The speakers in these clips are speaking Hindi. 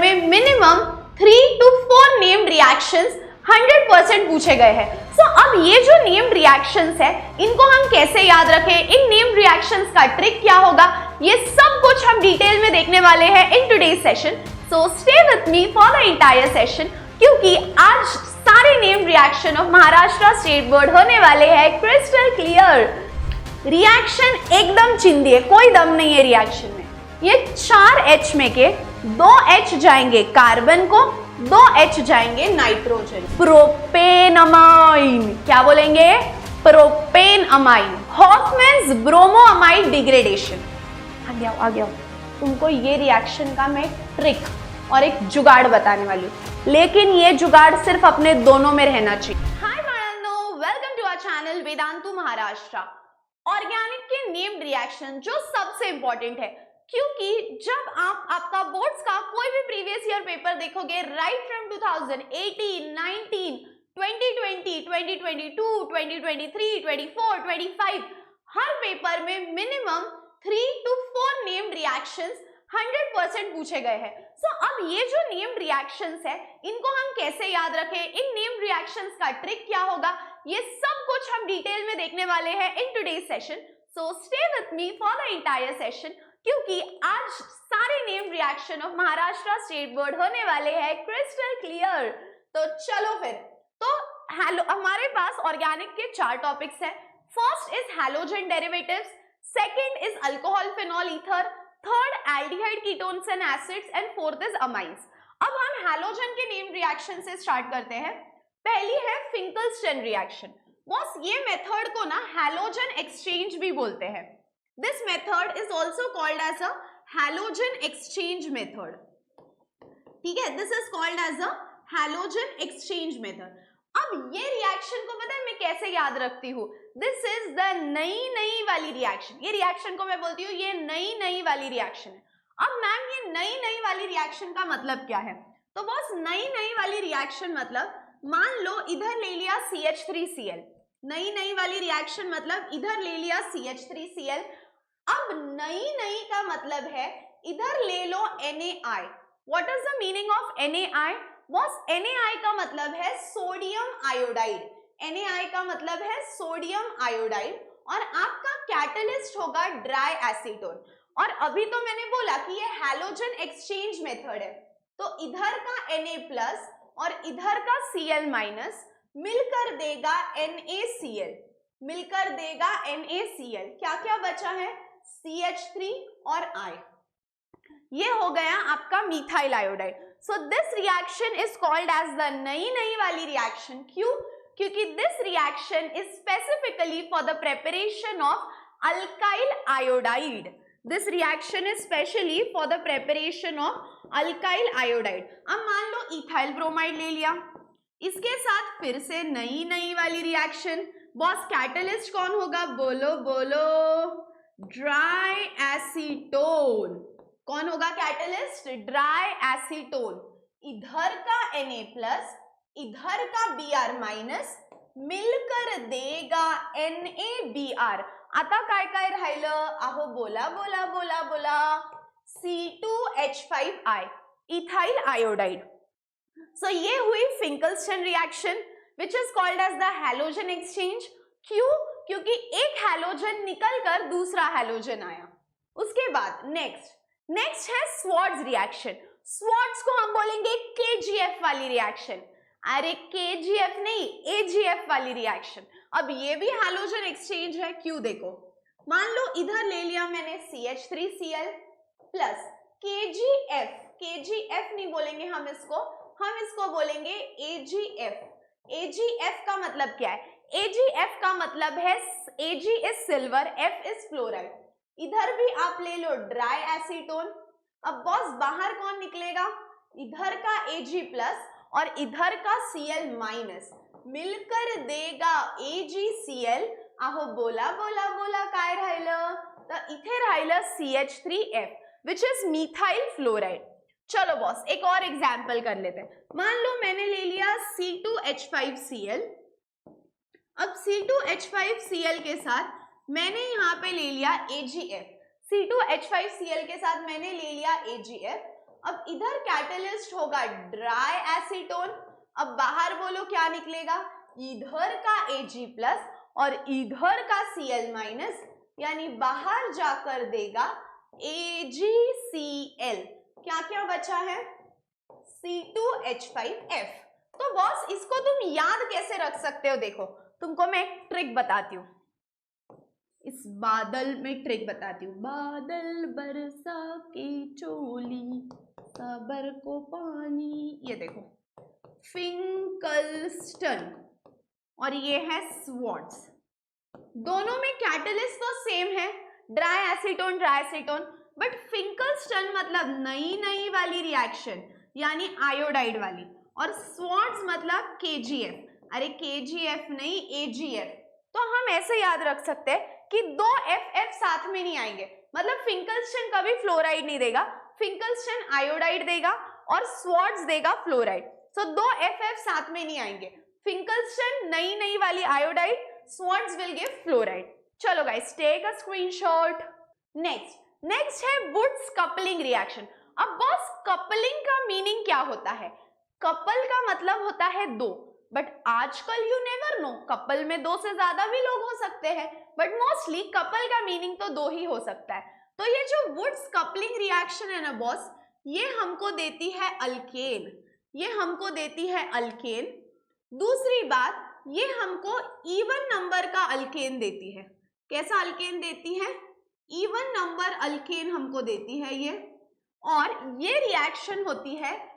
में मिनिमम 3 to 4 नेम्ड रिएक्शंस 100% पूछे गए हैं। अब ये जो नेम्ड रिएक्शंस है इनको हम कैसे याद रखें, इन नेम्ड रिएक्शंस का ट्रिक क्या होगा, ये सब कुछ हम डिटेल में देखने वाले हैं in today's session. So stay with me for the entire session, क्योंकि आज सारे named reaction of Maharashtra state board होने वाले हैं क्रिस्टल क्लियर। रिएक्शन एकदम चिंदी है, कोई दम नहीं है रिएक्शन में। ये 4 H में के 2 H जाएंगे कार्बन को, 2 H जाएंगे नाइट्रोजन। प्रोपेन अमाइन, क्या बोलेंगे, propane amine. Hofmann's bromo amide degradation. आ गया तुमको ये रिएक्शन का मैं ट्रिक और एक जुगाड़ बताने वाली हूँ, लेकिन ये जुगाड़ सिर्फ अपने दोनों में रहना चाहिए। हाय मानो, welcome to our channel Vedantu Maharashtra. Organic के नेम्ड रिएक्शन जो सबसे इंपॉर्टेंट है, क्योंकि जब आप आपका बोर्ड्स का कोई भी प्रीवियस ईयर पेपर देखोगे राइट फ्रॉम 2018, 19, 2020, 2022, 2023, 24, 25, हर पेपर में मिनिमम 3 to 4 नेम्ड रिएक्शंस 100% पूछे गए हैं। अब ये जो नेम्ड रिएक्शंस है इनको हम कैसे याद रखें, इन नेम्ड रिएक्शंस का ट्रिक क्या होगा, ये सब कुछ हम डिटेल में देखने वाले हैं in today's session. So stay with me for the entire session, क्योंकि आज सारे named reaction of Maharashtra state board होने वाले हैं क्रिस्टल क्लियर। तो चलो फिर, तो हमारे पास ऑर्गेनिक के 4 टॉपिक्स हैं। First is halogen derivatives, second is alcohol phenol ether, third aldehyde ketones and acids and fourth is amines. अब हम हैलोजन के नेम्ड रिएक्शन से स्टार्ट करते हैं। पहली है फिंकलस्टन रिएक्शन। बॉस ये मेथड को ना हैलोजन एक्सचेंज भी बोलते हैं। This method is also called as a halogen exchange method. ठीक है, this is called as a halogen exchange method. अब ये रिएक्शन को पता है मैं कैसे याद रखती हूँ, दिस इज द नई वाली रिएक्शन। ये रिएक्शन को मैं बोलती हूँ ये नई वाली रिएक्शन है। अब मैम ये नई वाली रिएक्शन का मतलब क्या है, तो बॉस नई वाली रिएक्शन मतलब मान लो इधर ले लिया CH3Cl, नई वाली रिएक्शन मतलब इधर ले लिया CH3Cl। अब नई का मतलब है इधर ले लो NaI। What is the meaning of NaI? Boss NaI का मतलब है सोडियम आयोडाइड। NaI का मतलब है सोडियम आयोडाइड और आपका कैटलिस्ट होगा ड्राई एसीटोन। और अभी तो मैंने बोला कि ये हैलोजन एक्सचेंज मेथड है, तो इधर का Na+ और इधर का Cl- मिलकर देगा NaCl, मिलकर देगा NaCl। क्या क्या बचा है, CH3 और I। ये हो गया आपका methyl iodide. So this reaction is called as the नई वाली रिएक्शन। क्यों? क्योंकि this reaction is specifically for the preparation of alkyl iodide. This reaction is specially for the preparation of alkyl iodide. अब मान लो इथाइल ब्रोमाइड ले लिया, इसके साथ फिर से नई वाली रिएक्शन। बॉस कैटलिस्ट कौन होगा, बोलो, ड्राई एसीटोन। कौन होगा कैटलिस्ट, ड्राई एसीटोन। इधर का Na+, इधर का Br- मिलकर देगा NaBr। आता काय राहिलं, आहो बोला C2H5I, इथाइल आयोडाइड। सो ये हुई Finkelstein reaction which is called as the halogen exchange. क्यों? क्योंकि एक हैलोजन निकलकर दूसरा हैलोजन आया। उसके बाद नेक्स्ट है स्वार्ट्ज रिएक्शन। स्वार्ट्ज को हम बोलेंगे KGF वाली रिएक्शन। अरे KGF नहीं, AGF वाली रिएक्शन। अब ये भी हैलोजन एक्सचेंज है। क्यों? देखो, मान लो इधर ले लिया मैंने CH3Cl प्लस KGF नहीं बोलेंगे हम इसको बोलेंगे AgF। AgF का मतलब क्या है, AgF का मतलब है Ag is silver, F is fluoride. इधर भी आप ले लो ड्राई एसीटोन। अब बॉस बाहर कौन निकलेगा, इधर का Ag+ और इधर का Cl- मिलकर देगा AgCl। आहो बोला काय राहिलं, तर इथे राहिलं CH3F which is methyl fluoride. चलो बॉस एक और एग्जाम्पल कर लेते हैं। मान लो मैंने ले लिया C2H5Cl। अब C2H5Cl के साथ मैंने यहाँ पे ले लिया AgF। C2H5Cl के साथ मैंने ले लिया AgF। अब इधर कैटलिस्ट होगा ड्राई एसीटोन, अब बाहर बोलो क्या निकलेगा, इधर का Ag+ और इधर का Cl-, यानी बाहर जाकर देगा AgCl। क्या क्या बचा है, C2H5F। तो बॉस इसको तुम याद कैसे रख सकते हो, देखो तुमको मैं एक ट्रिक बताती हूँ, इस बादल में ट्रिक बताती हूँ। बादल बरसा के चोली सबर को पानी, ये देखो फिंकलस्टन और ये है स्वार्ट्ज। दोनों में कैटलिस्ट तो सेम है, dry acetone dry acetone, but Finkelstein मतलब नई नई वाली रिएक्शन यानी आयोडाइड वाली, और स्वार्ट्ज मतलब KGF। अरे KGF नहीं AgF। तो हम ऐसे याद रख सकते हैं कि दो FF साथ में नहीं आएंगे, मतलब फिंकलस्टन कभी फ्लोराइड नहीं देगा, फिंकलस्टन आयोडाइड देगा और स्वार्ट्ज देगा फ्लोराइड। तो दो FF साथ में नहीं आएंगे, फिंकलस्टन नई नई वाली iodide, Swarts will give fluoride. चलो guys take a screenshot. Next है वुड्स कपलिंग रिएक्शन। अब बॉस कपलिंग का मीनिंग क्या होता है, कपल का मतलब होता है दो, बट आजकल यू नेवर नो, कपल में दो से ज्यादा भी लोग हो सकते हैं, बट मोस्टली कपल का मीनिंग तो दो ही हो सकता है। तो ये जो वुड्स कपलिंग रिएक्शन है ना बॉस, ये हमको देती है अल्केन, ये हमको देती है अल्केन। दूसरी बात, ये हमको इवन नंबर का अल्केन देती है। कैसा अल्केन देती है, इवन नंबर अल्केन हमको देती है ये। और ये रिएक्शन होती है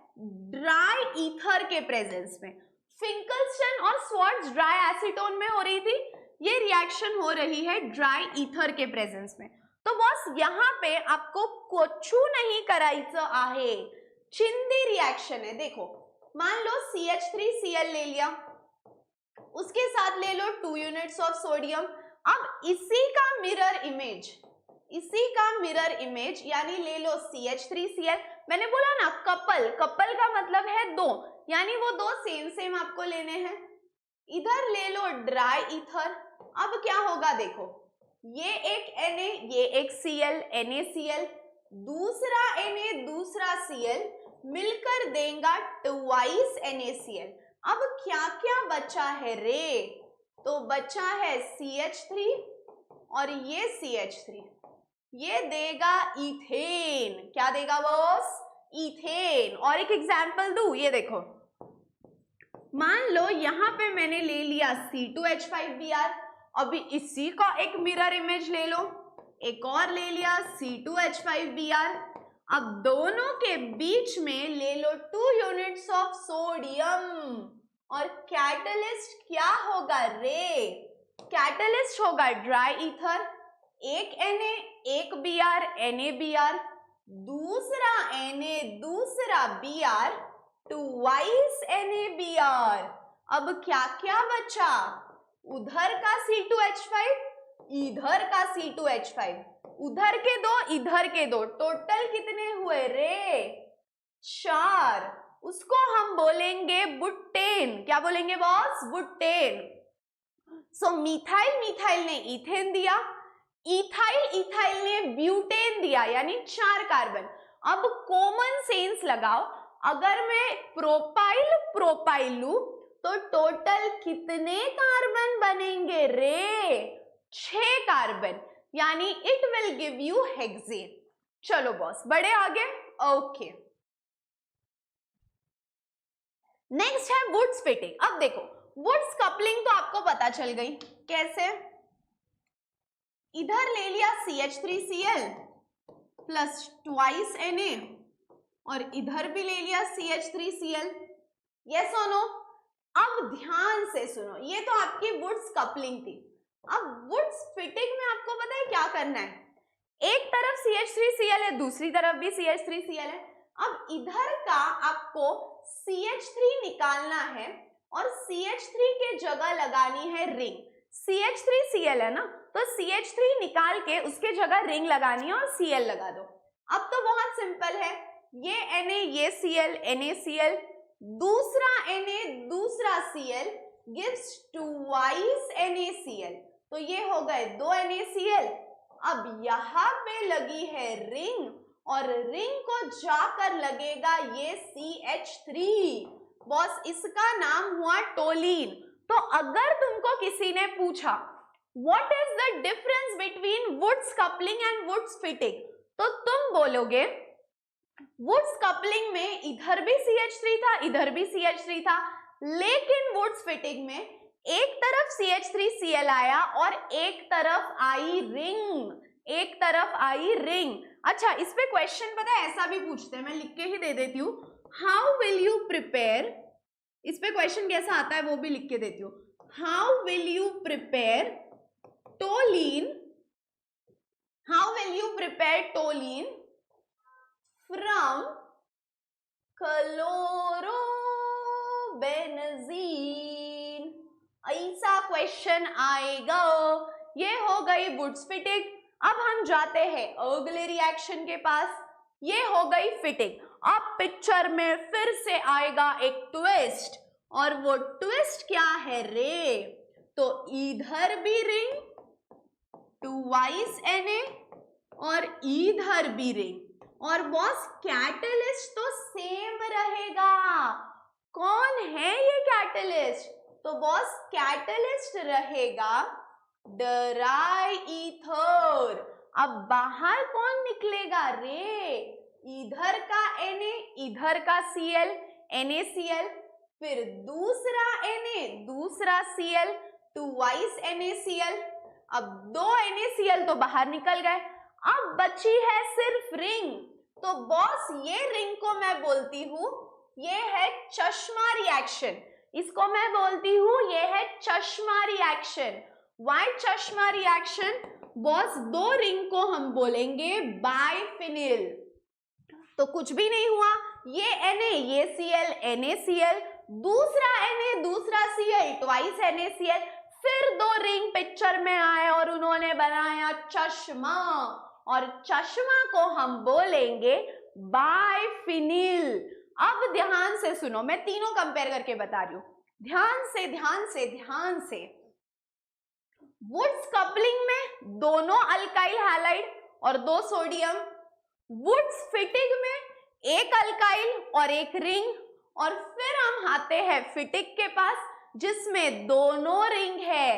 ड्राई ईथर के प्रेजेंस में। फिंकलस्टन और स्वार्ट्ज ड्राई एसीटोन में हो रही थी, ये रिएक्शन हो रही है ड्राई ईथर के प्रेजेंस में। तो बस यहाँ पे आपको कुछ नहीं करायचं आहे, चिंदी रिएक्शन है। देखो मान लो CH3Cl ले लिया, उसके साथ ले लो 2 यूनिट्स ऑफ सोडियम। अब इसी का मिरर इमेज यानी ले लो CH3Cl। मैंने बोला ना कपल का मतलब है दो, यानी वो दो सेम आपको लेने हैं। इधर ले लो ड्राई ईथर। अब क्या होगा देखो, ये एक Na, ये एक Cl, NaCl, दूसरा Na दूसरा Cl मिलकर देगा ट्वाइस NaCl। अब क्या क्या बचा है रे, तो बचा है CH3 और ये CH3, ये देगा इथेन। क्या देगा बॉस, इथेन। और एक एग्जांपल दूं, ये देखो मान लो यहाँ पे मैंने ले लिया C2H5Br, अभी इसी का एक मिरर इमेज ले लो, एक और ले लिया C2H5Br। अब दोनों के बीच में ले लो 2 यूनिट्स ऑफ सोडियम, और कैटलिस्ट क्या होगा रे, कैटलिस्ट होगा ड्राई ईथर, एक Na एक Br, NaBr, दूसरा Na दूसरा Br, ट्वाइस NaBr। अब क्या क्या बचा, उधर का C2H5 इधर का C2H5, उधर के दो इधर के दो, टोटल कितने हुए रे, 4। उसको हम बोलेंगे बुटेन। क्या बोलेंगे बॉस, बुटेन। सो मिथाइल ने इथेन दिया, इथाइल ने ब्यूटेन दिया, यानी 4 कार्बन। अब कॉमन सेंस लगाओ, अगर मैं प्रोपाइल लूं तो टोटल कितने कार्बन बनेंगे रे, 6 कार्बन, यानी it will give you hexane. चलो बॉस बढ़े आगे। ओके नेक्स्ट है वुड्स फिटिंग। अब देखो वुड्स कपलिंग तो आपको पता चल गई कैसे, इधर ले लिया CH3Cl प्लस ट्वाइस Na और इधर भी ले लिया CH3Cl। यस और नो। अब ध्यान से सुनो, ये तो आपकी वुड्स कपलिंग थी। अब वुड्स फिटिंग में आपको पता है क्या करना है, एक तरफ CH3Cl है, दूसरी तरफ भी CH3Cl है। अब इधर का आपको CH3 निकालना है और CH3 के जगह लगानी है रिंग। CH3Cl है ना, तो CH3 निकाल के उसके जगह रिंग लगानी है और Cl लगा दो। अब तो बहुत सिंपल है, ये Na ये Cl, NaCl, दूसरा Na दूसरा Cl गिव्स ट्वाइस NaCl, तो ये हो गए 2 NaCl। अब यहाँ पे लगी है रिंग और रिंग को जाकर लगेगा ये CH3। बॉस इसका नाम हुआ टोलीन। तो अगर तुमको किसी ने पूछा what is the difference between Wurtz coupling and Wurtz Fittig, तो तुम बोलोगे वुड्स कपलिंग में इधर भी CH3 था, इधर भी CH3 था, लेकिन वुड्स फिटिंग में एक तरफ CH3Cl आया और एक तरफ आई रिंग, एक तरफ आई रिंग। अच्छा, इस पे क्वेश्चन पता है ऐसा भी पूछते हैं, मैं लिख के ही दे देती हूँ। हाउ विल यू प्रिपेयर, इस पे क्वेश्चन कैसा आता है वो भी लिख के देती हूँ। How will you prepare टोलीन, how will you prepare टोलीन from chlorobenzene, ऐसा क्वेश्चन आएगा। ये हो गई वुड्स फिटिंग। अब हम जाते हैं अगले रिएक्शन के पास, ये हो गई फिटिंग। अब पिक्चर में फिर से आएगा एक ट्विस्ट, और वो ट्विस्ट क्या है रे, तो इधर भी रिंग 2 Na और इधर भी रिंग, और बॉस कैटलिस्ट तो सेम रहेगा। कौन है ये कैटलिस्ट, तो बॉस कैटलिस्ट रहेगा डाई ईथर। अब बाहर कौन निकलेगा रे, इधर का Na, इधर का Cl, NaCl, फिर दूसरा Na, दूसरा Cl, 2 NaCl। अब 2 NaCl तो बाहर निकल गए, अब बची है सिर्फ रिंग। तो बॉस ये रिंग को मैं बोलती हूँ ये है चश्मा रिएक्शन, इसको मैं बोलती हूँ ये है चश्मा रिएक्शन। व्हाई चश्मा रिएक्शन, बॉस 2 रिंग को हम बोलेंगे बाइफिनिल। तो कुछ भी नहीं हुआ, ये Na, ये Cl, NaCl, दूसरा Na, दूसरा Cl, 2 NaCl, फिर 2 रिंग पिक्चर में आए और उन्होंने बनाया चश्मा, और चश्मा को हम बोलेंगे बाइफिनिल। अब ध्यान से सुनो, मैं तीनों कंपेयर करके बता रही हूं, ध्यान से ध्यान से ध्यान से। वुड्स कपलिंग में दोनों अल्काइल हैलाइड और 2 सोडियम, वुड्स फिटिंग में एक अल्काइल और एक रिंग, और फिर हम आते हैं फिटिंग के पास जिसमें दोनों रिंग है,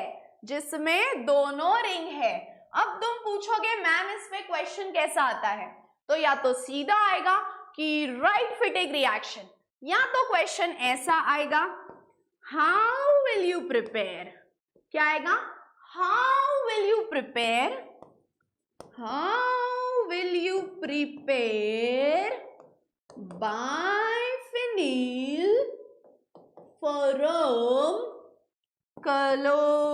जिसमें दोनों रिंग है। अब तुम पूछोगे मैम इस पे क्वेश्चन कैसा आता है, तो या तो सीधा आएगा कि राइट फिटिंग रिएक्शन, या तो क्वेश्चन ऐसा आएगा हाउ विल यू प्रिपेयर, क्या आएगा, how will you prepare, how will you prepare biphenyl from chlorobenzene.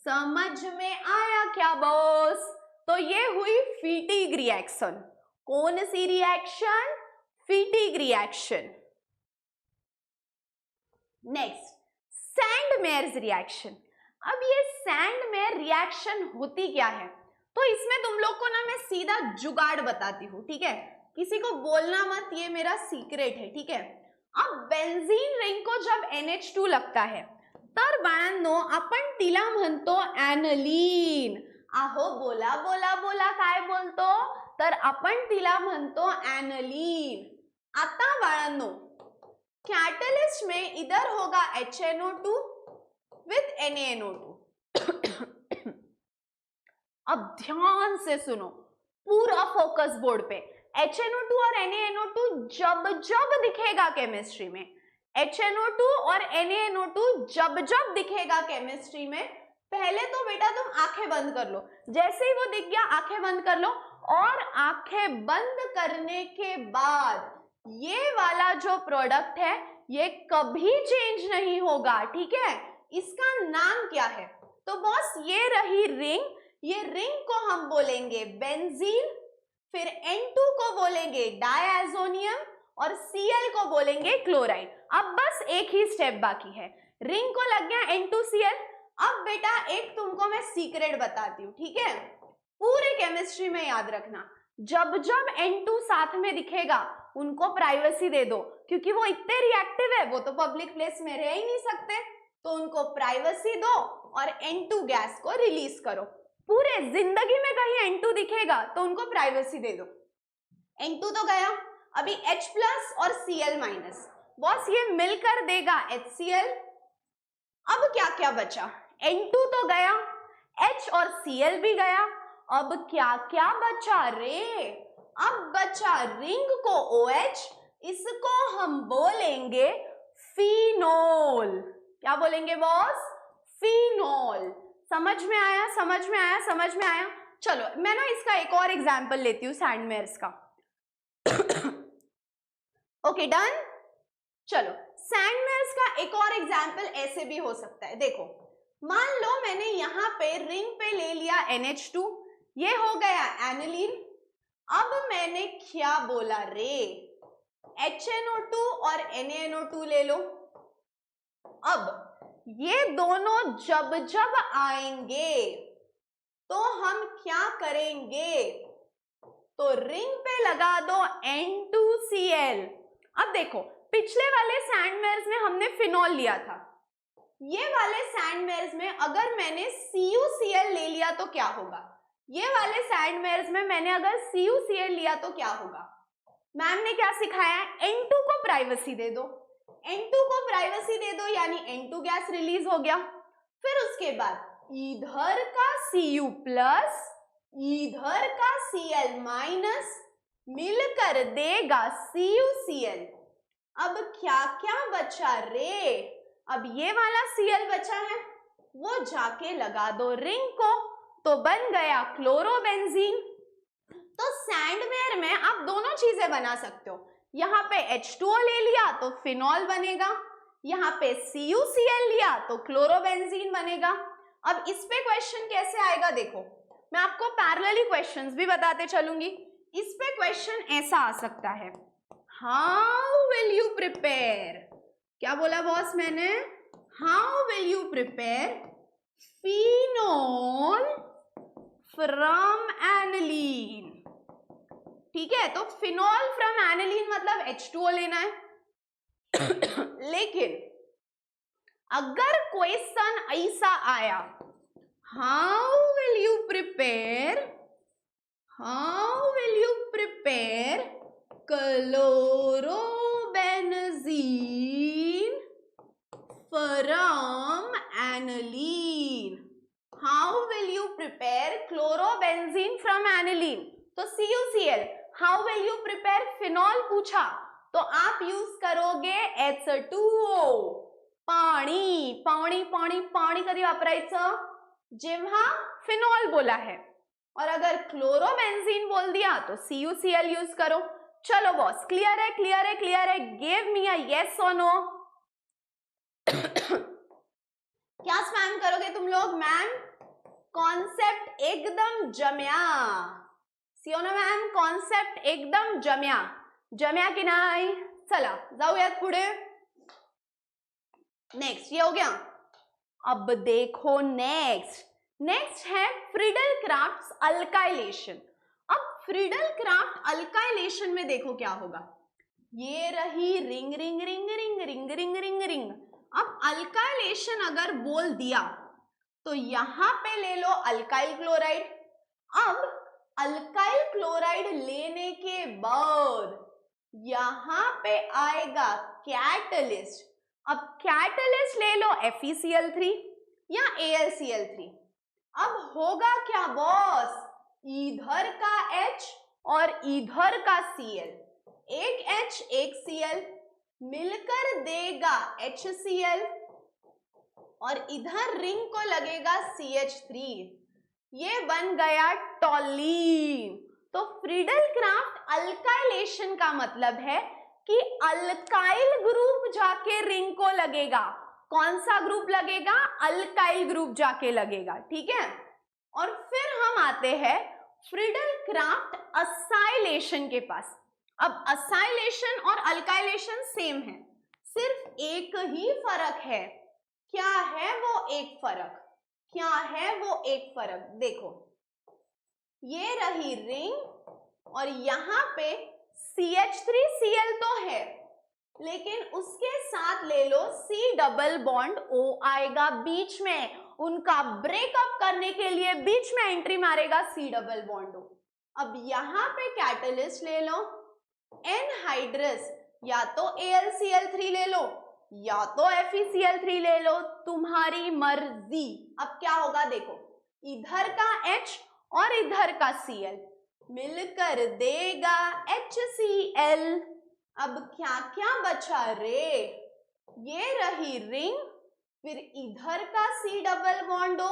समझ में आया क्या बॉस? तो ये हुई फिटिग रिएक्शन। कौन सी reaction? Fittig reaction. Next, Sandmeyer's reaction. अब ये सैंडमेयर रिएक्शन होती क्या है, तो इसमें तुम लोग को ना मैं सीधा जुगाड़ बताती हूँ, ठीक है, किसी को बोलना मत, ये मेरा सीक्रेट है, ठीक है। अब बेंजीन रिंग को जब NH2 लगता है तर बाळांनो आपण तिला म्हणतो ऍनलीन। आहो बोला बोला बोला, काय बोलतो, तर आपण तिला म्हणतो ऍनलीन। आता बाळांनो कैटलिस्ट में इधर होगा HNO2 विथ NaNO2। अब ध्यान से सुनो, पूरा फोकस बोर्ड पे। HNO2 और NaNO2 जब जब दिखेगा केमिस्ट्री में, HNO2 और NaNO2 जब जब दिखेगा केमिस्ट्री में, पहले तो बेटा तुम आंखें बंद कर लो, जैसे ही वो दिख गया आंखें बंद कर लो, और आंखें बंद करने के बाद ये वाला जो प्रोडक्ट है ये कभी चेंज नहीं होगा, ठीक है। इसका नाम क्या है, तो बॉस ये रही रिंग, ये रिंग को हम बोलेंगे बेंजीन, फिर N2 को बोलेंगे डायazonium और Cl को बोलेंगे क्लोराइड। अब बस एक ही स्टेप बाकी है, रिंग को लग गया N2Cl। अब बेटा एक तुमको मैं सीक्रेट बताती हूँ, ठीक है, पूरे केमिस्ट्री में याद रखना, जब जब N2 साथ में दिखेगा उनको प्राइवेसी दे दो, क्योंकि वो इतने रिएक्टिव है, वो तो पब्लिक प्लेस में रह ही नहीं सकते, तो उनको प्राइवेसी दो और N2 गैस को रिलीज करो। पूरे जिंदगी में कहीं N2 दिखेगा तो उनको प्राइवेसी दे दो। N2 तो गया, अभी H प्लस और Cl माइनस, बॉस ये मिलकर देगा HCl। अब क्या क्या बचा, N2 तो गया, H और Cl भी गया, अब क्या क्या बचा रे, अब बचा रिंग को OH, इसको हम बोलेंगे फिनोल। क्या बोलेंगे बॉस, फिनोल। समझ में आया, समझ में आया, समझ में आया। चलो मैं ना इसका एक और एग्जाम्पल लेती हूँ सैंडमेयर्स का। Okay done. चलो सैंडमेयर्स का एक और एग्जाम्पल ऐसे भी हो सकता है, देखो मान लो मैंने यहां पे रिंग पे ले लिया NH2, ये हो गया एनिलीन। अब मैंने क्या बोला रे, HNO2 और NaNO2 ले लो। अब ये दोनों जब जब आएंगे तो हम क्या करेंगे, तो रिंग पे लगा दो N2Cl। अब देखो पिछले वाले सैंडमेयर्स में हमने फिनॉल लिया था, ये वाले सैंडमेयर्स में अगर मैंने CuCl ले लिया तो क्या होगा, ये वाले सैंडमेयर्स में मैंने अगर CuCl लिया तो क्या होगा। मैम ने क्या सिखाया है, N2 को प्राइवेसी दे दो, N2 को प्राइवेसी दे दो यानी N2 गैस रिलीज हो गया। फिर उसके बाद इधर का Cu प्लस इधर का Cl माइनस मिलकर देगा CuCl। अब क्या क्या बचा रे, अब ये वाला Cl बचा है, वो जाके लगा दो रिंग को, तो बन गया क्लोरोबेंजीन। तो सैंडवेयर में आप दोनों चीजें बना सकते हो, यहाँ पे H2O ले लिया तो फिनॉल बनेगा, यहाँ पे CuCl लिया तो क्लोरोबेंजीन बनेगा। अब इस पे क्वेश्चन कैसे आएगा देखो, मैं आपको पैरेलली क्वेश्चंस भी बताते चलूंगी। इस पे क्वेश्चन ऐसा आ सकता है, हाउ विल यू प्रिपेयर, क्या बोला बॉस मैंने, how will you prepare phenol from aniline. ठीक है, तो फिनॉल फ्रॉम एनिलीन मतलब H2O लेना है। लेकिन अगर क्वेश्चन ऐसा आया, how will you prepare chlorobenzene from aniline, how will you prepare chlorobenzene from aniline, तो CuCl। How will you prepare phenol पूछा तो आप यूज करोगे H2O, पाणी पाणी पाणी पाणी कधी वापरायचं, जेव्हा फिनॉल बोला है, और अगर क्लोरोबेंजीन बोल दिया तो CuCl यूज करो। चलो बॉस क्लियर है, क्लियर है, क्लियर है, गिव मी अ येस और नो। क्या स्पैम करोगे तुम लोग, मैम कॉन्सेप्ट एकदम जम्या, सी ना मैम, कॉन्सेप्ट एकदम जम्या, जम्या की नाही। चला जाऊयात पुढे, नेक्स्ट ये हो गया। अब देखो नेक्स्ट है फ्रीडल क्राफ्ट्स अल्काइलेशन। अब फ्रीडल क्राफ्ट अल्काइलेशन में देखो क्या होगा, ये रही ring ring ring ring ring ring ring ring. अब अल्काइलेशन अगर बोल दिया तो यहां पे ले लो अल्काइल क्लोराइड। अब अल्काइल क्लोराइड लेने के बाद यहां पे आएगा कैटलिस्ट। अब कैटलिस्ट ले लो FeCl3 या AlCl3। अब होगा क्या बॉस, इधर का H और इधर का Cl, एक H एक Cl मिलकर देगा HCl और इधर रिंग को लगेगा CH3, ये बन गया टॉलीन। तो फ्रीडल क्राफ्ट अल्काइलेशन का मतलब है कि अल्काइल ग्रुप जाके रिंग को लगेगा। कौन सा ग्रुप लगेगा, अल्काइल ग्रुप जाके लगेगा, ठीक है। और फिर हम आते हैं फ्रीडल क्राफ्ट असाइलेशन के पास। अब असाइलेशन और अल्काइलेशन सेम है, सिर्फ एक ही फर्क है। क्या है वो एक फर्क, क्या है वो एक फर्क, देखो ये रही रिंग और यहां पे CH3Cl तो है, लेकिन उसके साथ ले लो C डबल बॉन्ड O आएगा बीच में, उनका ब्रेकअप करने के लिए बीच में एंट्री मारेगा C डबल बॉन्ड O। अब यहां पे कैटलिस्ट ले लो एनहाइड्रस, या तो AlCl3 ले लो या तो FeCl3 ले लो, तुम्हारी मर्जी। अब क्या होगा देखो, इधर का H और इधर का Cl मिलकर देगा HCl। अब क्या क्या बचा रे, ये रही रिंग, फिर इधर का C डबल बॉन्ड O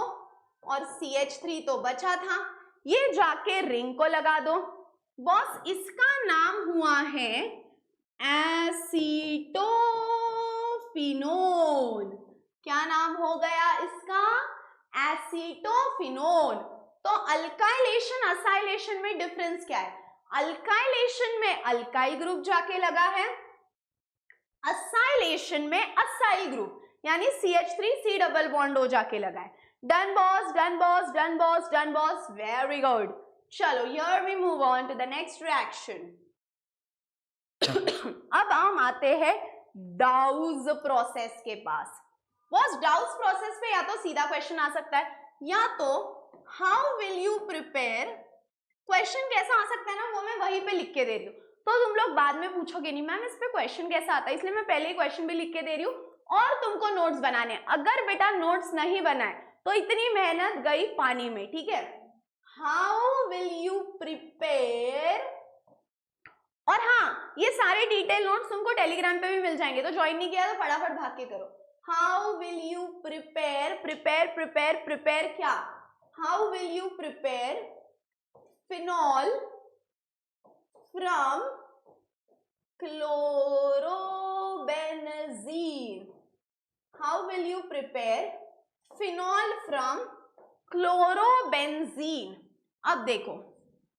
और CH3 तो बचा था, ये जाके रिंग को लगा दो। बॉस इसका नाम हुआ है एसीटोफिनोन। क्या नाम हो गया इसका? एसीटोफिनोन। तो अल्काइलेशन असाइलेशन में डिफरेंस क्या है? अल्काइलेशन में अल्काइल ग्रुप जाके लगा है, असाइलेशन में असाइल ग्रुप यानी CH3 C double bond O जाके लगा है। Done boss, done boss, done boss, done boss, very good. चलो here we move on to the next reaction. अब हम आते हैं डाउज प्रोसेस के पास। बॉस डाउज प्रोसेस पे या तो सीधा क्वेश्चन आ सकता है या तो how will you prepare, question कैसा आ सकता है ना वो मैं वहीं पे लिख के दे रही हूँ, तो तुम लोग बाद में पूछोगे नहीं मैम इस पे क्वेश्चन कैसा आता है, इसलिए मैं पहले ही क्वेश्चन भी लिख के दे रही हूँ और तुमको नोट्स बनाने। अगर बेटा नोट्स नहीं बनाए तो इतनी मेहनत गई पानी में, ठीक है। हाउ विल यू प्रिपेयर, और हाँ ये सारे डिटेल नोट्स तुमको टेलीग्राम पे भी मिल जाएंगे, तो ज्वाइन नहीं किया तो फटाफट भाग के करो। How will you prepare, prepare prepare prepare क्या, how will you prepare phenol from chlorobenzene, how will you prepare phenol from chlorobenzene. अब देखो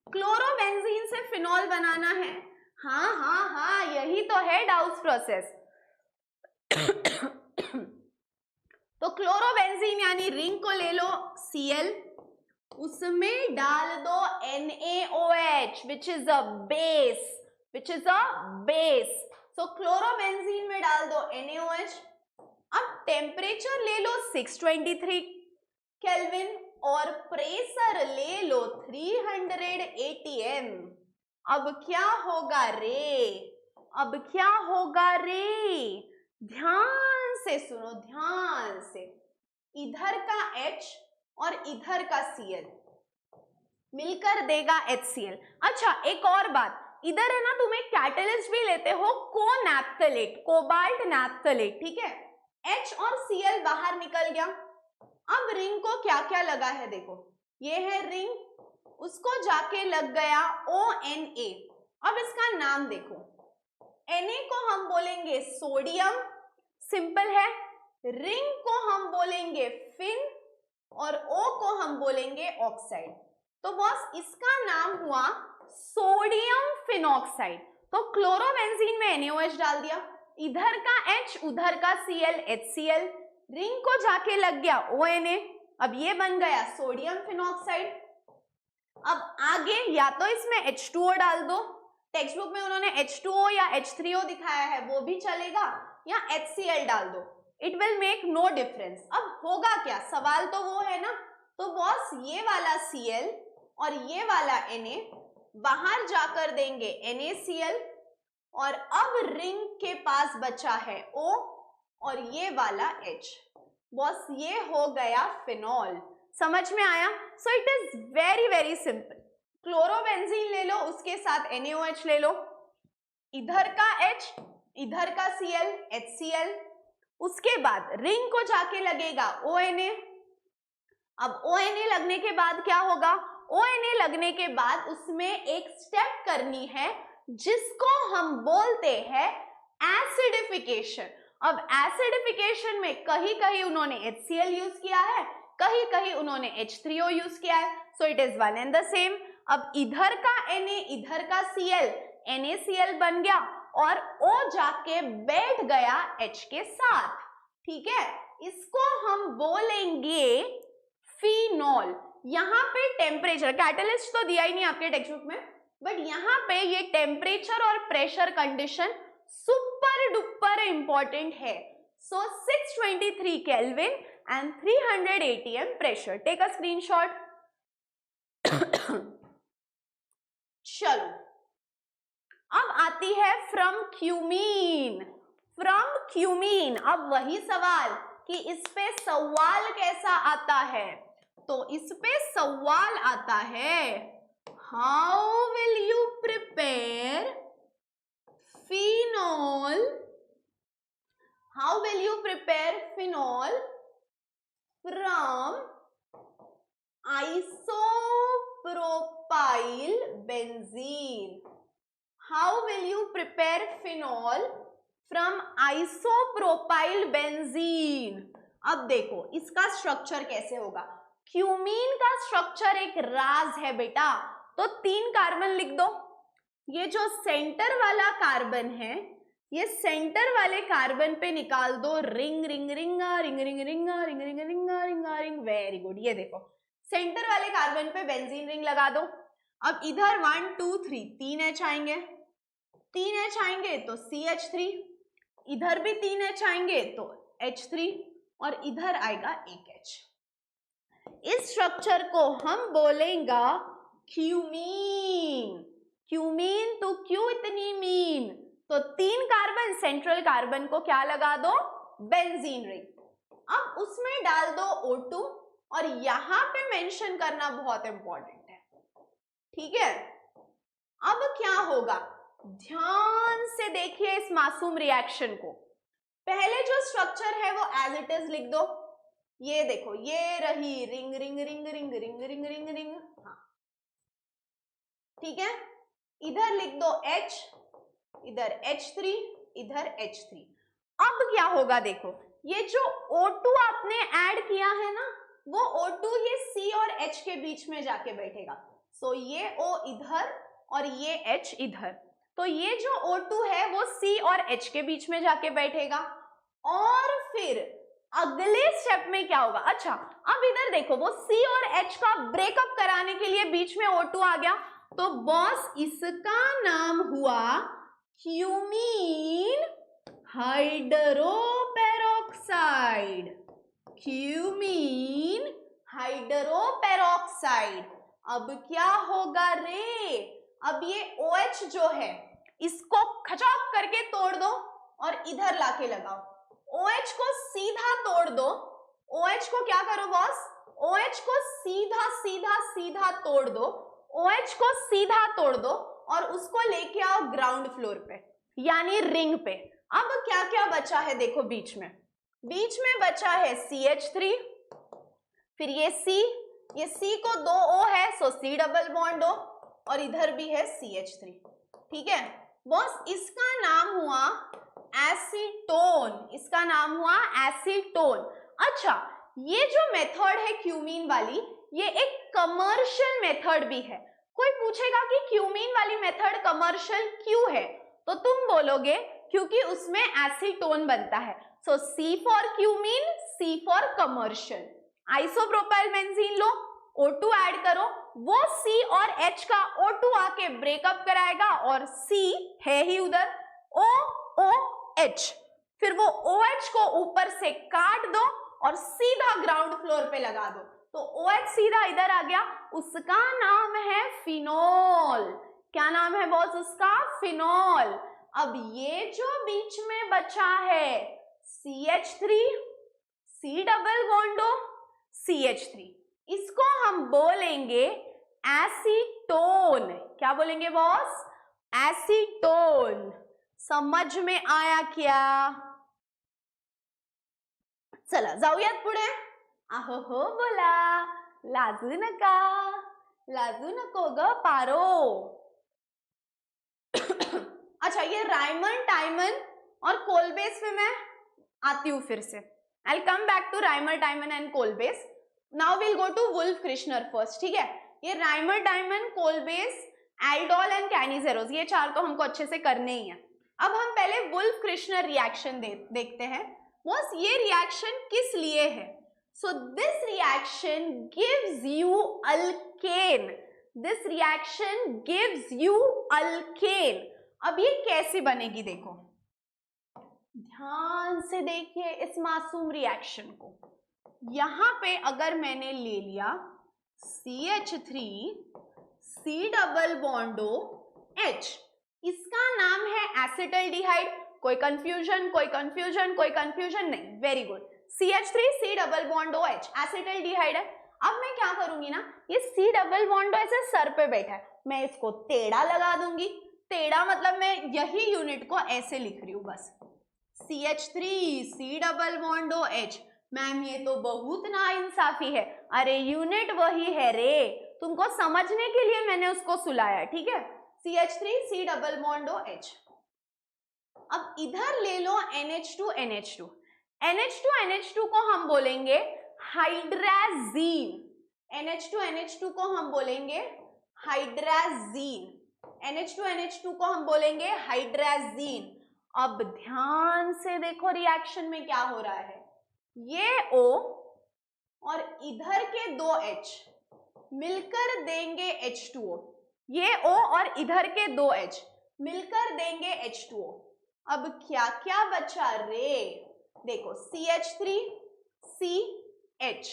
क्लोरोबेंजीन से फिनॉल बनाना है, हाँ हाँ हाँ यही तो है डाउस प्रोसेस। तो क्लोरोबेंजीन यानी रिंग को ले लो Cl, उसमें डाल दो NaOH which is a base, which is a base. So chlorobenzene में डाल दो NaOH। अब टेम्परेचर ले लो 623 केल्विन और प्रेशर ले लो 300 atm। अब क्या होगा रे, अब क्या होगा रे, ध्यान से सुनो ध्यान से, इधर का H और इधर का Cl मिलकर देगा HCl। अच्छा एक और बात, इधर है ना तुम एक कैटलिस्ट भी लेते हो कोनैप्थलेट, कोबाल्ट नैप्थलेट, ठीक है। H और Cl बाहर निकल गया। अब रिंग को क्या क्या लगा है देखो, ये है रिंग, उसको जाके लग गया ONA। अब इसका नाम देखो, Na को हम बोलेंगे सोडियम, सिंपल है, रिंग को हम बोलेंगे फिन और O को हम बोलेंगे ऑक्साइड। तो बॉस इसका नाम हुआ सोडियम फिनॉक्साइड। तो क्लोरोबेंजीन में NaOH डाल दिया, इधर का H उधर का Cl HCl, रिंग को जाके लग गया ONA, अब ये बन गया सोडियम फिनॉक्साइड। अब आगे या तो इसमें H2O डाल दो, टेक्स्ट बुक में उन्होंने H2O या H3O दिखाया है वो भी चलेगा, या HCl डाल दो, it will make no difference. अब होगा क्या, सवाल तो वो है ना। तो बॉस ये वाला Cl और ये वाला Na बाहर जाकर देंगे NaCl, और अब रिंग के पास बचा है O और ये वाला H। बॉस ये हो गया फिनॉल, समझ में आया? So it is very very simple. Chlorobenzene ले लो, उसके साथ NaOH ले लो, इधर का H इधर का Cl HCl, उसके बाद रिंग को जाके लगेगा ONA। अब ONA लगने के बाद क्या होगा, ONA लगने के बाद उसमें एक स्टेप करनी है जिसको हम बोलते हैं एसिडिफिकेशन। अब एसिडिफिकेशन में कहीं कहीं उन्होंने HCl यूज किया है, कहीं कहीं उन्होंने H3O यूज किया है, so it is one and the same. अब इधर का Na इधर का Cl NaCl बन गया और O जाके बैठ गया H के साथ, ठीक है। इसको हम बोलेंगे फिनॉल। यहाँ पे टेम्परेचर, कैटलिस्ट तो दिया ही नहीं आपके टेक्स्ट बुक में, बट यहाँ पे ये टेम्परेचर और pressure condition super super duper important है. So 623 kelvin and 300 atm pressure. Take a screenshot. चलो अब आती है फ्रॉम क्यूमीन. From cumene. अब वही सवाल कि इस पे सवाल कैसा आता है. तो इस पे सवाल आता है, how will you prepare phenol. How will you prepare phenol from isopropyl benzene. How will you prepare phenol from isopropyl benzene? अब देखो इसका स्ट्रक्चर कैसे होगा. क्यूमीन का स्ट्रक्चर एक राज है बेटा. तो 3 कार्बन लिख दो. ये जो सेंटर वाला कार्बन है, ये सेंटर वाले कार्बन पे निकाल दो रिंग रिंग रिंगा रिंग रिंग रिंगा रिंग रिंग रिंगा रिंगा रिंग. Very good. ये देखो सेंटर वाले कार्बन पे बेंजीन रिंग लगा दो. अब इधर 1 2 3 3 H आएंगे. 3 H आएंगे तो CH3. इधर भी 3 H आएंगे तो H3 और इधर आएगा 1 H. इस स्ट्रक्चर को हम बोलेंगे क्यूमीन. क्यूमीन तो क्यों इतनी मीन. तो 3 कार्बन, सेंट्रल कार्बन को क्या लगा दो, बेंजीन रिंग. अब उसमें डाल दो O2 और यहां पे मेंशन करना बहुत इंपॉर्टेंट है. ठीक है. अब क्या होगा, ध्यान से देखिए इस मासूम रिएक्शन को. पहले जो स्ट्रक्चर है वो एज इट इज लिख दो. ये देखो ये रही ring ring ring ring ring ring ring ring. हाँ ठीक है. इधर लिख दो H, इधर H3, इधर H3. अब क्या होगा देखो, ये जो O2 आपने ऐड किया है ना, वो O2 ये C और H के बीच में जाके बैठेगा. सो ये O इधर और ये H इधर. तो ये जो O2 है वो C और H के बीच में जाके बैठेगा. और फिर अगले स्टेप में क्या होगा, अच्छा अब इधर देखो वो C और H का ब्रेकअप कराने के लिए बीच में O2 आ गया. तो बॉस इसका नाम हुआ क्यूमीन हाइड्रोपेरोक्साइड. Cumene hydroperoxide. अब क्या होगा रे, अब ये OH जो है इसको खचाक करके तोड़ दो और इधर लाके लगाओ. OH को सीधा तोड़ दो. OH को क्या करो बॉस, OH को सीधा सीधा सीधा तोड़ दो. OH को सीधा तोड़ दो और उसको लेके आओ ग्राउंड फ्लोर पे, यानी रिंग पे. अब क्या क्या बचा है देखो, बीच में बचा है CH3, फिर ये C को 2 O है सो C डबल बॉन्ड O और इधर भी है CH3. ठीक है बॉस, इसका नाम हुआ एसीटोन. इसका नाम हुआ एसीटोन. अच्छा ये जो मेथड है क्यूमीन वाली, ये एक कमर्शियल मेथड भी है. कोई पूछेगा कि क्यूमीन वाली मेथड कमर्शियल क्यों है, तो तुम बोलोगे क्योंकि उसमें एसीटोन बनता है. सो C for cumene, C for commercial. Isopropyl benzene low, O2 add करो, वो C और H का O2 आके ब्रेकअप कराएगा और C है ही उधर OOH. फिर वो OH को ऊपर से काट दो और सीधा ग्राउंड फ्लोर पे लगा दो. तो OH सीधा इधर आ गया. उसका नाम है फिनॉल. क्या नाम है बॉस उसका, फिनॉल. अब ये जो बीच में बचा है CH3, C double bond O, CH3, इसको हम बोलेंगे एसीटोन. क्या बोलेंगे बॉस, एसीटोन. समझ में आया क्या. चला जाऊयात पुढे. आहो हो बोला, लाजू नको ग पारो. अच्छा ये रायमंड, टाइमन और कोलबेस पे मैं आती हूँ फिर से. I will come back to Reimer, Tiemann and Kolbe's. Now will go to Wolff Kishner first. ठीक है, ये Reimer, Tiemann, Kolbe's, aldol and Cannizzaro's, ये 4 तो हमको अच्छे से करने ही है. अब हम पहले वुल्फ क्रिश्नर रिएक्शन देखते हैं. बॉस ये रिएक्शन किस लिए है. So this reaction gives you alkane. This reaction gives you alkane. अब ये कैसे बनेगी देखो. ध्यान से देखिए इस मासूम रिएक्शन को। यहां पे अगर मैंने ले लिया CH3 C double bond O H, इसका नाम है एसिटल्डिहाइड। कोई कंफ्यूजन, कोई कंफ्यूजन, कोई कंफ्यूजन नहीं, very good. CH3 C double bond O H acetaldehyde है। अब मैं क्या करूंगी ना, ये C डबल बॉन्डो ऐसे सर पे बैठा है, मैं इसको टेढ़ा लगा दूंगी। टेढ़ा मतलब मैं यही यूनिट को ऐसे लिख रही हूं बस, CH3 C double bond O H। Ma'am ये तो बहुत नाइंसाफी है। अरे यूनिट वही है रे, तुमको समझने के लिए मैंने उसको सुलाया, ठीक है। CH3 C double bond O H। अब इधर ले लो NH2 NH2। NH2 NH2 को हम बोलेंगे हाइड्राजीन। NH2 NH2 को हम बोलेंगे हाइड्राजीन। NH2 NH2 को हम बोलेंगे हाइड्राजीन। अब ध्यान से देखो रिएक्शन में क्या हो रहा है, ये O और इधर के दो H मिलकर देंगे H2O। ये O और इधर के दो H मिलकर देंगे H2O। अब क्या क्या बचा रे, देखो CH3 CH।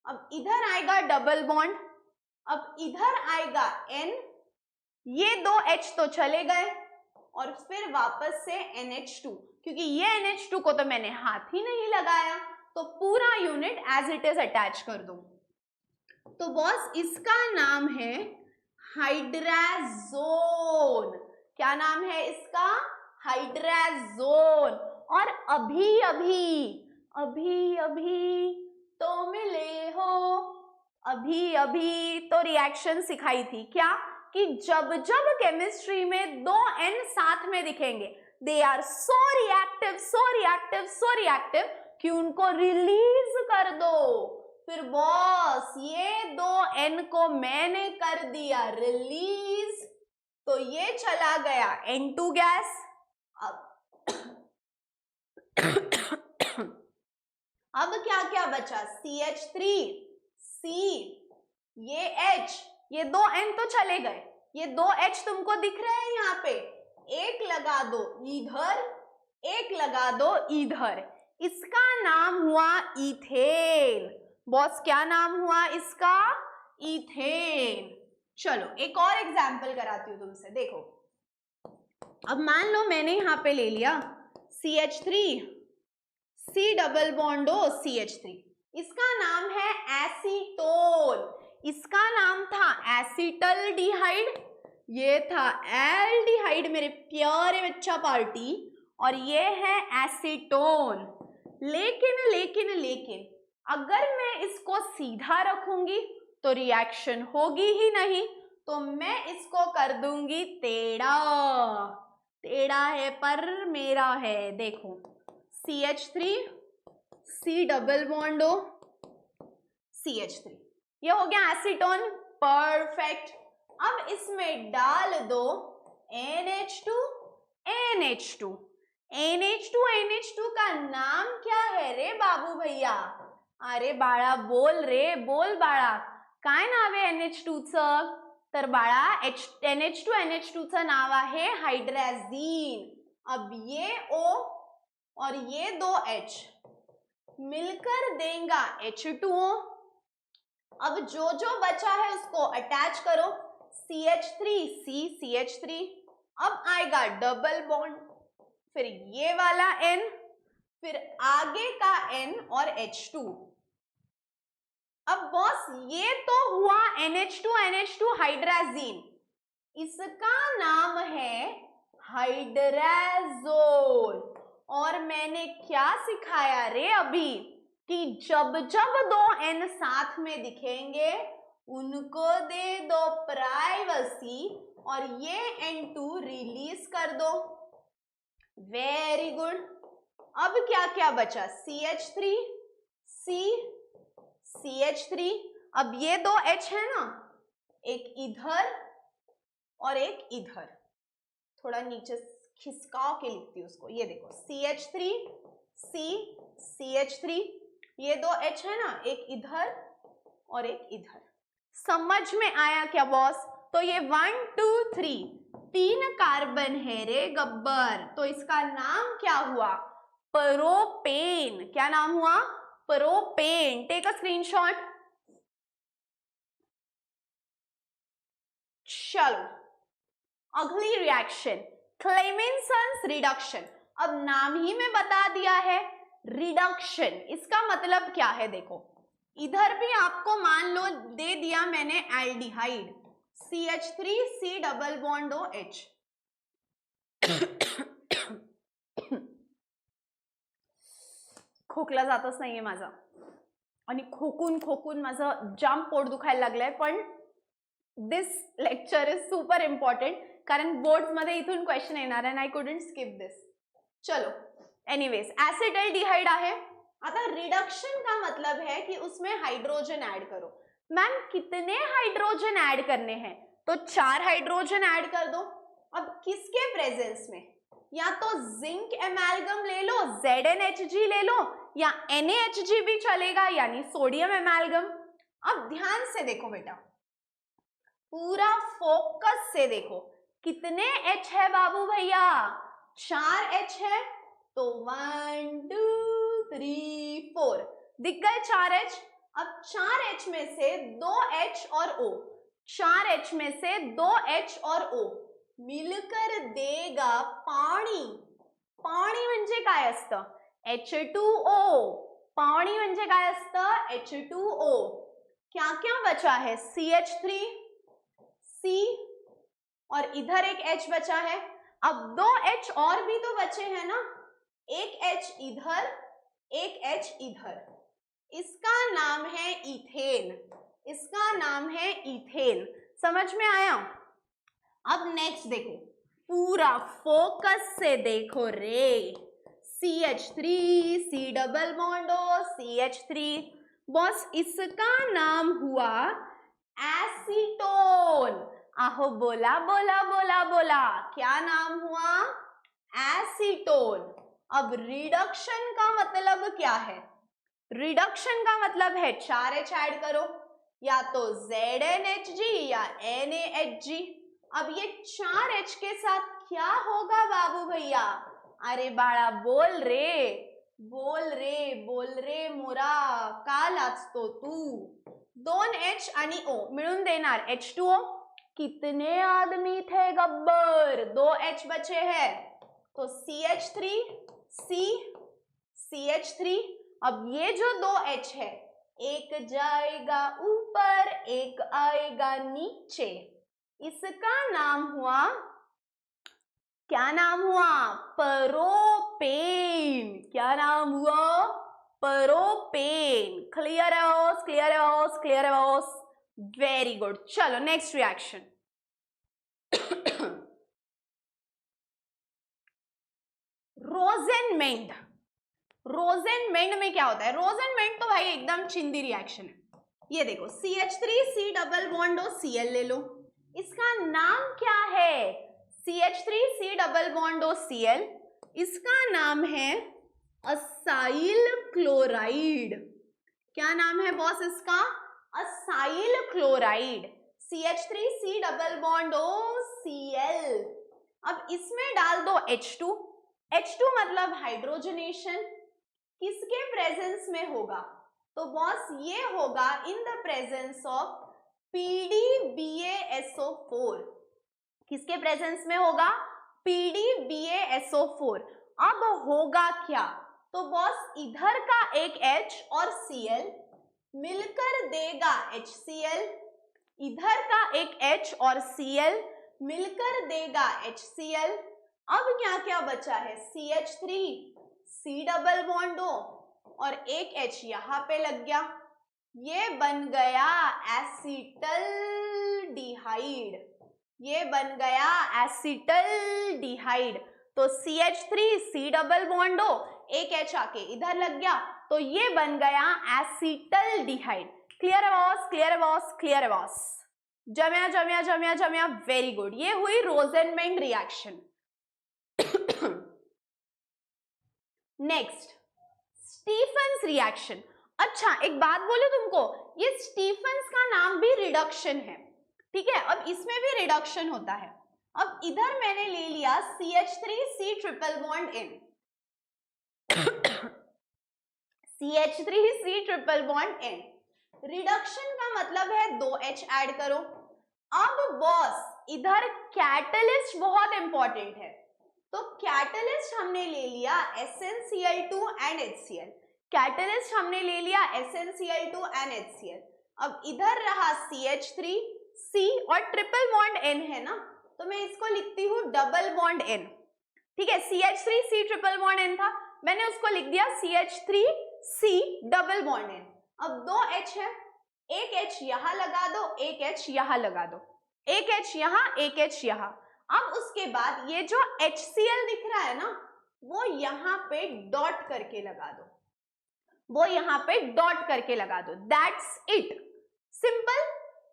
अब इधर आएगा डबल बॉन्ड, अब इधर आएगा N, ये दो H तो चले गए और फिर वापस से NH2, क्योंकि ये NH2 को तो मैंने हाथ ही नहीं लगाया, तो पूरा unit as it is attach कर दो। तो बॉस इसका नाम है हाइड्राजोन। क्या नाम है इसका, हाइड्राजोन। और अभी अभी तो मिले हो, अभी तो रिएक्शन सिखाई थी क्या, कि जब जब केमिस्ट्री में दो N साथ में दिखेंगे, they are so reactive so reactive so reactive कि उनको रिलीज कर दो। फिर बॉस ये दो N को मैंने कर दिया रिलीज, तो ये चला गया N2 गैस। अब क्या क्या बचा, CH3 C, ये H, ये दो N तो चले गए, ये दो H तुमको दिख रहे हैं यहाँ पे, एक लगा दो इधर, एक लगा दो इधर, इसका नाम हुआ इथेन। बॉस क्या नाम हुआ इसका, इथेन। चलो एक और एग्जाम्पल कराती हूँ तुमसे, देखो। अब मान लो मैंने यहाँ पे ले लिया CH3 C डबल बॉन्डो CH3, इसका नाम है एसीटोन। इसका नाम था एसिटल्डिहाइड, ये था एल्डिहाइड मेरे प्यारे बच्चा पार्टी, और ये है एसीटोन। लेकिन अगर मैं इसको सीधा रखूंगी तो रिएक्शन होगी ही नहीं, तो मैं इसको कर दूंगी टेढ़ा। टेढ़ा है पर मेरा है, देखो CH3 C डबल बॉन्डो CH3, ये हो गया एसीटोन, परफेक्ट। अब इसमें डाल दो NH2 NH2। NH2 का नाम क्या है रे बाबू भैया, अरे बाळा बोल रे, बोल बाळा, काय नाव आहे NH2 चं, तर बाळा NH2 चं नाव आहे हाइड्राजीन। अब ये O और ये दो H मिलकर देगा H2O। अब जो जो बचा है उसको अटैच करो, CH3 C CH3, अब आएगा डबल बॉन्ड, फिर ये वाला N, फिर आगे का N और H2। अब बॉस ये तो हुआ NH2 हाइड्राजीन, इसका नाम है हाइड्राजोन। और मैंने क्या सिखाया रे अभी, कि जब जब दो N साथ में दिखेंगे उनको दे दो प्राइवेसी और ये N2 रिलीज कर दो। Very good. अब क्या क्या बचा, CH3 C CH3, अब ये दो H है ना, एक इधर और एक इधर, थोड़ा नीचे खिसका के लिखती हूँ उसको, ये देखो CH3 C CH3, ये दो H है ना, एक इधर और एक इधर। समझ में आया क्या बॉस? तो ये 1 2 3 तीन कार्बन है रे गब्बर, तो इसका नाम क्या हुआ, प्रोपेन। क्या नाम हुआ? प्रोपेन। Take a screenshot. चलो अगली रिएक्शन, क्लेमेंसन्स रिडक्शन। अब नाम ही में बता दिया है रिडक्शन, इसका मतलब क्या है? देखो इधर भी आपको मान लो दे दिया मैंने aldehyde CH3C double bond OH। खोकला जातच नाहीये माझा आणि खोकून खोकून माझं जाम पोट दुखायला लागलंय, पण this lecture is super important कारण बोर्ड्स मध्ये इथून क्वेश्चन येणार and I couldn't skip this. चलो एनीवेज एसिटाल्डिहाइड आहे. आता रिडक्शन का मतलब है कि उसमें हाइड्रोजन ऐड करो. मैम कितने हाइड्रोजन ऐड करने हैं? तो 4 हाइड्रोजन ऐड कर दो. अब किसके प्रेजेंस में? या तो जिंक एमैल्गम ले लो, ZnHg ले लो, या NaHg भी चलेगा यानी सोडियम एमैल्गम. अब ध्यान से देखो बेटा, पूरा फोकस से देखो कितने H है बाबू भैया? 4 H है. तो 1 2 3 4 दिख गए 4 H. अब 4 H में से 2 H और O, 4 H में से 2 H और O मिलकर देगा पाणी. पाणी म्हणजे काय असतं? H2O. पाणी म्हणजे काय असतं? H2O. क्या क्या बचा है? CH3 C और इधर एक H बचा है. अब 2 H और भी तो बचे हैं ना, एक H इधर एक H इधर. इसका नाम है इथेन. इसका नाम है इथेन. समझ में आया? अब नेक्स्ट देखो, पूरा फोकस से देखो रे. CH3 C double bond O CH3. Boss इसका नाम हुआ एसीटोन. आहो बोला बोला बोला बोला, क्या नाम हुआ? एसीटोन. अब रिडक्शन का मतलब क्या है? रिडक्शन का मतलब है 4 H ऐड करो, या तो ZnHg या NaHg. अब ये 4 H के साथ क्या होगा बाबू भैया? अरे बाळा बोल रे, बोल रे, बोल रे मोरा, का लाजतो तू? 2 H आणि O मिळून देणार H2O. कितने आदमी थे गब्बर? 2 H बचे हैं, तो CH3 C CH3. अब ये जो 2 H है, एक जाएगा ऊपर एक आएगा नीचे. इसका नाम हुआ, क्या नाम हुआ? प्रोपेन. क्या नाम हुआ? प्रोपेन. क्लियर है बॉस? क्लियर है बॉस? क्लियर है बॉस? Very good. चलो नेक्स्ट रिएक्शन. रोजेनमेंड. रोजेनमेंड में क्या होता है? रोजेनमेंड तो भाई एकदम चिंदी रिएक्शन है. ये देखो CH3C double bond O Cl ले लो. इसका नाम क्या है? CH3C double bond O Cl. इसका नाम है असाइल क्लोराइड. क्या नाम है बॉस इसका? Acyl chloride. CH3C double bond O Cl. अब इसमें डाल दो H2. H2 मतलब हाइड्रोजनेशन. किसके प्रेजेंस में होगा? तो बॉस ये होगा in the presence of PDBaSO4. किसके प्रेजेंस में होगा? PDBaSO4. अब होगा क्या? तो बॉस इधर का एक H और Cl मिलकर देगा HCl. इधर का एक H और Cl मिलकर देगा HCl. अब क्या क्या बचा है? CH3 C double bond O और एक H यहां पे लग गया. ये बन गया एसिटल्डिहाइड. ये बन गया एसिटल्डिहाइड. तो CH3C डबल बॉन्ड O, एक H आके इधर लग गया, तो ये बन गया एसिटल्डिहाइड. क्लियर है बॉस? क्लियर है बॉस? क्लियर है बॉस? जमिया जमिया जमिया जमिया. Very good. ये हुई Rosenmund reaction. Next Stephen's reaction. अच्छा एक बात बोलूं तुमको, ये स्टीफन्स का नाम भी रिडक्शन है. ठीक है, अब इसमें भी रिडक्शन होता है. अब इधर मैंने ले लिया CH3C triple bond N. CH3C triple bond N। Reduction का मतलब है 2H ऐड करो। अब बॉस इधर कैटलिस्ट बहुत इंपॉर्टेंट है, तो कैटलिस्ट हमने ले लिया SnCl2 एंड HCl। कैटलिस्ट हमने ले लिया SnCl2 एंड HCl। अब इधर रहा CH3C और ट्रिपल बॉन्ड N है ना, तो मैं इसको लिखती हूँ डबल बॉन्ड N। ठीक है, CH3C ट्रिपल बॉन्ड N था, मैंने उसको लिख दिया CH3C डबल बॉन्ड N। अब 2H है, एक H यहां लगा दो, एक H यहां लगा दो, एक H यहां, एक H यहां। अब उसके बाद ये जो HCl दिख रहा है ना, वो यहां पे डॉट करके लगा दो, वो यहां पे डॉट करके लगा दो। That's it, simple.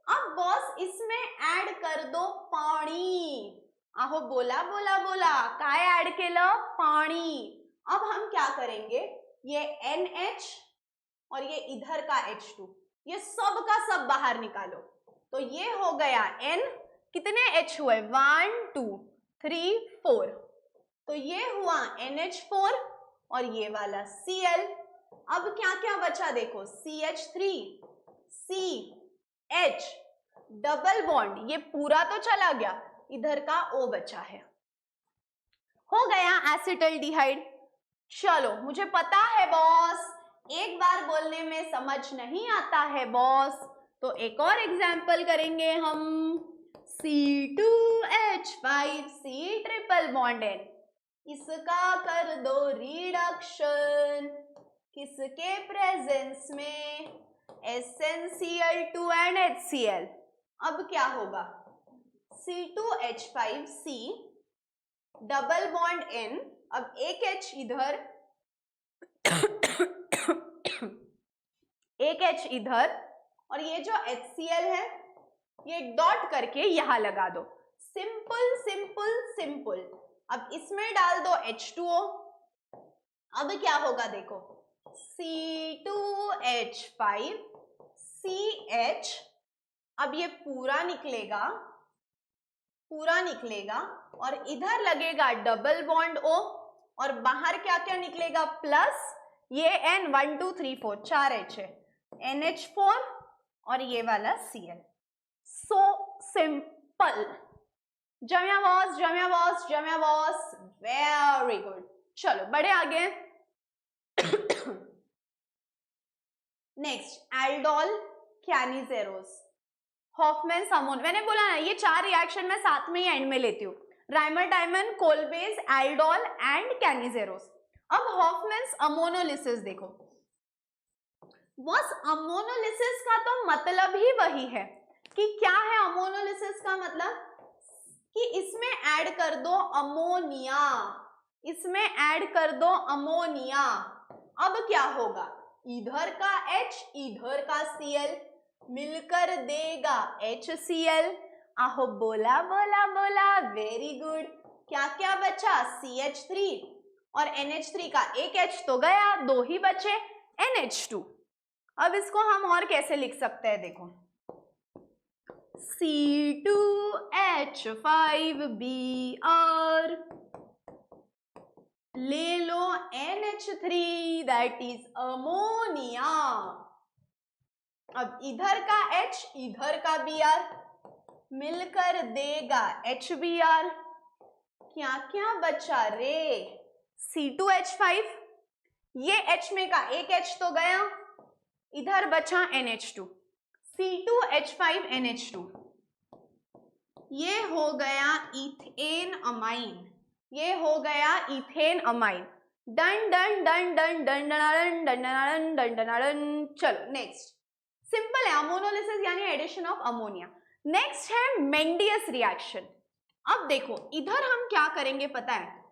अब बॉस इसमें ऐड कर दो पानी। आहो बोला बोला बोला, काय ऐड केलं? पानी। अब हम क्या करेंगे, ये NH और ये इधर का H2, ये सब का सब बाहर निकालो, तो ये हो गया N, कितने H हुए? 1 2 3 4, तो ये हुआ NH4 और ये वाला Cl। अब क्या क्या बचा देखो, CH3 CH डबल बॉन्ड, ये पूरा तो चला गया, इधर का O बचा है, हो गया एसिटल्डिहाइड। चलो, मुझे पता है बॉस एक बार बोलने में समझ नहीं आता है बॉस, तो एक और एग्जाम्पल करेंगे हम। C2H5C ट्रिपल बॉन्ड N, इसका कर दो रिडक्शन, किसके प्रेजेंस में? SnCl2 and HCl। अब क्या होगा, C2H5C डबल बॉन्ड N, अब एक H इधर एक H इधर, और ये जो HCl है ये डॉट करके यहां लगा दो। Simple simple simple. अब इसमें डाल दो H2O। अब क्या होगा देखो, C2H5CH, अब ये पूरा निकलेगा, पूरा निकलेगा, और इधर लगेगा डबल बॉन्ड O, और बाहर क्या क्या निकलेगा? प्लस ये N, 1 2 3 4 4 H है, NH4 और ये वाला Cl। So simple. जमिया बॉस, जमिया बॉस, जमिया बॉस, वेरी गुड। चलो बड़े आगे। नेक्स्ट, एल्डोल कैनिजेरोस, हॉफमैन अमोन। मैंने बोला ना ये चार रिएक्शन मैं साथ में ही एंड में लेती हूँ, राइमर डायमंड, कोलबेज, एल्डोल एंड कैनिजेरोस। अब हॉफमैन अमोनोलिसिस देखो बॉस, अमोनोलिसिस का तो मतलब ही वही है कि क्या है अमोनोलिसिस का मतलब, कि इसमें ऐड कर दो अमोनिया, इसमें ऐड कर दो अमोनिया। अब क्या होगा, इधर का H इधर का Cl मिलकर देगा HCl। आहो बोला बोला बोला, वेरी गुड। क्या क्या बचा, CH3 और NH3 का एक H तो गया, दो ही बचे, NH2। अब इसको हम और कैसे लिख सकते हैं देखो, C2H5Br, ले लो NH3 दैट इज अमोनिया। अब इधर का H इधर का Br मिलकर देगा HBr। क्या क्या बचा रे, C2H5, ये H में का एक H तो गया, इधर बचा NH2, C2H5NH2, ये हो गया इथेन अमाइन, ये हो गया ethane amine. Done done done done done done done done done done. चलो नेक्स्ट, सिंपल है, अमोनोलिसिस यानी एडिशन ऑफ अमोनिया। नेक्स्ट है मेंडियस रिएक्शन। अब देखो इधर हम क्या करेंगे पता है,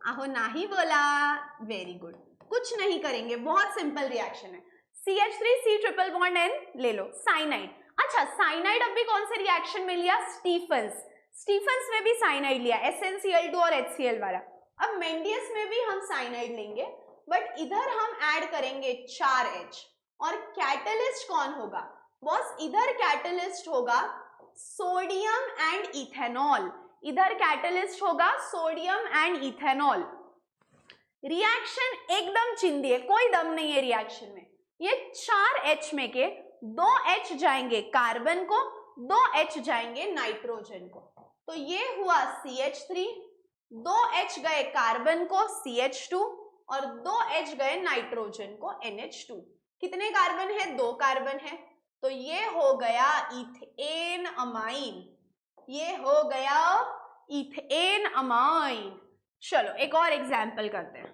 आहो नाही बोला, वेरी गुड, कुछ नहीं करेंगे, बहुत सिंपल रिएक्शन है। CH3C ट्रिपल बॉन्ड N ले लो, साइनाइड। अच्छा, साइनाइड अब भी कौन से रिएक्शन में लिया, स्टीफंस, स्टीफंस में भी साइनाइड लिया, SnCl2 और HCl वाला। अब मेंडियस में भी हम साइनाइड लेंगे, बट इधर हम ऐड करेंगे 4H, और कैटलिस्ट कौन होगा बॉस, इधर कैटलिस्ट होगा सोडियम एंड इथेनॉल, इधर कैटलिस्ट होगा सोडियम एंड इथेनॉल। रिएक्शन एकदम चिंदी है, कोई दम नहीं है रिएक्शन में। ये 4 H में के 2 H जाएंगे कार्बन को, 2 H जाएंगे नाइट्रोजन को, तो ये हुआ CH3, 2 H गए कार्बन को CH2 और 2 H गए नाइट्रोजन को NH2। कितने कार्बन है? 2 कार्बन है, तो ये हो गया इथेन अमाइन, ये हो गया इथेन अमाइन। चलो एक और एग्जाम्पल करते हैं।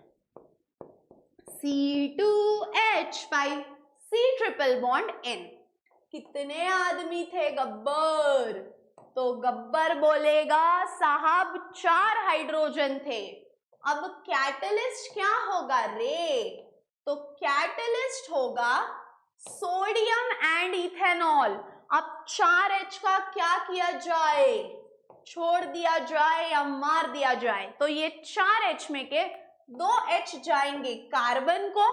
C2H5 C triple bond N। कितने आदमी थे गब्बर? तो गब्बर बोलेगा साहब 4 हाइड्रोजन थे। अब कैटलिस्ट क्या होगा रे? तो कैटलिस्ट होगा सोडियम एंड इथेनॉल। अब 4H का क्या किया जाए? छोड़ दिया जाए या मार दिया जाए? तो ये 4H में के 2 H जाएंगे कार्बन को,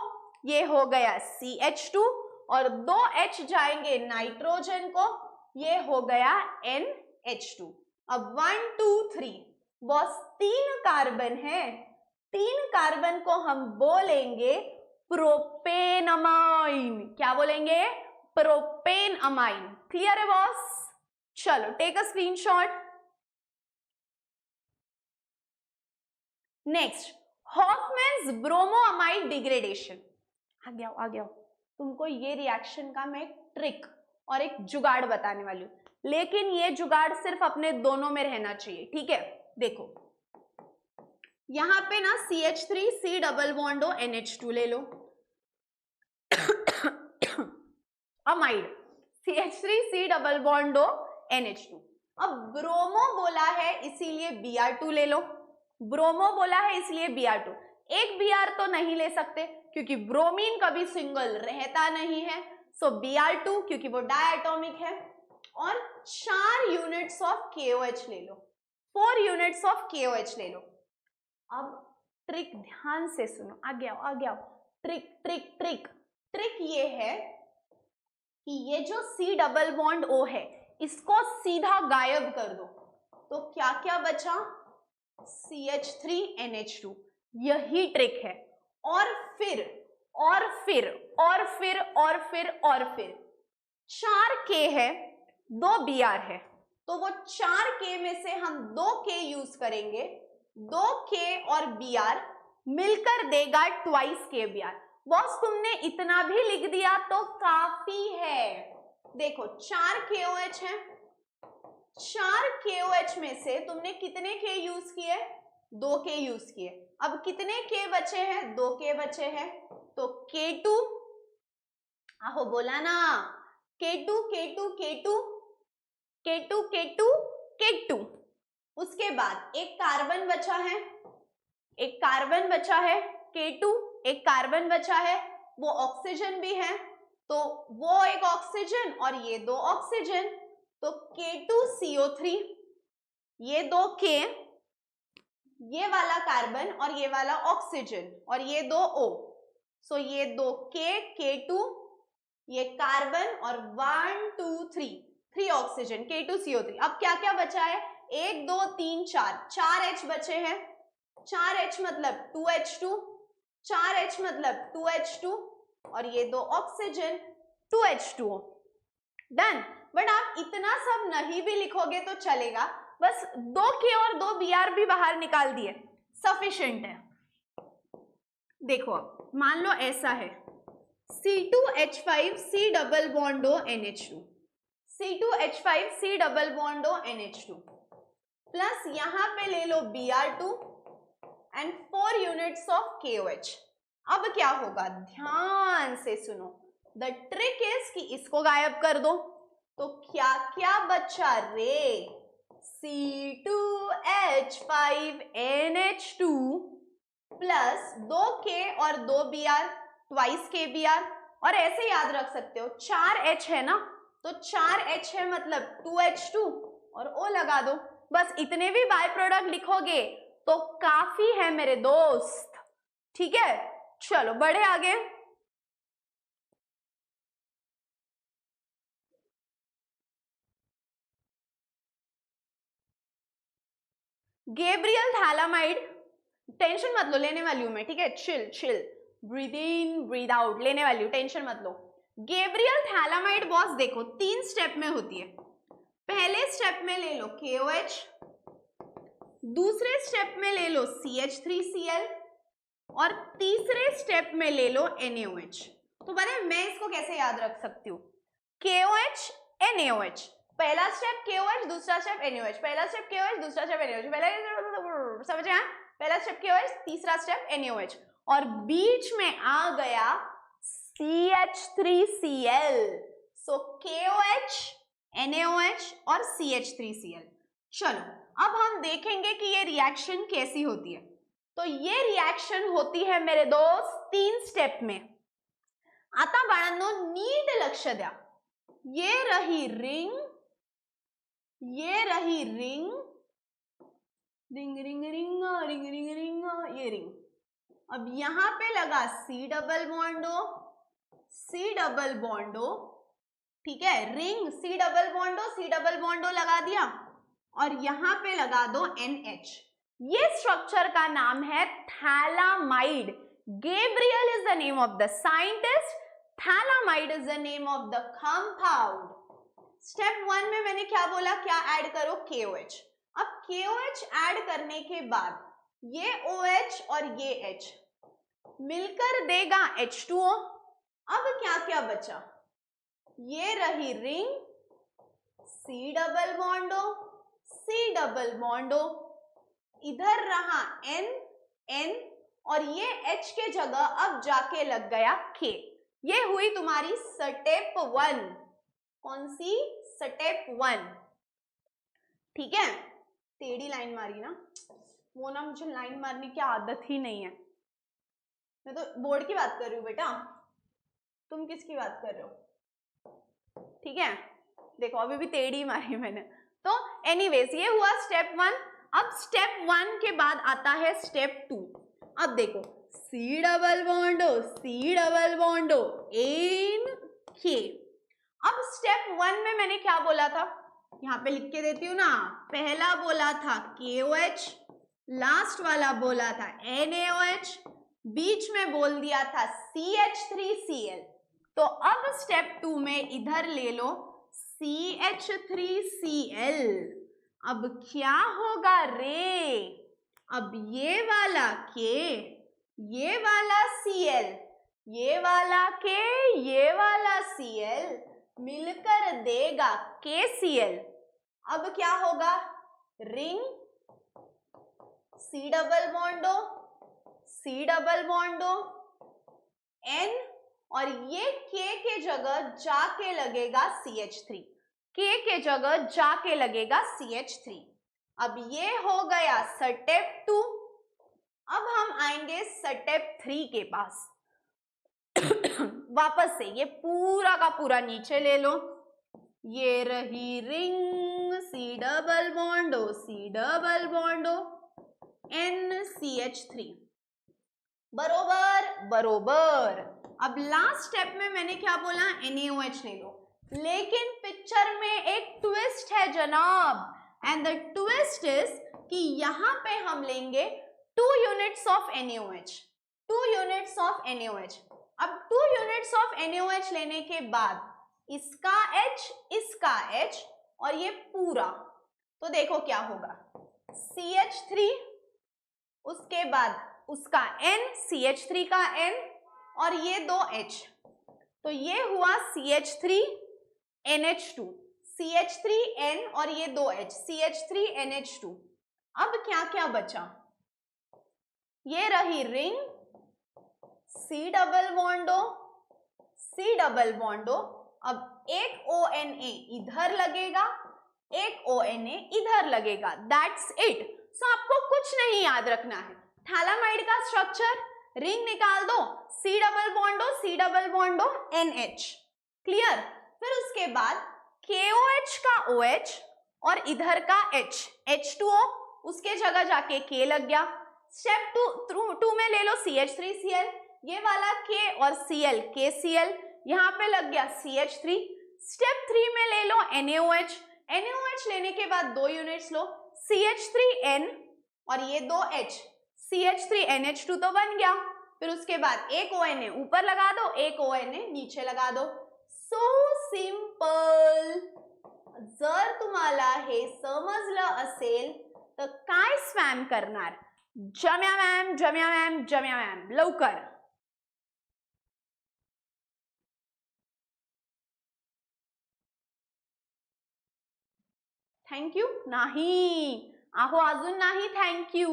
ये हो गया CH2 और 2 H जाएंगे नाइट्रोजन को, ये हो गया NH2। अब 1 2 3 बॉस 3 कार्बन है, 3 कार्बन को हम बोलेंगे प्रोपेन अमाइन। क्या बोलेंगे? Propane amine. क्लियर है बॉस? चलो take a screenshot. Next, Hofmann's bromoamide degradation. आ गया तुमको ये रिएक्शन का मैं एक ट्रिक और एक जुगाड़ बताने वाली हूं, लेकिन ये जुगाड़ सिर्फ अपने दोनों में रहना चाहिए, ठीक है? देखो यहां पे ना CH3 C डबल बॉन्ड हो NH2 ले लो, amide CH3 C double bond हो NH2। अब ब्रोमो बोला है इसीलिए Br2 ले लो, ब्रोमो बोला है इसलिए Br2। एक Br तो नहीं ले सकते क्योंकि ब्रोमीन कभी सिंगल रहता नहीं है, सो Br2 क्योंकि वो डायटोमिक है। और 4 यूनिट्स ऑफ KOH ले लो, 4 यूनिट्स ऑफ KOH ले लो। अब ट्रिक ध्यान से सुनो, आ गया ट्रिक ट्रिक ट्रिक ट्रिक ये है कि ये जो C डबल बॉन्ड O है इसको सीधा गायब कर दो, तो क्या क्या बचा? CH3NH2। यही ट्रिक है। और फिर 4 K है, 2 Br है, तो वो 4 K में से हम 2 K यूज करेंगे, 2 K और Br मिलकर देगा 2 K Br। बॉस तुमने इतना भी लिख दिया तो काफी है। देखो 4 KOH है, 4 KOH में से तुमने कितने K यूज किए? 2 K यूज किए। अब कितने K बचे हैं? 2 K बचे हैं, तो K2, आहो बोला ना, K2 K2 K2 K2 K2 K2। उसके बाद एक कार्बन बचा है, एक कार्बन बचा है K2, एक कार्बन बचा है, वो ऑक्सीजन भी है, तो वो एक ऑक्सीजन और ये 2 ऑक्सीजन, तो K2CO3, ये 2 K, ये वाला कार्बन और ये वाला ऑक्सीजन और ये 2 O, सो ये 2 K K2, ये कार्बन और 1 2 3 ऑक्सीजन K2CO3। अब क्या क्या बचा है? 1 2 3 4 H बचे हैं, 4 H मतलब 2H2, 4 H मतलब 2H2 और ये 2 ऑक्सीजन 2H2O। डन। बट आप इतना सब नहीं भी लिखोगे तो चलेगा, बस 2 K और 2 Br भी बाहर निकाल दिए, सफिशिएंट है। देखो अब मान लो ऐसा है, C2H5 C double bond O NH2, C2H5 C double bond O NH2 plus यहां पे ले लो Br2 and 4 units of KOH। अब क्या होगा? ध्यान से सुनो, द ट्रिक इज कि इसको गायब कर दो, तो क्या क्या बचा रे? C2H5NH2 प्लस 2 K और 2 Br, 2 K Br, और ऐसे याद रख सकते हो 4 H है ना, तो 4 H है मतलब 2H2 और O लगा दो। बस इतने भी बाय प्रोडक्ट लिखोगे तो काफी है मेरे दोस्त, ठीक है? चलो बढ़े आगे। गैब्रियल थैलामाइड टेंशन मत लो, लेने वाली हूं मैं, ठीक है, chill chill, breathe in breathe out, लेने वाली हूं, टेंशन मत लो। गैब्रियल थैलामाइड बॉस देखो 3 स्टेप में होती है। पहले स्टेप में ले लो KOH, दूसरे स्टेप में ले लो CH3Cl और तीसरे स्टेप में ले लो NaOH। तो पता है मैं इसको कैसे याद रख सकती हूँ, KOH NaOH, पहला स्टेप KOH, दूसरा स्टेप NaOH, पहला स्टेप KOH, दूसरा स्टेप NaOH, पहला, समझ आया, पहला स्टेप KOH, तीसरा स्टेप NaOH, और बीच में आ गया CH3Cl, सो KOH NaOH और CH3Cl। चलो अब हम देखेंगे कि ये रिएक्शन कैसी होती है। तो ये रिएक्शन होती है मेरे दोस्त 3 स्टेप में। आता बाळांनो नीट लक्ष द्या, ये रही रिंग, ये रही ring, ring ring ring ring ring ring, ये रिंग। अब यहां पे लगा C डबल बॉन्डो, C डबल बॉन्डो, ठीक है, ring C double बॉन्डो, C double बॉन्डो लगा दिया और यहां पे लगा दो NH। ये स्ट्रक्चर का नाम है phthalimide. Gabriel is the name of the scientist, phthalimide is the name of the compound। Step 1 में मैंने क्या बोला, क्या ऐड करो, KOH। अब KOH ऐड करने के बाद ये OH और ये H मिलकर देगा H2O। अब क्या क्या बचा, ये रही ring, C double बॉन्डो, C double बॉन्डो, इधर रहा N N और ये H के जगह अब जाके लग गया K। ये हुई तुम्हारी स्टेप 1। कौन सी, स्टेप 1, ठीक है। टेढ़ी लाइन मारी ना, वो ना मुझे लाइन मारने की आदत ही नहीं है। मैं तो बोर्ड की बात कर रही हूँ बेटा, तुम किसकी बात कर रहे हो, ठीक है। देखो अभी भी टेढ़ी मारी मैंने। तो एनीवेज ये हुआ स्टेप 1। अब स्टेप 1 के बाद आता है स्टेप 2। अब देखो C double बॉन्डो, C double बॉन्डो, N K। अब स्टेप 1 में मैंने क्या बोला था, यहाँ पे लिख के देती हूँ ना, पहला बोला था KOH, लास्ट वाला बोला था NaOH, बीच में बोल दिया था CH3Cl। तो अब स्टेप 2 में इधर ले लो CH3Cl। अब क्या होगा रे, अब ये वाला K, ये वाला Cl, ये वाला K, ये वाला Cl मिलकर देगा KCl। अब क्या होगा, ring C double बॉन्डो, C double बॉन्डो, N और ये K के जगह जाके लगेगा CH3, K के जगह जाके लगेगा CH3। अब ये हो गया स्टेप 2। अब हम आएंगे स्टेप 3 के पास। वापस से ये पूरा का पूरा नीचे ले लो, ये रही ring C double बॉन्डो, C double बॉन्डो, NCH3, बरोबर बरोबर। अब लास्ट स्टेप में मैंने क्या बोला, NaOH ले लो, लेकिन पिक्चर में एक ट्विस्ट है जनाब, एंड द ट्विस्ट इज कि यहां पे हम लेंगे 2 units of NaOH, 2 units of NaOH। अब 2 यूनिट्स ऑफ NaOH लेने के बाद इसका H, इसका H और ये पूरा, तो देखो क्या होगा, CH3, उसके बाद उसका N, CH3 का N और ये 2 H, तो ये हुआ CH3 NH2, CH3N और ये 2 H, CH3 NH2। अब क्या क्या बचा, ये रही ring C double बॉन्डो, C double बॉन्डो। अब एक ONA इधर लगेगा, एक ONA इधर लगेगा, दैट्स इट। सो आपको कुछ नहीं याद रखना है, थैलामाइड का स्ट्रक्चर, रिंग निकाल दो, C double बॉन्डो, C double बॉन्डो, NH, clear. फिर उसके बाद KOH का OH और इधर का H, H2O, उसके जगह जाके K लग गया। स्टेप 2 में ले लो CH3Cl, ये वाला K और Cl, KCl, यहाँ पे लग गया CH3। स्टेप 3 में ले लो NaOH, NaOH लेने के बाद 2 यूनिट्स लो, CH3N और ये 2 H, CH3NH2 तो बन गया, फिर उसके बाद एक ONA ऊपर लगा दो, एक ONA नीचे लगा दो. So simple. जर तुम्हाला हे समजलं असेल तर काय स्पॅम करणार? जम्या मॅम, जम्या मॅम, जम्या मॅम, लवकर. थँक्यू नाही. अहो अजून नाही थँक्यू.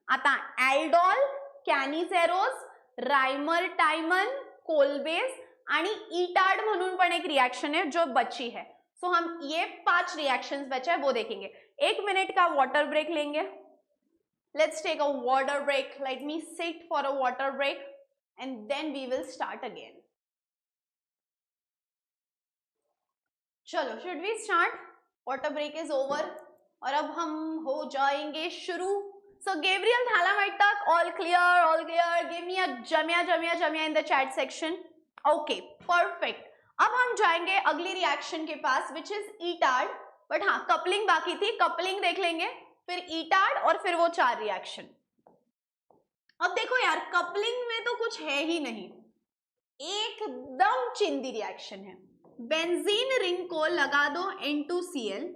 आता ॲल्डॉल, कॅनिसेरोस, राइमर टाइमन, कोलबेस आणि ईटार्ड म्हणून पण एक रिएक्शन है जो बची है. सो हम ये 5 रिएक्शंस बचे हैं वो देखेंगे. 1 मिनट का वाटर ब्रेक लेंगे. Let's take a water break. Let me sit for a water break and then we will start again. चलो, should we start? Water break is over और अब हम हो जाएंगे शुरू. So Gabriel phthalimide, all clear, give me a जमिया जमिया जमिया in the chat section. Okay, perfect. अब हम जाएंगे अगली रिएक्शन के पास विच इज ईटार्ड. बट हाँ, कपलिंग बाकी थी, कपलिंग देख लेंगे, फिर ईटार्ड और फिर वो 4 रिएक्शन. अब देखो यार, कपलिंग में तो कुछ है ही नहीं, एकदम चिंदी रिएक्शन है. बेंजीन रिंग को लगा दो N2Cl.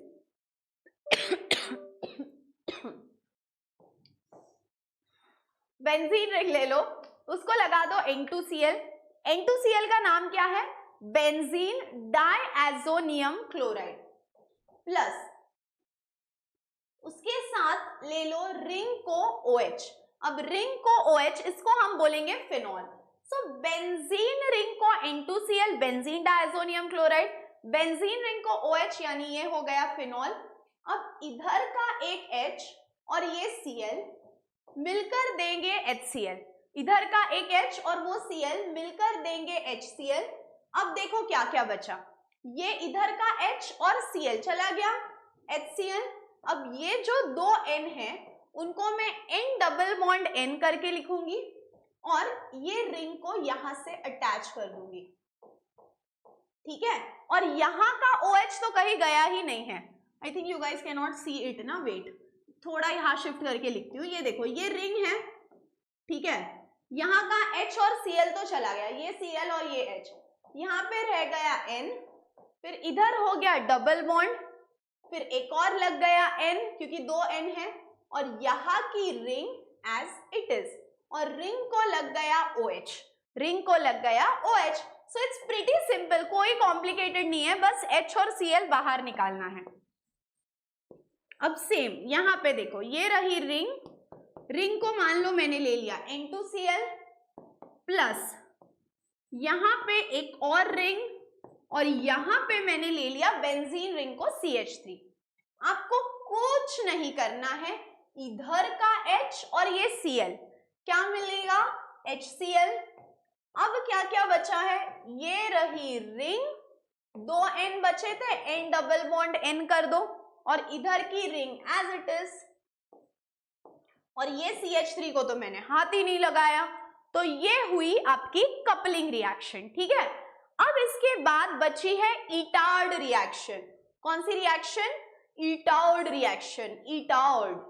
बेंजीन रिंग ले लो, उसको लगा दो N2Cl. N2Cl का नाम क्या है? Benzene diazonium chloride. प्लस उसके साथ ले लो रिंग को OH. अब रिंग को OH, इसको हम बोलेंगे फिनॉल. सो बेंजीन रिंग को N2Cl, benzene diazonium chloride, benzene ring को OH, यानी ये हो गया फिनॉल. अब इधर का एक H और ये Cl मिलकर देंगे HCl. इधर का एक H और वो Cl मिलकर देंगे HCl. अब देखो क्या क्या बचा. ये इधर का H और Cl चला गया, HCl. अब ये जो 2 N है उनको मैं N डबल बॉन्ड N करके लिखूंगी और ये रिंग को यहां से अटैच कर दूंगी. ठीक है, और यहां का OH तो कहीं गया ही नहीं है. I think you guys can not see it ना. वेट, थोड़ा यहां शिफ्ट करके लिखती हूँ. ये देखो, ये रिंग है. ठीक है, यहाँ का H और Cl तो चला गया, ये Cl और ये H. यहाँ पे रह गया N, फिर इधर हो गया डबल बॉन्ड, फिर एक और लग गया N क्योंकि 2 N है, और यहाँ की रिंग एज इट इज, और रिंग को लग गया OH. रिंग को लग गया OH. So it's pretty simple, कोई कॉम्प्लिकेटेड नहीं है, बस H और Cl बाहर निकालना है. अब सेम यहाँ पे देखो, ये रही रिंग. रिंग को मान लो मैंने ले लिया N2Cl प्लस यहाँ पे एक और रिंग, और यहाँ पे मैंने ले लिया बेंजीन रिंग को CH3. आपको कुछ नहीं करना है, इधर का H और ये Cl क्या मिलेगा? HCl. अब क्या क्या बचा है? ये रही रिंग, 2 N बचे थे, N डबल बॉन्ड N कर दो, और इधर की रिंग एज इट इज, और ये CH3 को तो मैंने हाथ ही नहीं लगाया. तो ये हुई आपकी कपलिंग रिएक्शन. ठीक है, अब इसके बाद बची है ईटार्ड रिएक्शन. कौन सी रिएक्शन? ईटार्ड रिएक्शन. ईटार्ड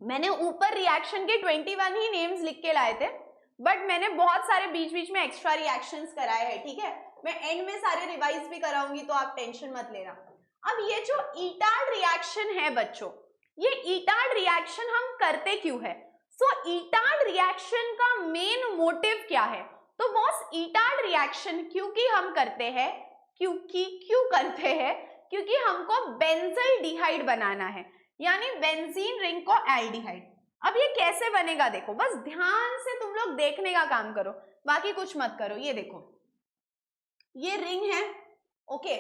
मैंने ऊपर रिएक्शन के 21 ही नेम्स लिख के लाए थे, बट मैंने बहुत सारे बीच बीच में एक्स्ट्रा रिएक्शंस कराए हैं. ठीक है, मैं एंड में सारे रिवाइज भी कराऊंगी, तो आप टेंशन मत लेना. अब ये जो ईटार्ड रिएक्शन है बच्चों, ये ईटार्ड रिएक्शन हम करते क्यों है? सो ईटार्ड रिएक्शन का मेन मोटिव क्या है? तो बॉस, ईटार्ड रिएक्शन क्योंकि हम करते हैं, क्यों करते हैं? क्योंकि हमको बेंजल्डिहाइड बनाना है, यानी बेंजीन रिंग को एल्डिहाइड. अब ये कैसे बनेगा देखो, बस ध्यान से तुम लोग देखने का काम करो, बाकी कुछ मत करो. ये देखो, ये रिंग है. ओके,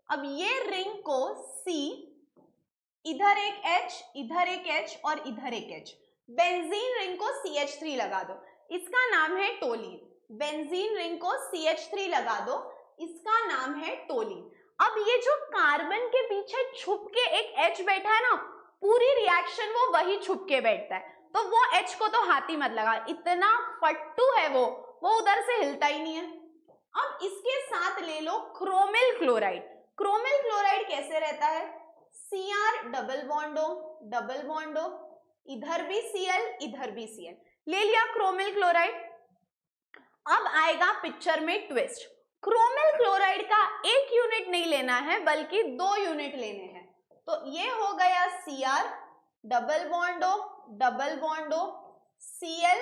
अब ये रिंग को C, इधर एक H, इधर एक H और इधर एक H. बेंजीन रिंग को CH3 लगा दो, इसका नाम है टोलीन. बेंजीन रिंग को CH3 लगा दो, इसका नाम है टोलीन. अब ये जो कार्बन के पीछे छुप के एक H बैठा है ना, पूरी रिएक्शन वो वही छुप के बैठता है, तो वो H को तो हाथ ही मत लगा, इतना फट्टू है वो उधर से हिलता ही नहीं है. अब इसके साथ ले लो क्रोमिल क्लोराइड. क्रोमिल क्लोराइड कैसे रहता है? Cr डबल बॉन्डो, इधर भी Cl, इधर भी Cl, ले लिया क्रोमिल क्लोराइड। अब आएगा पिक्चर में ट्विस्ट, क्रोमिल क्लोराइड का एक यूनिट नहीं लेना है बल्कि 2 यूनिट लेने हैं। तो ये हो गया Cr, double bond O, double bond O, Cl,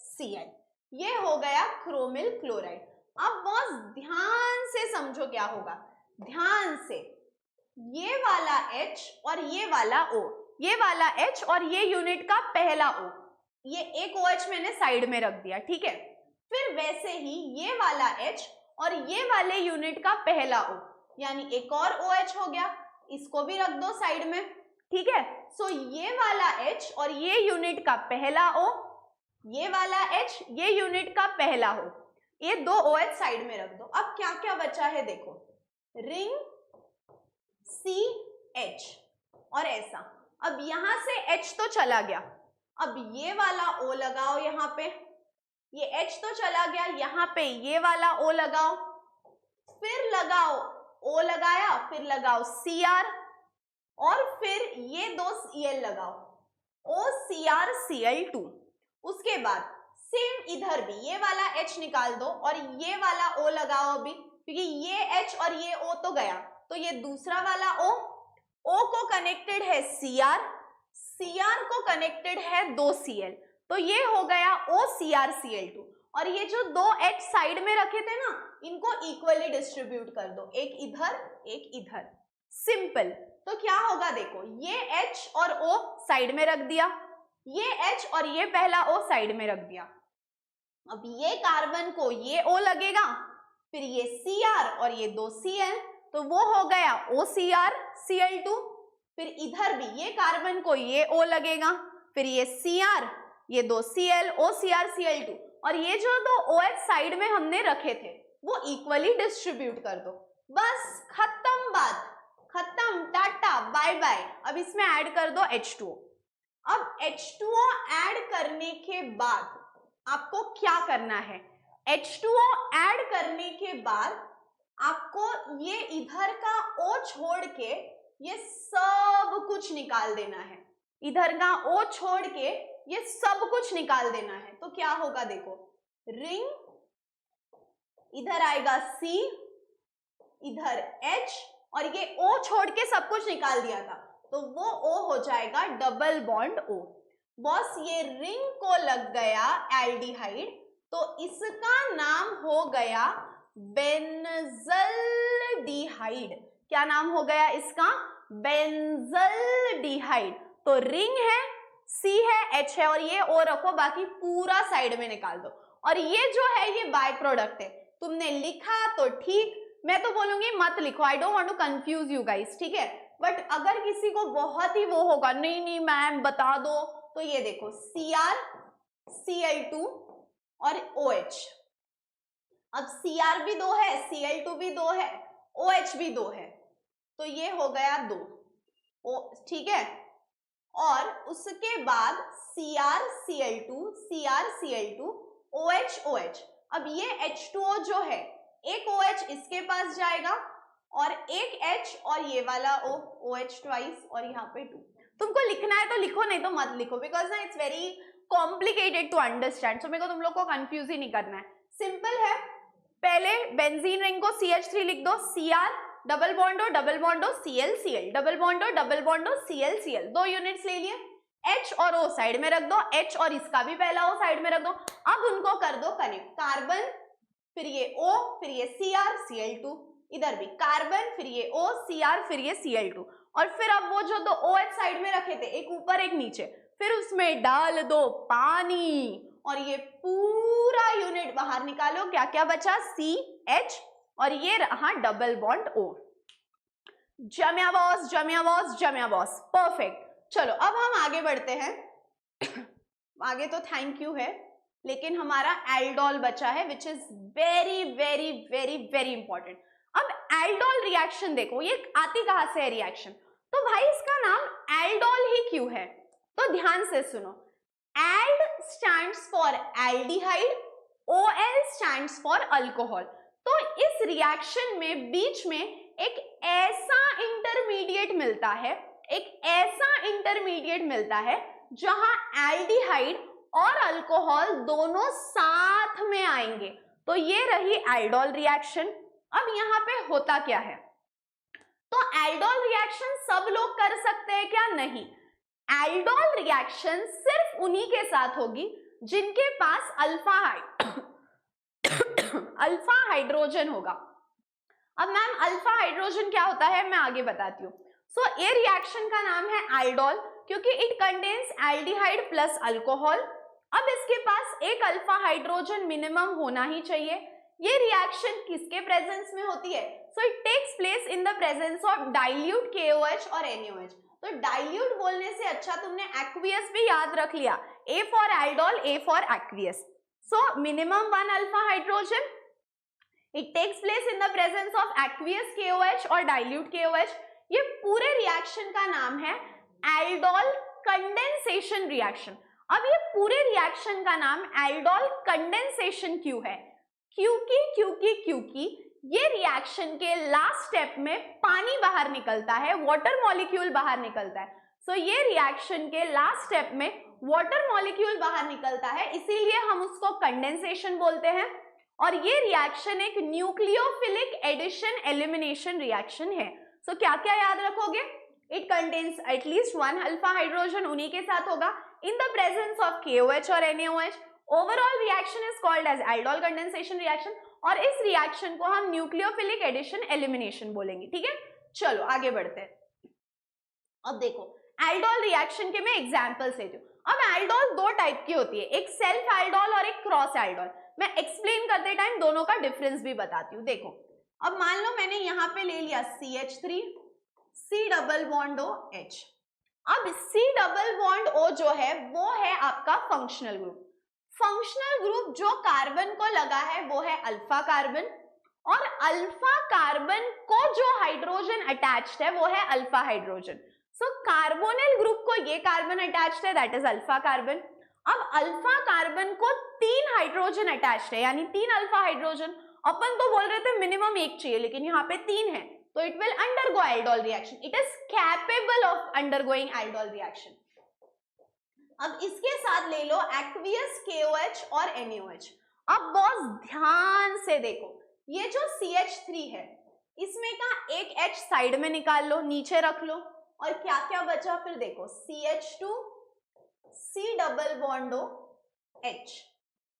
Cl, ये हो गया क्रोमिल क्लोराइड। अब बॉस ध्यान से समझो क्या होगा, ध्यान से, ये वाला H और ये वाला O, ये वाला H और ये यूनिट का पहला O, ये एक OH मैंने साइड में रख दिया, ठीक है। फिर वैसे ही ये वाला H और ये वाले यूनिट का पहला O, यानी एक और OH हो गया, इसको भी रख दो साइड में, ठीक है। सो ये वाला H और ये यूनिट का पहला O, ये वाला H, ये यूनिट का पहला O, ये 2 OH साइड में रख दो। अब क्या क्या बचा है देखो, रिंग CH और ऐसा। अब यहां से H तो चला गया, अब ये वाला O लगाओ यहाँ पे, ये H तो चला गया, यहाँ पे ये वाला O लगाओ, फिर लगाओ O लगाया, फिर लगाओ Cr और फिर ये 2 Cl लगाओ, OCrCl2। उसके बाद सेम इधर भी ये वाला H निकाल दो और ये वाला O लगाओ अभी, क्योंकि ये H और ये O तो गया, तो ये दूसरा वाला O, O को कनेक्टेड है Cr, Cr को कनेक्टेड है 2 Cl, तो ये हो गया OCrCl2। और ये जो 2 H साइड में रखे थे ना, इनको इक्वली डिस्ट्रीब्यूट कर दो, एक इधर एक इधर, सिंपल। तो क्या होगा देखो, ये H और O साइड में रख दिया, ये H और ये पहला O साइड में रख दिया। अब ये कार्बन को ये O लगेगा, फिर ये Cr और ये 2 Cl, तो वो हो गया OCrCl2। फिर इधर भी ये कार्बन को ये O लगेगा, फिर ये Cr, ये 2 Cl, OCrCl2, और ये जो 2 OH साइड में हमने रखे थे वो इक्वली डिस्ट्रीब्यूट कर दो। बस खत्म बात, खत्म, टाटा बाय बाय। अब इसमें ऐड कर दो H2O। अब H2O ऐड करने के बाद आपको क्या करना है, H2O ऐड करने के बाद आपको ये इधर का O छोड़ के ये सब कुछ निकाल देना है, इधर का O छोड़ के ये सब कुछ निकाल देना है। तो क्या होगा देखो, रिंग, इधर आएगा C, इधर H, और ये O छोड़ के सब कुछ निकाल दिया था, तो वो O हो जाएगा डबल बॉन्ड O। बॉस ये रिंग को लग गया एल्डिहाइड, तो इसका नाम हो गया बेंजल्डिहाइड। क्या नाम हो गया इसका, बेंजल्डिहाइड। तो रिंग है, C है, H है और ये O रखो, बाकी पूरा साइड में निकाल दो। और ये जो है ये बाय प्रोडक्ट है, तुमने लिखा तो ठीक, मैं तो बोलूंगी मत लिखो, I don't want to confuse you guys, ठीक है। बट अगर किसी को बहुत ही वो होगा, नहीं नहीं मैम बता दो, तो ये देखो CrCl2 और OH। अब Cr भी 2 है, Cl2 भी 2 है, OH भी 2 है, तो ये हो गया 2, ठीक है। और उसके बाद CrCl2, OH, OH। अब ये H2O जो है, एक OH इसके पास जाएगा और एक H और ये वाला O, OH ट्वाइस, और यहाँ पे 2। तुमको लिखना है तो लिखो, नहीं तो मत लिखो, बिकॉज ना it's very complicated to understand. So मेरे को तुम लोग को कंफ्यूज ही नहीं करना है, सिंपल है। पहले बेंजीन रिंग को CH3 लिख दो, Cr, double bond O, double bond O, Cl, Cl, double bond O, double bond O, Cl, Cl, 2 units ले लिए। H और O साइड में रख दो, H और इसका भी पहला O साइड में रख दो। अब उनको कर दो कनेक्ट, कार्बन, फिर ये O, फिर ये CrCl2, इधर भी कार्बन, फिर ये O, Cr, फिर ये Cl2, और फिर अब वो जो 2 OH साइड में रखे थे, एक ऊपर एक नीचे, फिर उसमें डाल दो पानी और ये पूरा यूनिट बाहर निकालो। क्या क्या बचा, CH और ये रहा डबल बॉन्ड O। जमिया बॉस, जमिया बॉस, जमिया बॉस, परफेक्ट। चलो अब हम आगे बढ़ते हैं। आगे तो थैंक यू है, लेकिन हमारा एल्डोल बचा है, which is very very very very important. अब एल्डोल रिएक्शन देखो, ये आती कहां से है रिएक्शन, तो भाई इसका नाम एल्डोल ही क्यों है, तो ध्यान से सुनो। Ald stands for aldehyde, OL stands for alcohol. तो इस रिएक्शन में बीच में एक ऐसा इंटरमीडिएट मिलता है, एक ऐसा इंटरमीडिएट मिलता है जहां एल्डिहाइड और अल्कोहल दोनों साथ में आएंगे, तो ये रही एल्डोल रिएक्शन। अब यहाँ पे होता क्या है, तो एल्डोल रिएक्शन सब लोग कर सकते हैं क्या? नहीं, एल्डोल रिएक्शन सिर्फ उन्हीं के साथ होगी जिनके पास अल्फा हाइड्रोजन होगा। अब मैम अल्फा हाइड्रोजन क्या होता है, मैं आगे बताती हूँ। सो ये रिएक्शन का नाम है एल्डोल, क्योंकि it contains aldehyde plus alcohol. अब इसके पास एक अल्फा हाइड्रोजन मिनिमम होना ही चाहिए। ये रिएक्शन किसके प्रेजेंस में होती है? So it takes place in the presence of dilute KOH और NaOH। तो डाइल्यूट बोलने से अच्छा तुमने एक्वियस भी याद रख लिया, A for aldol, A for aqueous. So minimum 1 alpha hydrogen, it takes place in the presence of aqueous KOH और डाइल्यूट KOH। ये पूरे रिएक्शन का नाम है एल्डोल कंडेंसेशन रिएक्शन। अब ये पूरे रिएक्शन का नाम एल्डोल कंडेंसेशन क्यों है? क्योंकि ये रिएक्शन के लास्ट स्टेप में पानी बाहर निकलता है, वाटर मॉलिक्यूल बाहर निकलता है। सो ये रिएक्शन के लास्ट स्टेप में वाटर मॉलिक्यूल बाहर निकलता है, इसीलिए हम उसको कंडेंसेशन बोलते हैं। और ये रिएक्शन एक न्यूक्लियोफिलिक एडिशन एलिमिनेशन रिएक्शन है। सो क्या क्या याद रखोगे? It contains at least 1 alpha hydrogen, उन्हीं के साथ होगा, in the presence of KOH और NaOH। Overall reaction is called as aldol condensation reaction, और इस रिएक्शन को हम न्यूक्लियोफिलिक एडिशन एलिमिनेशन बोलेंगे। ठीक है, चलो आगे बढ़ते हैं। अब देखो एल्डोल रिएक्शन के मैं एग्जांपल्स लेती हूँ। अब एल्डोल 2 टाइप की होती है, एक सेल्फ एल्डोल और एक क्रॉस एल्डोल। मैं एक्सप्लेन करते टाइम दोनों का डिफरेंस भी बताती हूँ। देखो अब मान लो मैंने यहाँ पे ले लिया CH3 C double bond OH। अब C डबल बॉन्ड O जो है वो है आपका फंक्शनल ग्रुप। फंक्शनल ग्रुप जो कार्बन को लगा है वो है अल्फा कार्बन, और अल्फा कार्बन को जो हाइड्रोजन अटैच्ड है वो है अल्फा हाइड्रोजन। सो कार्बोनिल ग्रुप को ये कार्बन अटैच्ड है, दैट इज अल्फा कार्बन। अब अल्फा कार्बन को 3 हाइड्रोजन अटैच्ड है, यानी 3 अल्फा हाइड्रोजन। अपन तो बोल रहे थे मिनिमम 1 चाहिए, लेकिन यहाँ पे 3 है, तो it will undergo aldol reaction. It is capable of undergoing aldol reaction. अब इसके साथ ले लो एक्वियस KOH और NaOH। अब बॉस ध्यान से देखो, ये जो CH3 है इसमें का एक H साइड में निकाल लो, नीचे रख लो, और क्या क्या बचा फिर देखो CH2 C double bond OH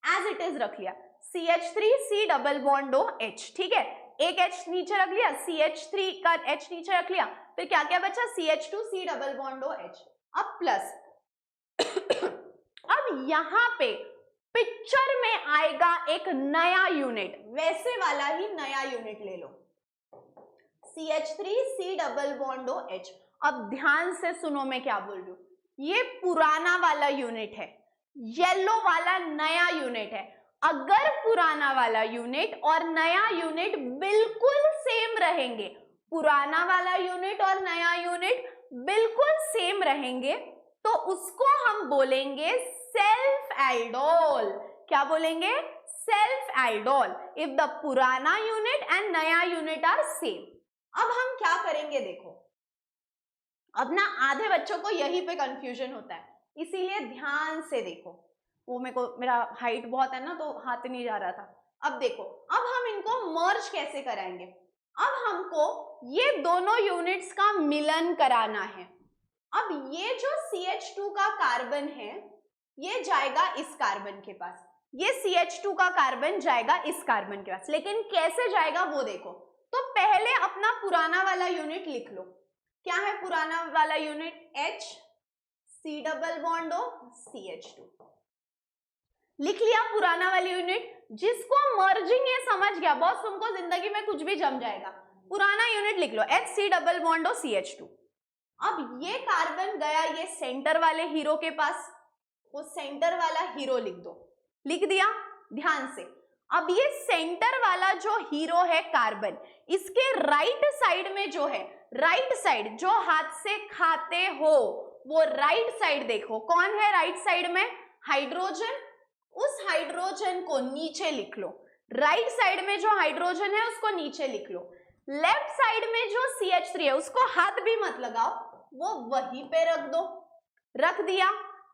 as it is रख लिया, CH3 C double bond OH। ठीक है, एक H नीचे रख लिया, CH3 का H नीचे रख लिया, फिर क्या क्या बचा CH2 C double bond OH। अब प्लस अब यहां पे पिक्चर में आएगा एक नया यूनिट, वैसे वाला ही नया यूनिट ले लो, CH3 C double bond OH। अब ध्यान से सुनो मैं क्या बोल रही हूं, ये पुराना वाला यूनिट है, येलो वाला नया यूनिट है। अगर पुराना वाला यूनिट और नया यूनिट बिल्कुल सेम रहेंगे, पुराना वाला यूनिट और नया यूनिट बिल्कुल सेम रहेंगे, तो उसको हम बोलेंगे सेल्फ एल्डोल। क्या बोलेंगे? सेल्फ एल्डोल, इफ द पुराना यूनिट एंड नया यूनिट आर सेम। अब हम क्या करेंगे देखो, अब ना आधे बच्चों को यहीं पे कंफ्यूजन होता है, इसीलिए ध्यान से देखो। वो मेरा हाइट बहुत है ना, तो हाथ नहीं जा रहा था। अब देखो, अब हम इनको मर्ज कैसे कराएंगे? अब हमको ये दोनों यूनिट्स का मिलन कराना है। अब ये जो CH2 का कार्बन है ये जाएगा इस कार्बन के पास, ये CH2 का कार्बन जाएगा इस कार्बन के पास, लेकिन कैसे जाएगा वो देखो। तो पहले अपना पुराना वाला यूनिट लिख लो। क्या है पुराना वाला unit? H C double bond O CH2। लिख लिया पुराना वाला यूनिट। जिसको मर्जिंग ये समझ गया बॉस, तुमको जिंदगी में कुछ भी जम जाएगा। पुराना यूनिट लिख लो H C double bond O CH2। अब ये कार्बन गया ये सेंटर वाले हीरो के पास, वो सेंटर वाला हीरो लिख दो। लिख दिया? ध्यान से। अब ये सेंटर वाला जो हीरो है कार्बन, इसके राइट साइड में जो है, राइट साइड जो हाथ से खाते हो वो राइट साइड देखो, कौन है राइट साइड में? हाइड्रोजन। उस हाइड्रोजन को नीचे लिख लो। राइट साइड में जो हाइड्रोजन है उसको नीचे लिख लो। लेफ्ट साइड में जो CH3 है उसको हाथ भी मत लगाओ, वो वहीं पे रख दो। रख दिया।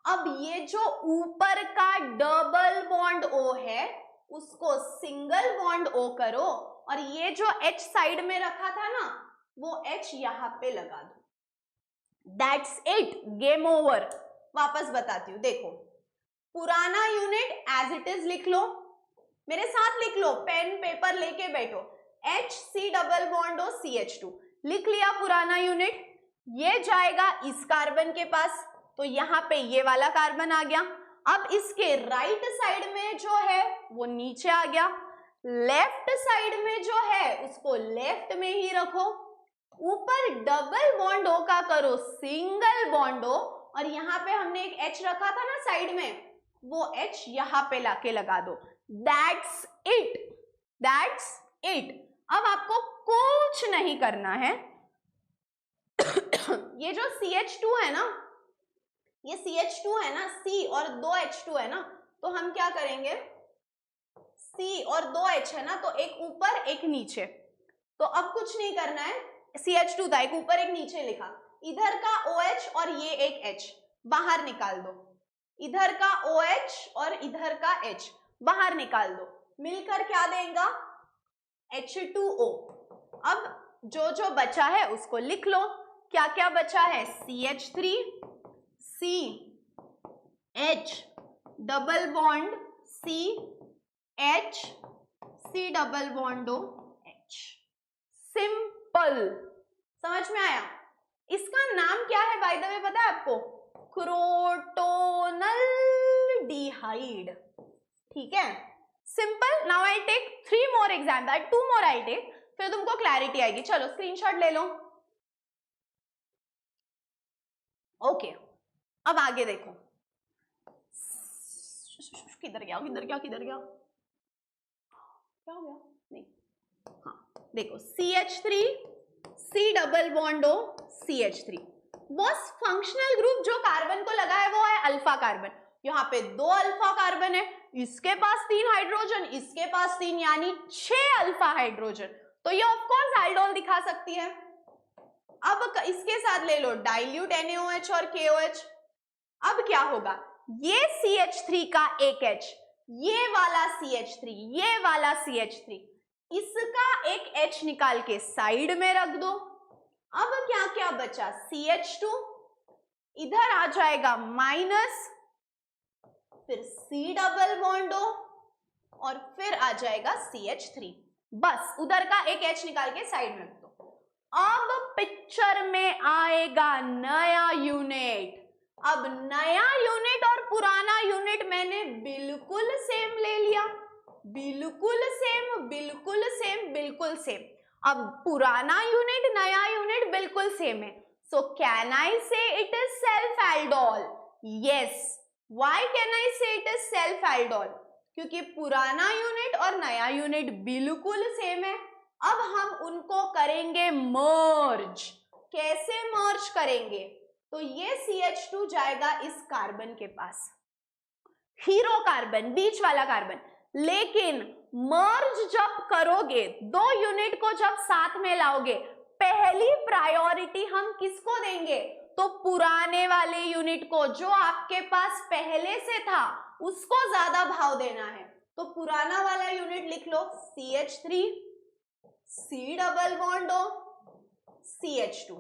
अब ये जो ऊपर का डबल बॉन्ड O है उसको सिंगल बॉन्ड O करो और ये जो H साइड में रखा था ना वो H यहां पे लगा दो. That's it, game over. वापस बताती हूं, देखो पुराना यूनिट एज इट इज लिख लो, मेरे साथ लिख लो, पेन पेपर लेके बैठो. HC double bond O CH2 लिख लिया पुराना यूनिट. ये जाएगा इस कार्बन के पास तो यहां पे ये वाला कार्बन आ गया. अब इसके राइट साइड में जो है वो नीचे आ गया, लेफ्ट साइड में जो है उसको लेफ्ट में ही रखो. ऊपर डबल बॉन्ड O का करो सिंगल बॉन्ड O और यहाँ पे हमने एक H रखा था ना साइड में, वो H यहाँ पे लाके लगा दो. That's it, that's it. अब आपको कुछ नहीं करना है. ये जो CH2 है ना, ये CH2 है ना, C और 2 H2 है ना, तो हम क्या करेंगे, C और 2 H है ना, तो एक ऊपर एक नीचे. तो अब कुछ नहीं करना है, CH2 था, एक ऊपर एक नीचे लिखा. इधर का OH और ये एक H बाहर निकाल दो, इधर का OH और इधर का H बाहर निकाल दो, मिलकर क्या देगा, H2O. अब जो जो बचा है उसको लिख लो. क्या क्या बचा है, CH3, C, H double bond C, H, C double bond O, H. Simple, समझ में आया. इसका नाम क्या है बाय द वे पता है आपको, क्रोटोनल डिहाइड. ठीक है, simple. Now I take 3 more example, 2 more I take, फिर तुमको क्लैरिटी आएगी. चलो स्क्रीनशॉट ले लो. ओके, अब आगे देखो. किधर गया किधर गया किधर गया, क्या हो गया, नहीं, हाँ देखो CH3, C double bond O, CH3. बस फंक्शनल ग्रुप जो कार्बन को लगा है वो है अल्फा कार्बन. यहाँ पे 2 अल्फा कार्बन है, इसके पास 3 हाइड्रोजन, इसके पास 3, यानी 6 अल्फा हाइड्रोजन. तो ये ऑफ कोर्स एल्डोल दिखा सकती है. अब इसके साथ ले लो डाइल्यूट NaOH और KOH. अब क्या होगा, ये CH3 का एक H, ये वाला CH3, ये वाला CH3, इसका एक H निकाल के साइड में रख दो. अब क्या क्या बचा, CH2, इधर आ जाएगा माइनस, फिर C डबल बॉन्ड O और फिर आ जाएगा CH3. बस उधर का एक H निकाल के साइड में रख दो. अब पिक्चर में आएगा नया यूनिट. अब नया यूनिट और पुराना यूनिट मैंने बिल्कुल सेम ले लिया, बिल्कुल सेम, बिल्कुल सेम, बिल्कुल सेम. अब पुराना यूनिट नया यूनिट बिल्कुल सेम है, सो कैन आई से it is self aldol? Yes. Why can I से इट इज सेल्फ एल्डोल? क्योंकि पुराना यूनिट और नया यूनिट बिल्कुल सेम है. अब हम उनको करेंगे मर्ज. कैसे मर्ज करेंगे, तो ये CH2 जाएगा इस कार्बन के पास, हीरो कार्बन, बीच वाला कार्बन. लेकिन मर्ज जब करोगे, 2 यूनिट को जब साथ में लाओगे, पहली प्रायोरिटी हम किसको देंगे, तो पुराने वाले यूनिट को, जो आपके पास पहले से था उसको ज्यादा भाव देना है. तो पुराना वाला यूनिट लिख लो, CH3, C double bond O, CH2.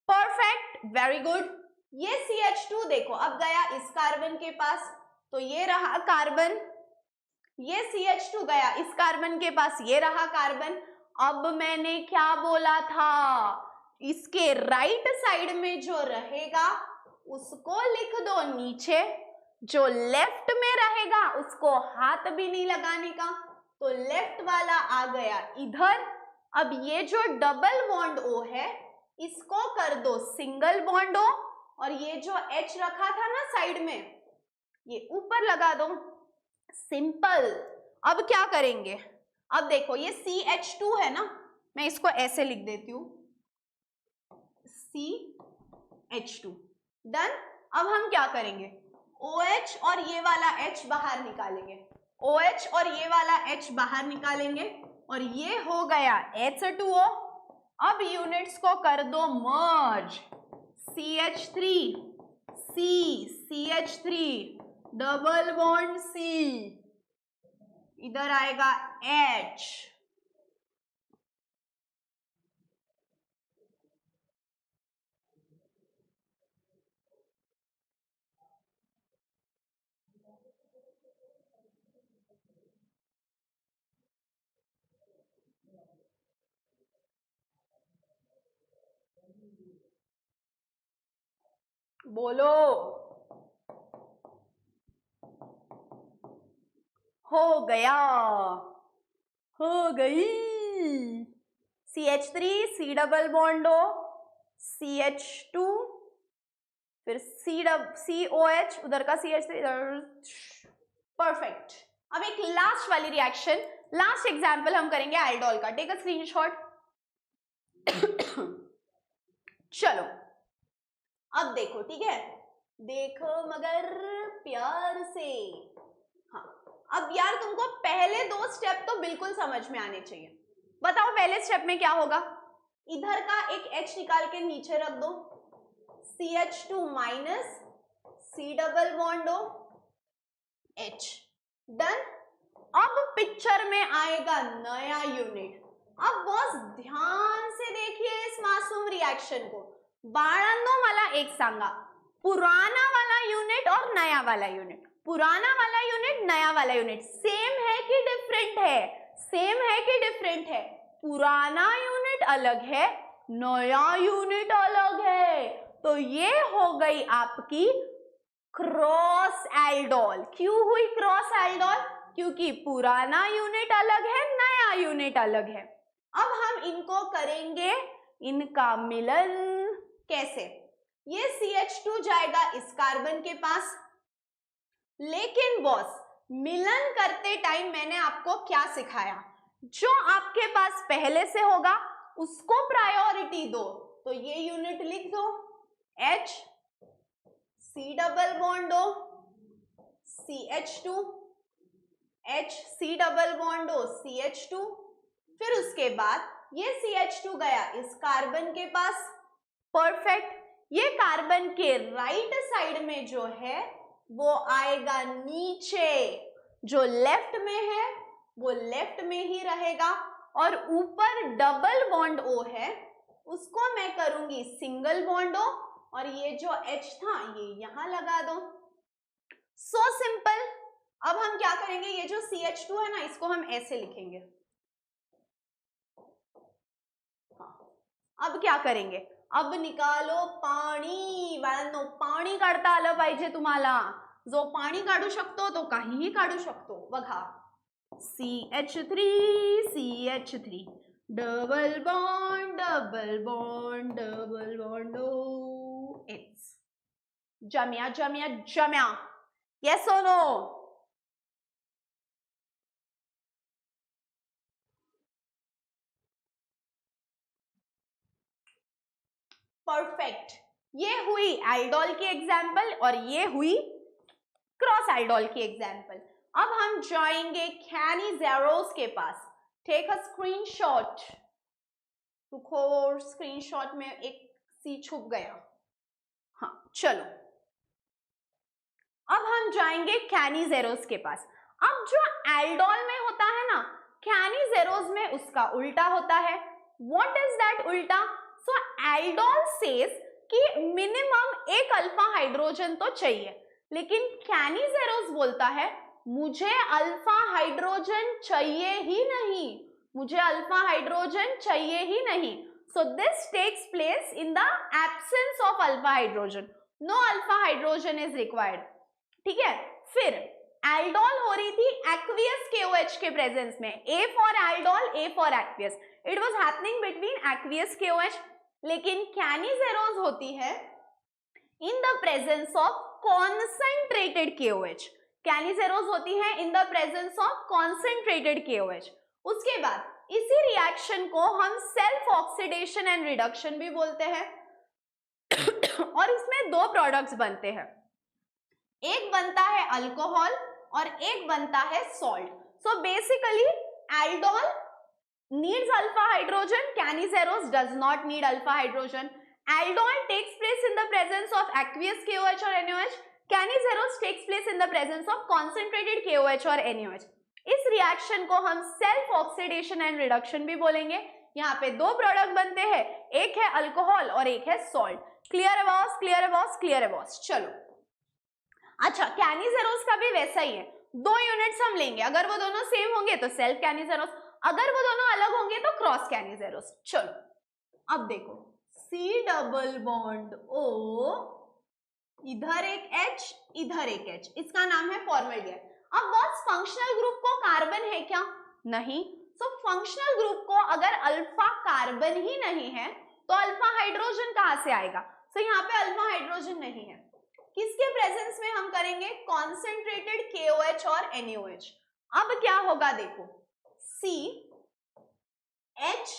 Perfect, very good. ये CH2 देखो अब गया इस कार्बन के पास, तो ये रहा कार्बन, ये CH2 गया इस कार्बन के पास, ये रहा कार्बन. अब मैंने क्या बोला था, इसके राइट साइड में जो रहेगा उसको लिख दो नीचे, जो लेफ्ट में रहेगा उसको हाथ भी नहीं लगाने का, तो लेफ्ट वाला आ गया इधर. अब ये जो डबल बॉन्ड O है इसको कर दो सिंगल बॉन्ड O और ये जो H रखा था ना साइड में ये ऊपर लगा दो. सिंपल. अब क्या करेंगे, अब देखो ये CH2 है ना, मैं इसको ऐसे लिख देती हूं, CH2. डन. अब हम क्या करेंगे, OH और ये वाला H बाहर निकालेंगे, OH और ये वाला H बाहर निकालेंगे और ये हो गया H2O. अब यूनिट्स को कर दो मर्ज, CH3, CH3 double bond C, इधर आएगा H, बोलो, हो गया, हो गई। CH3 C double bond O, CH2, फिर COH, उधर का CH3, परफेक्ट। अब एक लास्ट वाली रिएक्शन, लास्ट एग्जाम्पल हम करेंगे एल्डोल का। Take a screenshot. चलो अब देखो, ठीक है, देखो मगर प्यार से। हाँ, अब यार तुमको पहले 2 स्टेप तो बिल्कुल समझ में आने चाहिए। बताओ पहले स्टेप में क्या होगा। इधर का एक H निकाल के नीचे रख दो, CH2 minus C double bond O H, done. अब पिक्चर में आएगा नया यूनिट। अब बॉस ध्यान से देखिए इस मासूम रिएक्शन को। बाळांनो मला एक सांगा, पुराना वाला यूनिट और नया वाला यूनिट, पुराना वाला यूनिट नया वाला यूनिट सेम है कि डिफरेंट है? सेम है कि डिफरेंट है? पुराना यूनिट अलग है, नया यूनिट अलग है। तो ये हो गई आपकी क्रॉस एल्डोल। क्यों हुई क्रॉस एल्डोल? क्योंकि पुराना यूनिट अलग है, नया यूनिट अलग है। अब हम इनको करेंगे इनका मिलन। कैसे? ये CH2 जाएगा इस कार्बन के पास, लेकिन बॉस मिलन करते टाइम मैंने आपको क्या सिखाया? जो आपके पास पहले से होगा उसको प्रायोरिटी दो। तो ये यूनिट लिख दो, H C double bond O CH2, H C double bond O CH2, फिर उसके बाद ये CH2 गया इस कार्बन के पास, परफेक्ट। ये कार्बन के राइट साइड में जो है वो आएगा नीचे, जो लेफ्ट में है वो लेफ्ट में ही रहेगा, और ऊपर डबल बॉन्ड O है उसको मैं करूंगी सिंगल बॉन्ड O, और ये जो H था ये यहां लगा दो। So simple. अब हम क्या करेंगे, ये जो CH2 है ना इसको हम ऐसे लिखेंगे। हाँ, अब क्या करेंगे? अब निकालो पाणी। बाळांनो पाणी काढता आलं पाहिजे तुम्हाला। जो पाणी काढू शकतो तो काहीही काढू शकतो। बघा, CH3 CH3 double bond double bond double bond OH, जम्या जम्या जम्या। यस और नो? परफेक्ट। ये हुई एल्डोल की एग्जाम्पल और ये हुई क्रॉस एल्डोल की एग्जाम्पल। अब हम जाएंगे कैनिज़ेरोस के पास। Take a screenshot. रुको, स्क्रीनशॉट में एक सी छुप गया। हाँ चलो, अब हम जाएंगे कैनिज़ेरोस के पास। अब जो एल्डोल में होता है ना, कैनिज़ेरोस में उसका उल्टा होता है। व्हाट इज दैट उल्टा? सो एल्डोल सेज कि मिनिमम एक अल्फा हाइड्रोजन तो चाहिए, लेकिन कैनिज़ेरोस बोलता है मुझे अल्फा हाइड्रोजन चाहिए ही नहीं, मुझे अल्फा हाइड्रोजन चाहिए ही नहीं। So this takes place in the absence of alpha hydrogen. No alpha hydrogen is required. ठीक है, फिर एल्डोल हो रही थी एक्वियस KOH के प्रेजेंस में। A for aldol, A for aqueous. It was happening between aqueous KOH। लेकिन कैनिज़ेरोस होती है in the presence of concentrated KOH। Cannizzaro's होती है in the presence of concentrated KOH। उसके बाद इसी रिएक्शन को हम सेल्फ ऑक्सीडेशन एंड रिडक्शन भी बोलते हैं। और इसमें 2 प्रोडक्ट्स बनते हैं, एक बनता है अल्कोहल और एक बनता है salt. So basically aldol needs alpha hydrogen, Cannizzaro's does not need alpha hydrogen. Aldol takes place in the presence of aqueous KOH or NaOH. Cannizerose takes place in the presence of concentrated KOH or NaOH. इस रिएक्शन को हम सेल्फ ऑक्सीडेशन एंड रिडक्शन भी बोलेंगे। यहाँ पे दो प्रोडक्ट बनते हैं, एक है अल्कोहल और एक है सॉल्ट। क्लियर है बॉस? क्लियर है बॉस? क्लियर है बॉस? चलो अच्छा, कैनिजेरोस का भी वैसा ही है, दो यूनिट्स हम लेंगे, अगर वो दोनों सेम होंगे तो सेल्फ कैनिजेरोस, अगर वो दोनों अलग होंगे तो क्रॉस कैनिजेरोस। चलो अब देखो, C डबल बॉन्ड O, इधर एक H, इधर एक H, इसका नाम है फॉर्मल्डिहाइड। अब बॉस फंक्शनल ग्रुप को कार्बन है क्या? नहीं। सो फंक्शनल ग्रुप को अगर अल्फा कार्बन ही नहीं है तो अल्फा हाइड्रोजन कहां से आएगा? सो यहाँ पे अल्फा हाइड्रोजन नहीं है। किसके प्रेजेंस में हम करेंगे? कॉन्सेंट्रेटेड KOH और NaOH। अब क्या होगा देखो, C H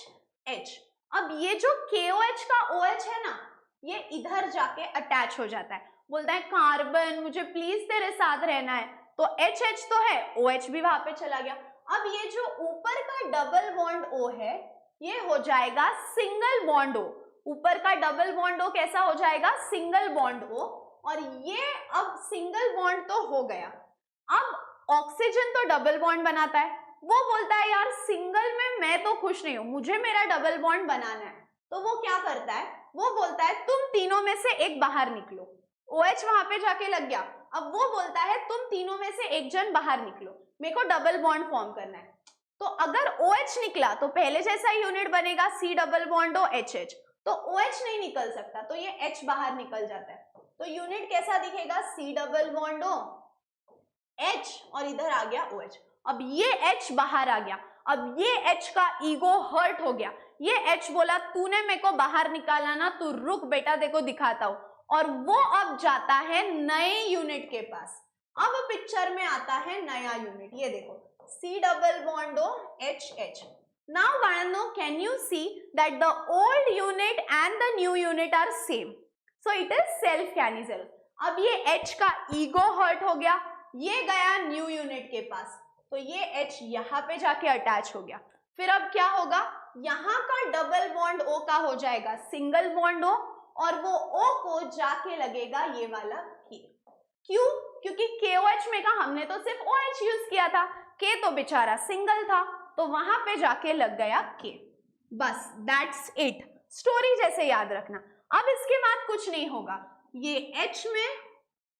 H, अब ये जो KOH का OH है ना, ये इधर जाके अटैच हो जाता है, बोलता है कार्बन मुझे प्लीज तेरे साथ रहना है, तो HH तो है, OH भी वहां पे चला गया। अब ये जो ऊपर का डबल बॉन्ड O है, ये हो जाएगा सिंगल बॉन्ड O। ऊपर का डबल बॉन्ड O कैसा हो जाएगा? Single bond O। और ये अब सिंगल बॉन्ड तो हो गया, अब ऑक्सीजन तो डबल बॉन्ड बनाता है, वो बोलता है यार सिंगल में मैं तो खुश नहीं हूं, मुझे मेरा डबल बॉन्ड बनाना है, तो वो क्या करता है? वो बोलता है तुम तीनों में से एक बाहर निकलो। OH वहां पे जाके लग गया, अब वो बोलता है तुम तीनों में से एक जन बाहर निकलो, मेरे को डबल बॉन्ड फॉर्म करना है। तो अगर OH निकला तो पहले जैसा यूनिट बनेगा, C double bond O HH, तो OH नहीं निकल सकता, तो ये H बाहर निकल जाता है, तो यूनिट कैसा दिखेगा? C double bond O H, और इधर आ गया OH। अब ये H बाहर आ गया, अब ये H का ईगो हर्ट हो गया, ये H बोला तूने मेरे को बाहर निकाला ना, तू रुक बेटा देखो दिखाता हूं, और वो अब जाता है नए यूनिट के पास। अब पिक्चर में आता है नया यूनिट, ये देखो C double bond O HH। Now बाळांनो, can you see that the old unit and the new unit are same? So it is self cannizzle। अब ये H का ईगो हर्ट हो गया, ये गया न्यू यूनिट के पास, तो ये H यहाँ पे जाके अटैच हो गया। फिर अब क्या होगा? यहाँ का डबल बॉन्ड O का हो जाएगा सिंगल बॉन्ड O, और वो O को जाके लगेगा ये वाला K। क्यों? क्योंकि KOH में का हमने तो सिर्फ OH यूज किया था, K तो बेचारा सिंगल था, तो वहां पे जाके लग गया K। बस दैट्स इट, स्टोरी जैसे याद रखना। अब इसके बाद कुछ नहीं होगा, ये H में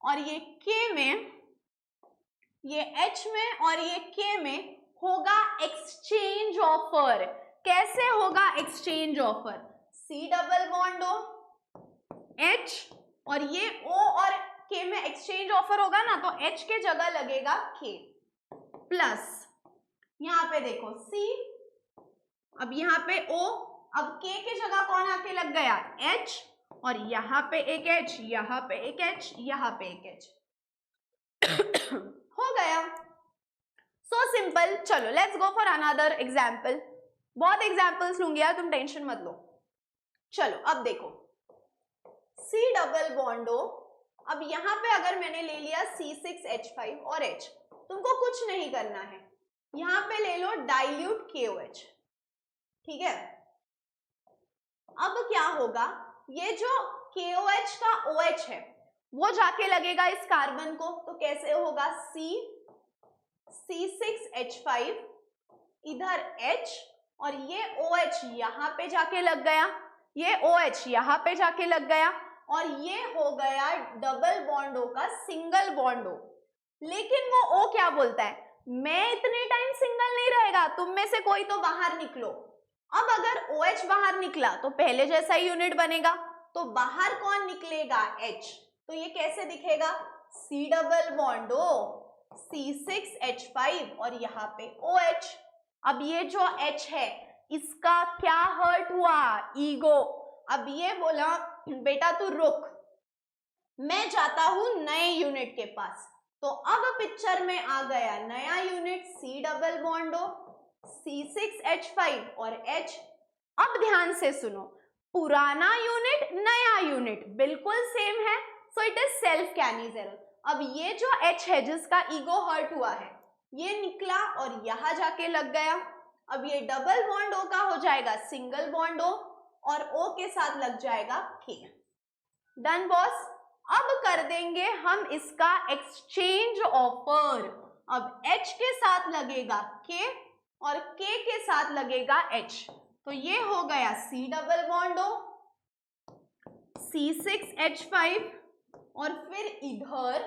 और ये K में, ये H में और ये K में होगा एक्सचेंज ऑफर। कैसे होगा exchange offer? C double bond O H, और ये O और K में एक्सचेंज ऑफर होगा ना, तो H के जगह लगेगा K प्लस, यहाँ पे देखो C, अब यहाँ पे O, अब K के जगह कौन आके लग गया? H, और यहाँ पे एक H, यहाँ पे एक H, यहाँ पे एक H हो गया। So simple. चलो let's go for another example. बहुत एग्जाम्पल्स लूंगी यार, तुम टेंशन मत लो। चलो अब देखो, C डबल बॉन्ड O, अब यहाँ पे अगर मैंने ले लिया C6H5 और H, तुमको कुछ नहीं करना है, यहाँ पे ले लो डाइल्यूट KOH, ठीक है। अब क्या होगा, ये जो KOH का OH है वो जाके लगेगा इस कार्बन को, तो कैसे होगा? C6H5, इधर H, और ये OH यहाँ पे जाके लग गया, ये OH यहाँ पे जाके लग गया, और ये हो गया डबल बॉन्ड O का सिंगल बॉन्ड O। लेकिन वो O क्या बोलता है? मैं इतने टाइम सिंगल नहीं रहेगा, तुम में से कोई तो बाहर निकलो। अब अगर OH बाहर निकला तो पहले जैसा ही यूनिट बनेगा, तो बाहर कौन निकलेगा? H, तो ये कैसे दिखेगा? C double bond O C6H5 और यहाँ पे OH। अब ये जो H है इसका क्या हर्ट हुआ? ईगो। अब ये बोला बेटा तू रुक, मैं जाता हूं नए यूनिट के पास, तो अब पिक्चर में आ गया नया unit C double bond O C6H5 और H। अब ध्यान से सुनो, पुराना यूनिट नया यूनिट बिल्कुल सेम है, सो इट इज सेल्फ कैनिजेरल। अब ये जो H है जिसका ईगो हर्ट हुआ है, ये निकला और यहां जाके लग गया। अब ये डबल बॉन्ड O का हो जाएगा सिंगल बॉन्ड O, और O के साथ लग जाएगा K। Done boss. अब कर देंगे हम इसका एक्सचेंज ऑफर। अब H के साथ लगेगा K और K के साथ लगेगा H, तो ये हो गया C double bond O, C6H5 और फिर इधर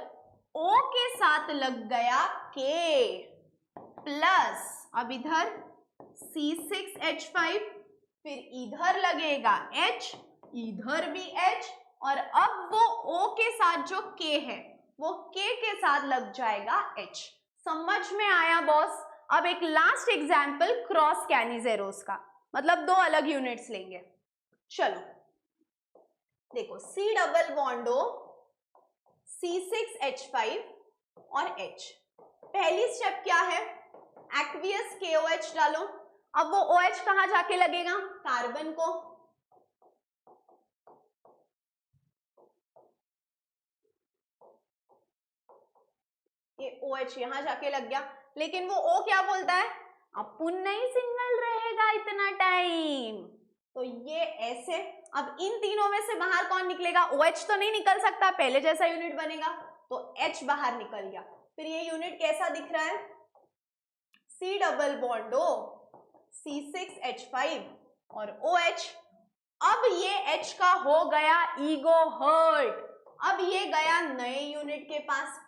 O के साथ लग गया K प्लस, अब इधर C6H5, फिर इधर लगेगा H, इधर भी H, और अब वो O के साथ जो K है वो K के साथ लग जाएगा H। समझ में आया बॉस? अब एक लास्ट एग्जाम्पल क्रॉस कैनिजेरोस का, मतलब दो अलग यूनिट्स लेंगे। चलो देखो, C double bond O, C6H5 और H। पहली स्टेप क्या है? एक्वियस KOH डालो। अब वो OH कहां जाके लगेगा? कार्बन को। ये OH यहां जाके लग गया, लेकिन वो O क्या बोलता है? अपुन नहीं सिंगल रहेगा इतना टाइम, तो ये ऐसे। अब इन तीनों में से बाहर कौन निकलेगा? OH तो नहीं निकल सकता, पहले जैसा यूनिट बनेगा, तो H बाहर निकल गया। फिर ये यूनिट कैसा दिख रहा है? C double bond O, C6H5 और OH। अब ये H का हो गया ईगो हर्ट, अब ये गया नए यूनिट के पास,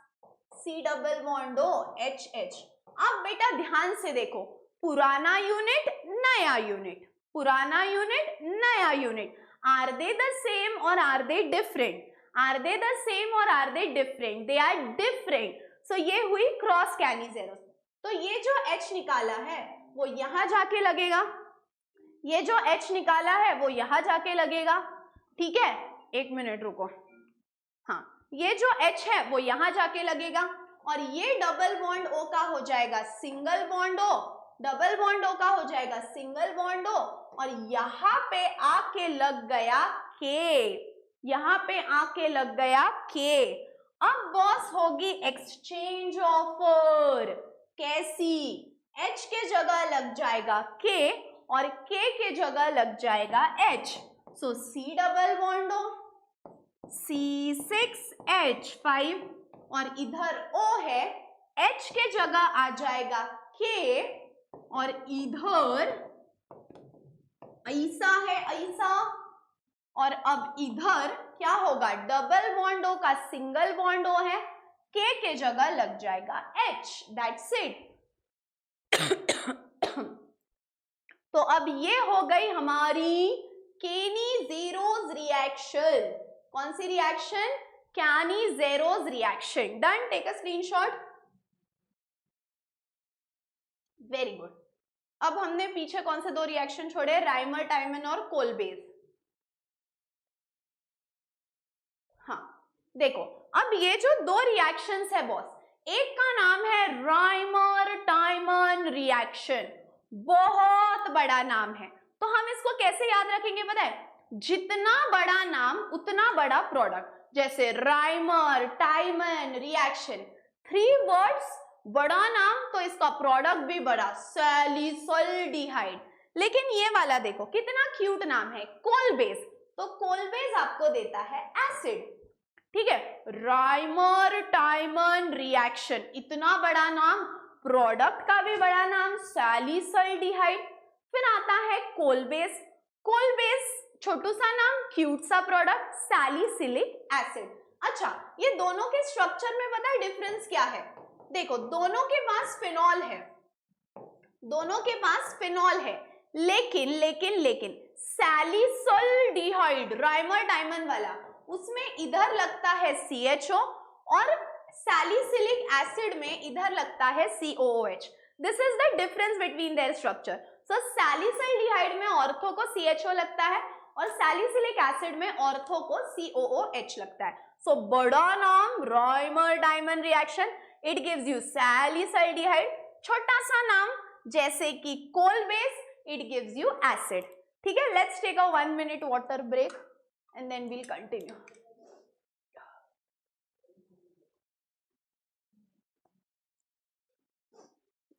C double bond O, HH। अब बेटा ध्यान से देखो, पुराना यूनिट नया यूनिट, पुराना यूनिट नया unit, are they the same और are they different? Are they the same और are they different? They are different. So ये हुई क्रॉस कैनिजेरोस। तो ये जो H निकाला है वो यहां जाके लगेगा, ये जो H निकाला है वो यहां जाके लगेगा, ठीक है? एक मिनट रुको, हाँ, ये जो H है वो यहां जाके लगेगा, और ये डबल बॉन्ड O का हो जाएगा single bond O, double bond O का हो जाएगा सिंगल बॉन्ड O, और यहाँ पे आके लग गया K, यहाँ पे आके लग गया K। अब बॉस होगी एक्सचेंज ऑफर। कैसी? H के जगह लग जाएगा K और K के जगह लग जाएगा H। सो C double bond O, C6H5 और इधर O है, H के जगह आ जाएगा K और इधर ऐसा है ऐसा, और अब इधर क्या होगा? डबल बॉन्ड O का सिंगल बॉन्ड O है, K के जगह लग जाएगा H। That's it. तो अब ये हो गई हमारी कैनिजेरोस रिएक्शन। कौन सी reaction? Cannizzaro's reaction. Done, take a screenshot. Very good. अब हमने पीछे कौन से दो रिएक्शन छोड़े? राइमर टाइमन और कोलबेज। हाँ देखो, अब ये जो दो रिएक्शंस है बॉस, एक का नाम है राइमर टाइमन रिएक्शन, बहुत बड़ा नाम है, तो हम इसको कैसे याद रखेंगे पता है? जितना बड़ा नाम उतना बड़ा प्रोडक्ट। जैसे राइमर टाइमन रिएक्शन, 3 वर्ड्स, बड़ा नाम तो इसका प्रोडक्ट भी बड़ा, सैलिसल्डिहाइड। लेकिन ये वाला देखो कितना क्यूट नाम है, कोलबेज, तो कोलबेज आपको देता है एसिड, ठीक है? राइमर टाइमन रिएक्शन, इतना बड़ा नाम, प्रोडक्ट का भी बड़ा नाम सैलिसल्डिहाइड। फिर आता है कोलबेज, कोलबेज छोटू सा नाम, क्यूट सा प्रोडक्ट सैलिसिलिक एसिड। अच्छा, ये दोनों के स्ट्रक्चर में पता है डिफरेंस क्या है? देखो, दोनों के पास फिनॉल है, दोनों के पास फिनॉल है, लेकिन लेकिन लेकिन सैलिसल्डिहाइड राइमर टाइमन वाला, उसमें इधर लगता है CHO और सैलिसिलिक एसिड में इधर लगता है COOH। This is the difference between their structure. So salicylaldehyde में ऑर्थो को CHO लगता है और सैलिसिलिक एसिड में ऑर्थो को COOH लगता है। सो बड़ा नाम Reimer Tiemann reaction, it gives you salicylaldehyde. छोटा सा नाम जैसे कि Kolbe's, it gives you acid. ठीक है, let's take a 1 minute water break and then we'll continue.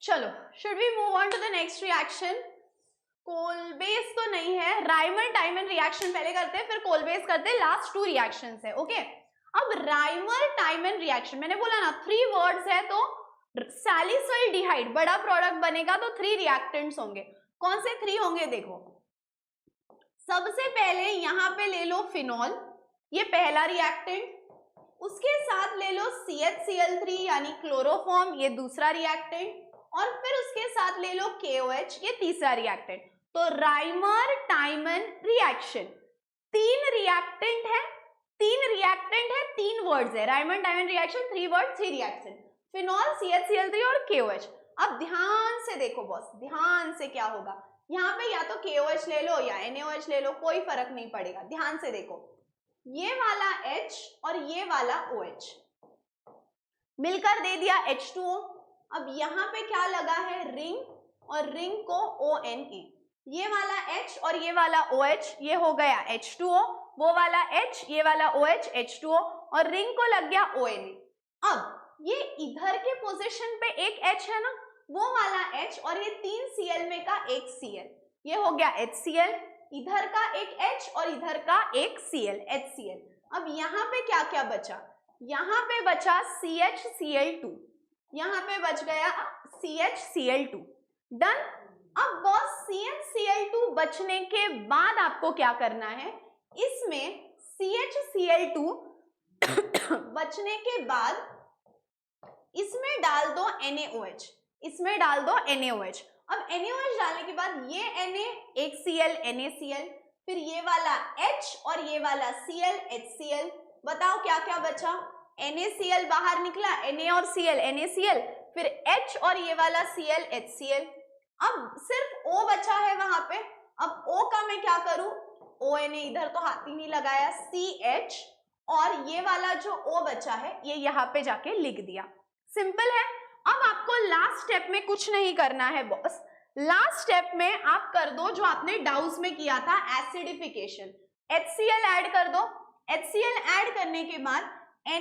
चलो, should we move on to the next reaction? Kolbe's तो नहीं है, राइमर टाइमन रिएक्शन पहले करते हैं फिर कोलबेस करते हैं, लास्ट 2 रिएक्शंस है। ओके, अब राइमर टाइमन रिएक्शन मैंने बोला ना 3 वर्ड्स है, तो सैलिसिलडिहाइड बड़ा प्रोडक्ट बनेगा तो 3 रिएक्टेंट्स होंगे। कौन से 3 होंगे देखो, सबसे पहले यहां पे ले लो फिनॉल, ये पहला रिएक्टेंट, उसके साथ ले लो CHCl3 यानी क्लोरोफॉर्म, ये दूसरा रिएक्टेंट, और फिर उसके साथ ले लो KOH, ये तीसरा रिएक्टेंट। तो राइमर टाइमन रिएक्शन 3 रिएक्टेंट है, 3 वर्ड्स है, Rymer Tiemann reaction 3 word 3 reaction, phenol, CHCl3 और KOH। अब ध्यान से देखो बॉस, ध्यान से क्या होगा, यहाँ पे या तो KOH ले लो या NaOH ले लो, कोई फर्क नहीं पड़ेगा। ध्यान से देखो, ये वाला H और ये वाला OH मिलकर दे दिया H2O। अब यहाँ पे क्या लगा है, रिंग, और रिंग को ONA, ये वाला H और ये वाला OH, ये हो गया H2O, वो वाला H, ये वाला OH, H2O, और रिंग को लग गया ONA। अब ये इधर के पोजीशन पे एक H है ना, वो वाला H, और ये 3 Cl में का एक Cl, ये हो गया HCl, इधर का एक H और इधर का एक Cl, HCl। अब यहाँ पे क्या क्या बचा, यहाँ पे बचा CHCl2, यहाँ पे बच गया CHCl2, डन। अब बॉस CHCl2 बचने के बाद आपको क्या करना है, इसमें CHCl2 बचने के बाद इसमें डाल दो NaOH, इसमें डाल दो NaOH। अब NaOH डालने के बाद ये Na, एक Cl, NaCl, फिर ये वाला H और ये वाला Cl, HCl। बताओ क्या क्या बचा, NaCl बाहर निकला, Na और Cl, NaCl, फिर H और ये वाला Cl, HCl। अब सिर्फ O बचा है वहां पे। अब O का मैं क्या करूं, ONA इधर तो हाथ ही नहीं लगाया, CH, और ये वाला जो O बचा है ये यहाँ पे जाके लिख दिया। सिंपल है। अब आपको लास्ट स्टेप में कुछ नहीं करना है बॉस, लास्ट स्टेप में आप कर दो जो आपने डाउस में किया था, एसिडिफिकेशन। HCl ऐड कर दो, HCl ऐड करने के बाद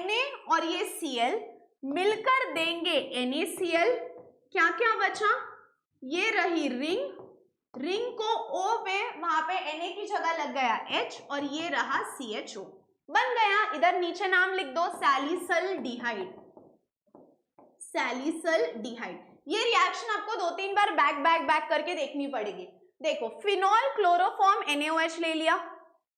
Na और ये Cl मिलकर देंगे NaCl। क्या क्या बचा, ये रही रिंग, रिंग को O पे, वहां पे Na की जगह लग गया H, और ये रहा CHO, बन गया। इधर नीचे नाम लिख दो, सैलिसिलडिहाइड, सैलिसिलडिहाइड। ये रिएक्शन आपको 2-3 बार बैक करके देखनी पड़ेगी। देखो, फिनॉल क्लोरोफॉर्म NaOH ले लिया,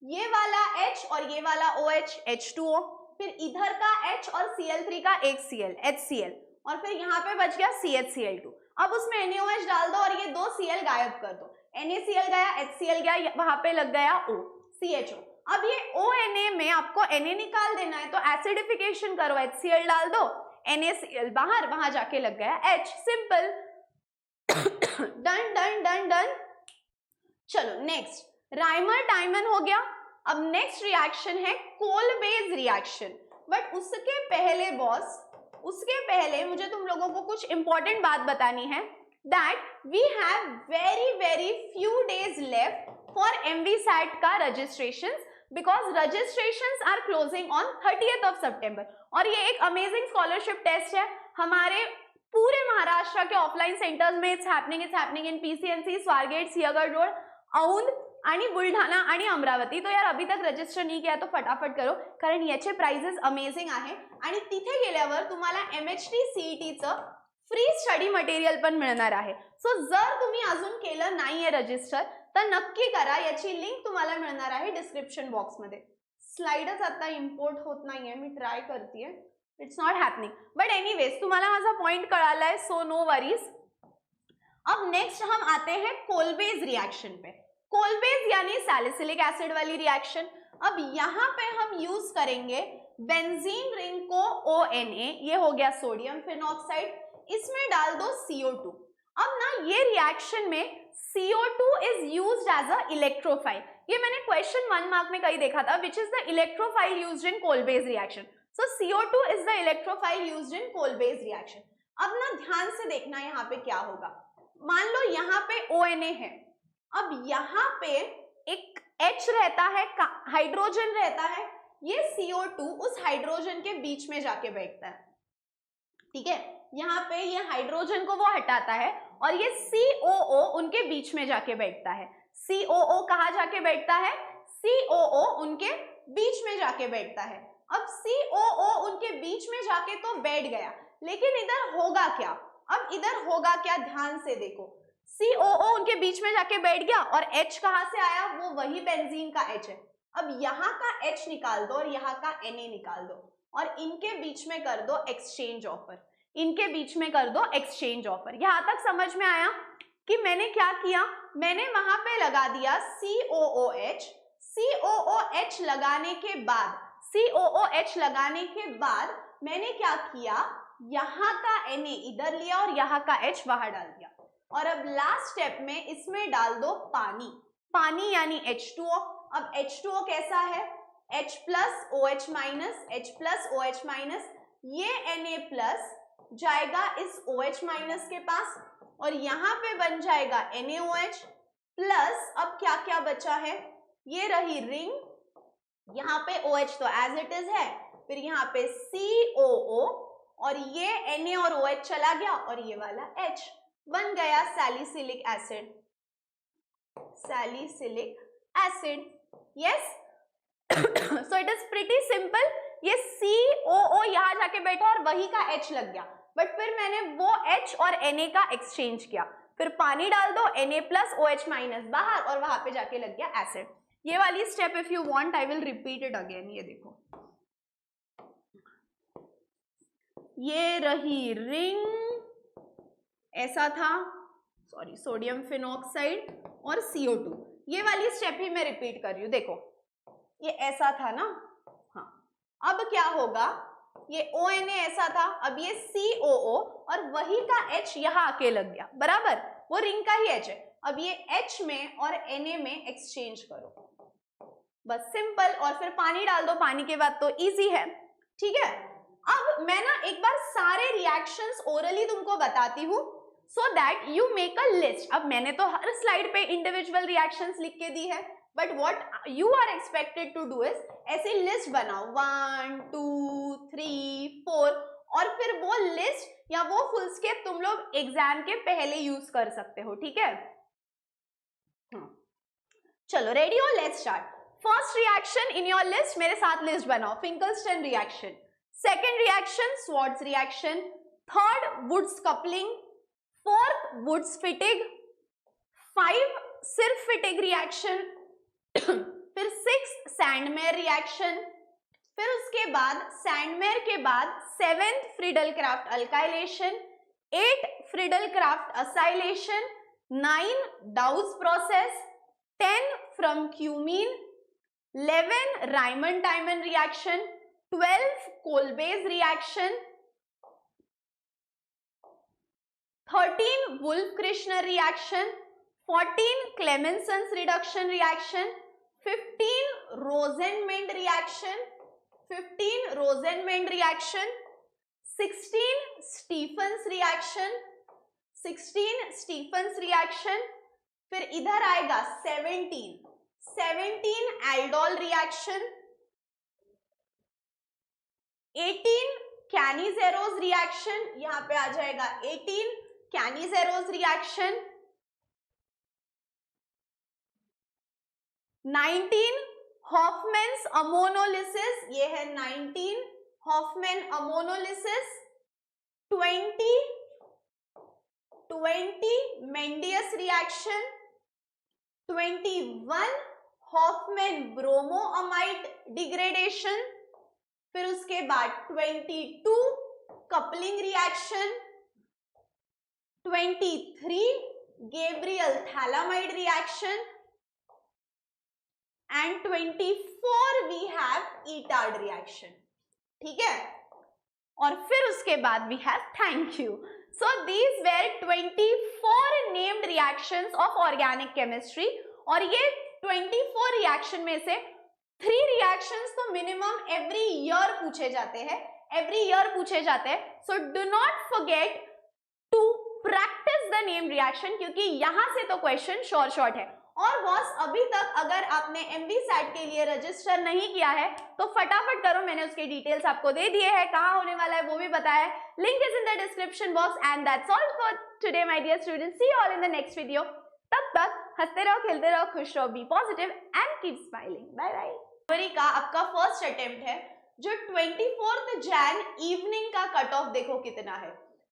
ये वाला H और ये वाला OH, H2O, फिर इधर का H और Cl3 का एक Cl, HCl, और फिर यहाँ पे बच गया CHCl2। अब उसमें NaOH डाल दो और ये 2 Cl गायब कर दो, NaCl गया, HCl गया, वहां पे लग गया O, CHO। अब ये ONA में आपको Na निकाल देना है, तो एसिडिफिकेशन करो, HCl डाल दो, NaCl बाहर, वहां जाके लग गया H। Simple, done done done done. चलो नेक्स्ट, राइमर टाइमन हो गया। अब नेक्स्ट रिएक्शन है कोलबेज रिएक्शन। बट उसके पहले बॉस, उसके पहले मुझे तुम लोगों को कुछ इंपॉर्टेंट बात बतानी है, that we have very few days left for MVSAT का registration, because registrations are closing on 30th of September। और ये एक अमेजिंग स्कॉलरशिप टेस्ट है हमारे पूरे महाराष्ट्र के ऑफलाइन सेंटर्स में। It's happening in PCNC, Swargate, Sinhagad road, Aundh आणि बुलढाणा आणि अमरावती। तो यार अभी तक रजिस्टर नहीं किया तो फटाफट करो, कारण याचे प्राइजेस अमेजिंग आहे। आणि तिथे गेल्यावर तुम्हाला MHT CETचं फ्री स्टडी मटेरियल पण मिळणार आहे। सो जर तुम्ही अजून केलं नाहीये रजिस्टर तर नक्की करा, याची लिंक तुम्हाला मिळणार आहे डिस्क्रिप्शन बॉक्स मध्ये। स्लाइडच आता इम्पोर्ट होत नाहीये, मी ट्राय करतेय, it's not happening, but anyways तुम्हाला माझा पॉइंट कळालाय, सो नो वरीज। अब नेक्स्ट हम आते हैं कोलबेज रिएक्शन पे। कोलबेज यानी सैलिसिलिक एसिड वाली रिएक्शन। अब यहाँ पे हम यूज करेंगे बेंजीन रिंग को ONA, ये हो गया सोडियम फिनॉक्साइड, इसमें डाल दो CO2। अब ना ये रिएक्शन में CO2 is used as a electrophile. ये मैंने क्वेश्चन 1 मार्क में कहीं देखा था, which is the electrophile used in Kolbe's reaction. So CO2 is the electrophile used in Kolbe's reaction. अब ना ध्यान से देखना यहाँ पे क्या होगा। मान लो यहाँ पे ONA है, अब यहाँ पे एक H रहता है, हाइड्रोजन रहता है, ये CO2 उस हाइड्रोजन के बीच में जाके बैठता है, ठीक है। यहाँ पे ये हाइड्रोजन को वो हटाता है और ये COO उनके बीच में जाके बैठता है। COO कहाँ जाके बैठता है? COO उनके बीच में जाके बैठता है। अब COO उनके बीच में जाके तो बैठ गया, लेकिन इधर होगा क्या? अब इधर होगा क्या, ध्यान से देखो। COO उनके बीच में जाके बैठ गया और H कहाँ से आया? वो वही बेंजीन का H है। अब यहाँ का H निकाल दो और यहाँ का Na निकाल दो और इनके बीच में कर दो एक्सचेंज ऑफर। इनके बीच में कर दो एक्सचेंज ऑफर। यहाँ तक समझ में आया कि मैंने क्या किया? मैंने वहां पे लगा दिया COOH। COOH लगाने के बाद, COOH लगाने के बाद मैंने क्या किया? यहाँ का Na इधर लिया और यहाँ का H बाहर डाल दिया। और अब लास्ट स्टेप में इसमें डाल दो पानी। पानी यानी H2O। अब H2O कैसा है? H plus OH minus, H plus OH minus, ये Na प्लस जाएगा इस OH माइनस के पास और यहाँ पे बन जाएगा NaOH प्लस। अब क्या क्या बचा है? ये रही रिंग, यहाँ पे OH तो एज इट इज है, फिर यहाँ पे COO और ये Na और OH चला गया और ये वाला H बन गया salicylic acid. Salicylic acid, yes. So it is pretty simple. ये COO यहाँ जाके बैठा और वही का H लग गया, बट फिर मैंने वो H और Na का एक्सचेंज किया। फिर पानी डाल दो, Na प्लस OH माइनस बाहर और वहां पे जाके लग गया एसिड। ये वाली step if you want I will repeat it again. ये देखो, ये रही रिंग, ऐसा था, सॉरी, सोडियम फिनॉक्साइड और CO2। ये वाली स्टेप ही मैं रिपीट कर रही हूँ। देखो ये ऐसा था ना, हाँ। अब क्या होगा? ये ONA ऐसा था, अब ये COO और वही का H यहाँ आके लग गया, बराबर, वो रिंग का ही H है। अब ये H में और Na में एक्सचेंज करो, बस सिंपल। और फिर पानी डाल दो, पानी के बाद तो इजी है, ठीक है। अब मैं ना एक बार सारे रिएक्शंस ओरली तुमको बताती हूँ so that you make a list. अब मैंने तो हर स्लाइड पे इंडिविजुअल रिएक्शंस लिख के दी है, but what you are expected to do is ऐसी लिस्ट बनाओ 1 2 3 4 और फिर वो लिस्ट या वो फुल स्केप तुम लोग एग्जाम के पहले यूज कर सकते हो, ठीक है। चलो रेडी हो, let's start. First reaction in your list, मेरे साथ लिस्ट बनाओ। Finkelstein reaction, second reaction Swarts reaction, third Wurtz coupling, fourth Wurtz Fittig, 5 सिर्फ फिटिग रिएक्शन, फिर 6 सैंडमेयर रिएक्शन, फिर उसके बाद सैंडमेयर के बाद 7th Friedel Crafts alkylation, 8 Friedel Crafts acylation, 9 Dow's process, 10 from cumene, 11 Reimer Tiemann reaction, 12 Kolbe's reaction, 13 Wolff Kishner reaction, 14 Clemmensen's reduction reaction, 15 Rosenmund reaction, 15 Rosenmund reaction, 16 Stephen's reaction, 16 Stephen's reaction, फिर इधर आएगा 17 एल्डोल रिएक्शन, 18 कैनिजेरोस रिएक्शन, यहां पे आ जाएगा 18 कैनिजेरोस रिएक्शन, 19 हॉफमैन्स अमोनोलिसिस, ये है 19 Hofmann ammonolysis, 20 Mendius reaction, 21 Hofmann bromoamide degradation, फिर उसके बाद 22 coupling reaction, 23 Gabriel phthalimide reaction and 24 we have ETARD reaction, ठीक है। और फिर उसके बाद we have thank you. So these were 24 named reactions of organic chemistry और ये 24 reaction में से 3 reactions तो minimum every year पूछे जाते हैं, every year पूछे जाते हैं। So do not forget to practice the named reaction क्योंकि यहाँ से तो question short है और बॉस अभी तक अगर आपने MVSAT के लिए रजिस्टर नहीं किया है तो फटाफट करो, मैंने उसके डिटेल्स आपको दे दिए हैं, कहाँ होने वाला है वो भी बताया है, link is in the description box. And that's all for today my dear students, see you all in the next video. तब तक हंसते रहो, खेलते रहो, खुश रहो, be positive and keep smiling. Bye bye. जनवरी का आपका फर्स्ट अटेम्प्ट है, जो 24 जैन इवनिंग का कट ऑफ देखो कितना है,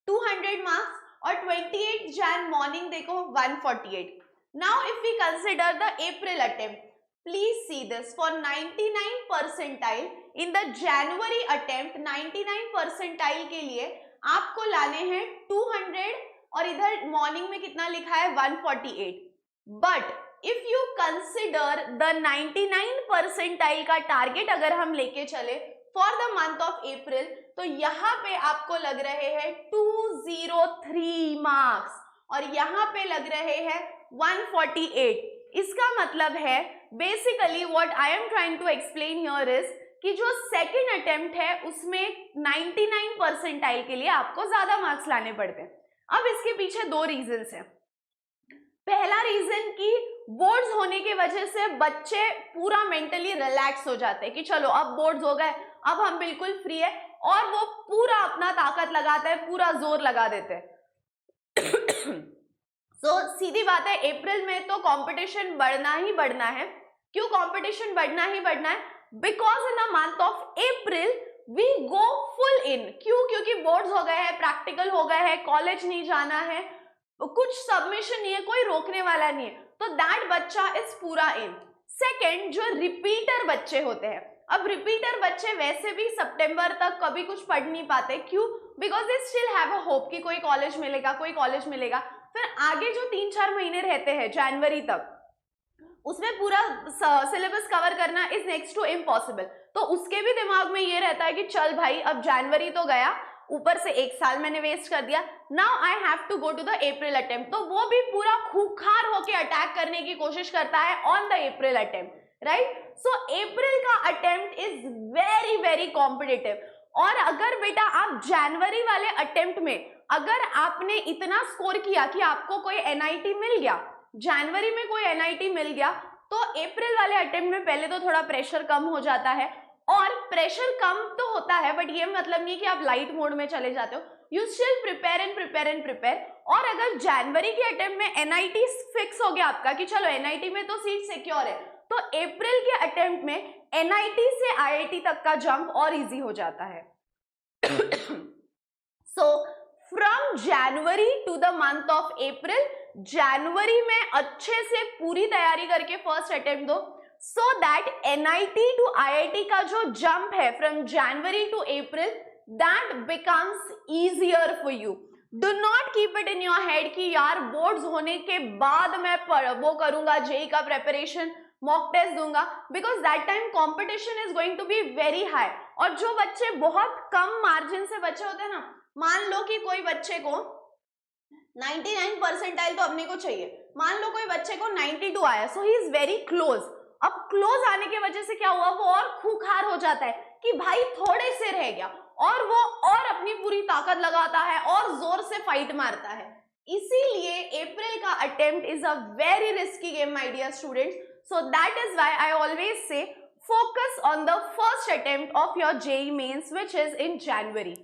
200 मार्क्स, और 28 जैन मॉर्निंग देखो 148। Now if we consider the April attempt, please see this, for 99 percentile in the January attempt, 99 percentile के लिए आपको लाने हैं 200 और इधर मॉर्निंग में कितना लिखा है 148। But if you consider the 99 percentile का टारगेट अगर हम लेके चले फॉर द मंथ ऑफ अप्रैल, तो यहाँ पे आपको लग रहे हैं 203 मार्क्स और यहाँ पे लग रहे हैं 148। इसका मतलब है basically what I am trying to explain here is कि जो सेकंड अटेम्प्ट है उसमें 99 परसेंटाइल के लिए आपको ज्यादा मार्क्स लाने पड़ते हैं। अब इसके पीछे दो रीजंस हैं। पहला रीजन कि बोर्ड्स होने की वजह से बच्चे पूरा मेंटली रिलैक्स हो जाते हैं कि चलो अब बोर्ड्स हो गए, अब हम बिल्कुल फ्री है, और वो पूरा अपना ताकत लगाते हैं, पूरा जोर लगा देते हैं। सीधी बात है, अप्रैल में तो कंपटीशन बढ़ना ही बढ़ना है। क्यों कंपटीशन बढ़ना ही बढ़ना है? Because in the month of April we go full in. क्यों? क्योंकि बोर्ड्स हो गए हैं, प्रैक्टिकल हो गए हैं, कॉलेज नहीं जाना है, कुछ सबमिशन नहीं है, कोई रोकने वाला नहीं है, तो दैट बच्चा इज पूरा इन। सेकेंड, जो रिपीटर बच्चे होते हैं, अब रिपीटर बच्चे वैसे भी सितंबर तक कभी कुछ पढ़ नहीं पाते। क्यों? Because they still have a hope कि कोई कॉलेज मिलेगा, कोई कॉलेज मिलेगा। फिर आगे जो 3-4 महीने रहते हैं जनवरी तक, उसमें पूरा सिलेबस कवर करना इज नेक्स्ट टू इम्पॉसिबल। तो उसके भी दिमाग में ये रहता है कि चल भाई अब जनवरी तो गया, ऊपर से 1 साल मैंने वेस्ट कर दिया, now I have to go to the April attempt. तो वो भी पूरा खूंखार होके अटैक करने की कोशिश करता है on the April attempt, right. So April का attempt is very very competitive. और अगर बेटा आप जनवरी वाले अटेम्प्ट में अगर आपने इतना स्कोर किया कि आपको कोई NIT मिल गया, जनवरी में कोई NIT मिल गया, तो अप्रैल वाले अटेम्प्ट में पहले तो थोड़ा प्रेशर कम हो जाता है। और प्रेशर कम तो होता है, बट ये मतलब नहीं कि आप लाइट मोड में चले जाते हो, you still prepare and prepare and prepare. और अगर जनवरी के अटेम्प्ट में NIT फिक्स हो गया आपका कि चलो NIT में तो सीट सिक्योर है, तो अप्रैल के अटेम्प्ट में NIT से IIT तक का जंप और इजी हो जाता है। So from January to the month of April, जनवरी में अच्छे से पूरी तैयारी करके फर्स्ट अटेम्प्ट दो, so that NIT to IIT का जो जंप है from January to April, that becomes easier for you. Do not keep it in your head कि यार बोर्ड्स होने के बाद मैं वो करूंगा, JEE का प्रेपरेशन, मॉक टेस्ट दूंगा, because that time competition is going to be very high. और जो बच्चे बहुत कम मार्जिन से बच्चे होते हैं ना, मान लो कि कोई बच्चे को 99 परसेंटाइल तो अपने को चाहिए, मान लो कोई बच्चे को 92 आया, सो ही इज वेरी क्लोज। अब क्लोज आने की वजह से क्या हुआ, वो और खूंखार हो जाता है कि भाई थोड़े से रह गया, और वो और अपनी पूरी ताकत लगाता है और जोर से फाइट मारता है। इसीलिए अप्रैल का attempt is a very risky game my dear students. So that is why I always say focus on the first attempt of your JEE mains which is in January।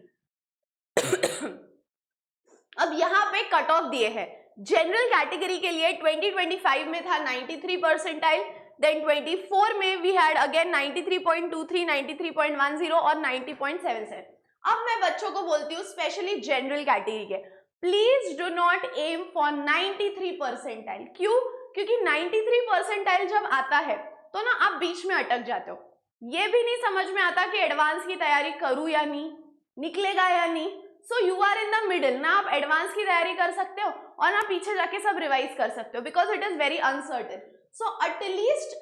अब यहाँ पे कट ऑफ दिए हैं। जनरल कैटेगरी के लिए 2025 में था 93 परसेंटाइल, देन 24 में वी हैड अगेन 93.23, 93.10 और 90.77। अब मैं बच्चों को बोलती हूँ स्पेशली जनरल कैटेगरी के, please do not aim for 93 percentile. क्यों? क्योंकि 93 परसेंटाइल जब आता है तो ना आप बीच में अटक जाते हो, ये भी नहीं समझ में आता कि एडवांस की तैयारी करूं या नहीं, निकलेगा या नहीं। So you are in the middle, ना आप एडवांस की तैयारी कर सकते हो और ना पीछे जाके सब रिवाइज कर सकते हो, because it is very uncertain. So at least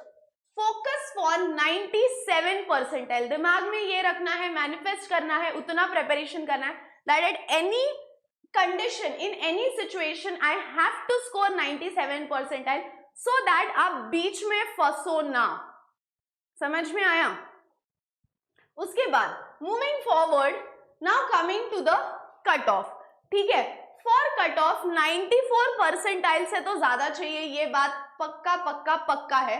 focus for 97 percentile. दिमाग में ये रखना है, मैनिफेस्ट करना है, उतना प्रिपरेशन करना है that at any condition, in any situation I have to score 97 percentile, so that आप बीच में फंसो ना। समझ में आया? उसके बाद moving forward, now coming to the cut off. ठीक है, फॉर कट ऑफ 94 परसेंटाइल से तो ज्यादा चाहिए, ये बात पक्का पक्का पक्का है।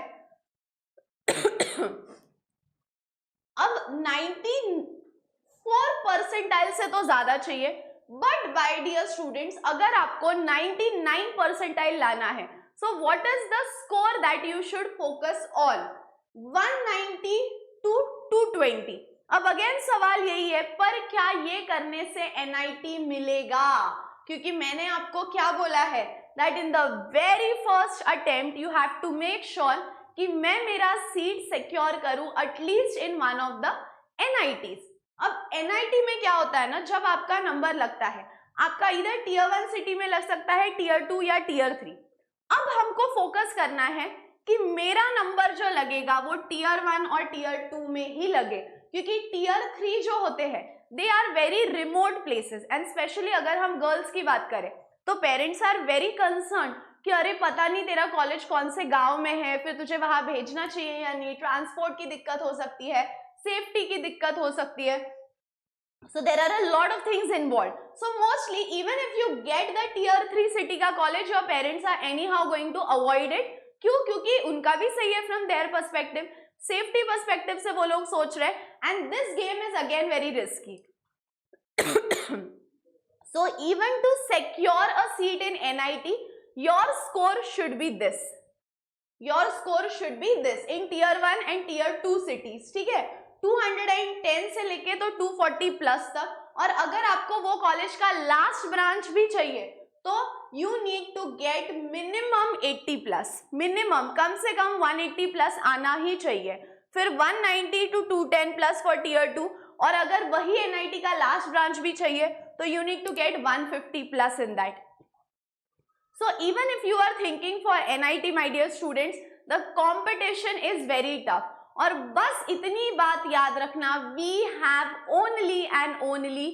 अब 94 परसेंटाइल से तो ज्यादा चाहिए, बट बाय डियर स्टूडेंट्स अगर आपको 99 परसेंटाइल लाना है, so what is the score that you should focus on? 190 to 220। अब अगेन सवाल यही है, पर क्या ये करने से NIT मिलेगा? क्योंकि मैंने आपको क्या बोला है, that in the very first attempt you have to make sure कि मैं मेरा सीट सिक्योर करूं at least in one of the NITs। अब NIT में क्या होता है ना, जब आपका नंबर लगता है, आपका इधर Tier 1 सिटी में लग सकता है, Tier 2 या Tier 3। अब हमको फोकस करना है कि मेरा नंबर जो लगेगा वो Tier 1 और Tier 2 में ही लगे, क्योंकि Tier 3 जो होते हैं they are very remote places, and specially अगर हम गर्ल्स की बात करें तो पेरेंट्स आर वेरी कंसर्न कि अरे पता नहीं तेरा कॉलेज कौन से गांव में है, फिर तुझे वहां भेजना चाहिए या नहीं, ट्रांसपोर्ट की दिक्कत हो सकती है, सेफ्टी की दिक्कत हो सकती है। So there are a lot of things involved. So mostly even if you get the Tier 3 city का college, your parents are anyhow going to avoid it. क्यों? क्योंकि उनका भी सही है from their perspective, safety perspective से वो लोग सोच रहे हैं, and this game is again very risky. So even to secure a seat in NIT, your score should be this. Your score should be this in Tier 1 and Tier 2 cities. ठीक है, 210 से लेके तो 240 प्लस तक। और अगर आपको वो कॉलेज का लास्ट ब्रांच भी चाहिए तो you need to get minimum 80 plus, minimum कम से कम 180 प्लस आना ही चाहिए, फिर 190 टू 210 प्लस फॉर Tier 2, और अगर वही NIT का लास्ट ब्रांच भी चाहिए तो you need to get 150 plus in that. So even if you are thinking for NIT, my dear students, the competition is very tough. और बस इतनी बात याद रखना, we have only and only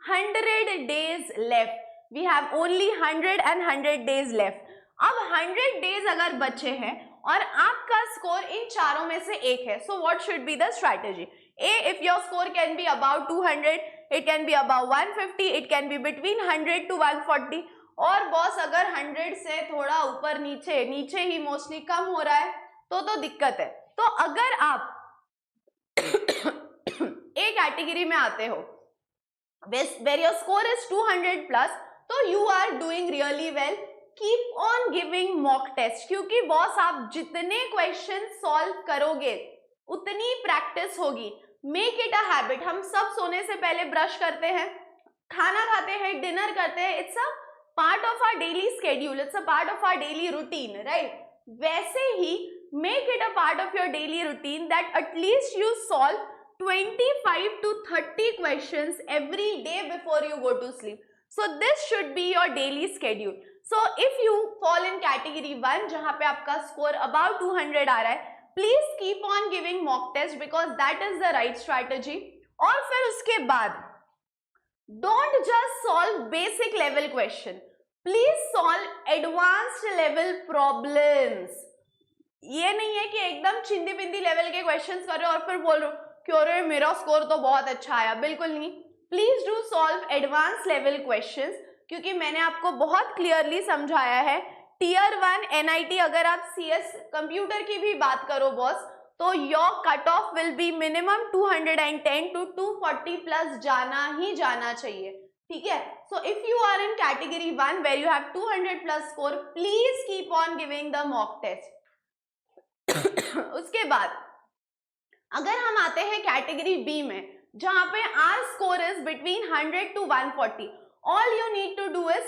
100 days left. We have only 100 days left. अब 100 days अगर बचे हैं और आपका स्कोर इन चारों में से एक है, so what should be the strategy? A, if your score can be about 200, it can be about 150, it can be between 100 to 140. और बॉस अगर 100 से थोड़ा ऊपर नीचे, नीचे ही मोस्टली कम हो रहा है तो दिक्कत है। तो अगर आप एक कैटेगरी में आते हो where your score is 200 plus, तो you are doing really well. Keep on giving mock test, क्योंकि बॉस आप जितने क्वेश्चन सॉल्व करोगे उतनी प्रैक्टिस होगी। Make it a habit. हम सब सोने से पहले ब्रश करते हैं, खाना खाते हैं, डिनर करते हैं, it's a part of our daily schedule, it's a part of our daily routine, right? वैसे ही make it a part of your daily routine that at least you solve 25 to 30 questions every day before you go to sleep. So this should be your daily schedule. So if you fall in category 1 जहाँ पे आपका score about 200 आ रहा है, please keep on giving mock test because that is the right strategy. और फिर उसके बाद don't just solve basic level question. Please solve advanced level problems. ये नहीं है कि एकदम चिंदी बिंदी लेवल के क्वेश्चंस कर रहे हो और फिर बोल रहे हो कि अरे मेरा स्कोर तो बहुत अच्छा आया। बिल्कुल नहीं। Please do solve advance level questions, क्योंकि मैंने आपको बहुत क्लियरली समझाया है Tier 1 NIT, अगर आप CS कंप्यूटर की भी बात करो बॉस, तो your cut off will be minimum 210 to 240 plus जाना ही जाना चाहिए। ठीक है, so if you are in category 1 where you have 200 plus score, please keep on giving the mock test. उसके बाद अगर हम आते हैं कैटेगरी B में, जहां पे our score is between 100 to 140, all you need to do is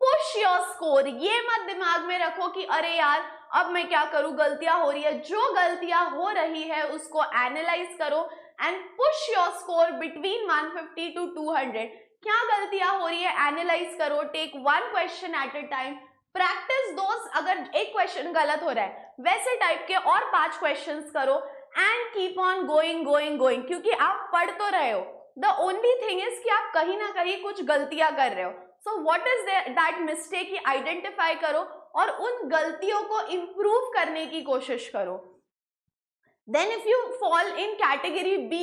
push your score. ये मत दिमाग में रखो कि अरे यार अब मैं क्या करूं, गलतियां हो रही है। जो गलतियां हो रही है उसको एनालाइज करो and push your score between 150 to 200। क्या गलतियां हो रही है एनालाइज करो, take one question at a time, practice दोस्त। अगर एक क्वेश्चन गलत हो रहा है वैसे टाइप के और 5 क्वेश्चंस करो and keep on going going going, क्योंकि आप पढ़ तो रहे हो। द ओनली थिंग इज कि आप कहीं ना कहीं कुछ गलतियां कर रहे हो। सो what is that mistake, he identify करो और उन गलतियों को इंप्रूव करने की कोशिश करो। Then if you fall in category B,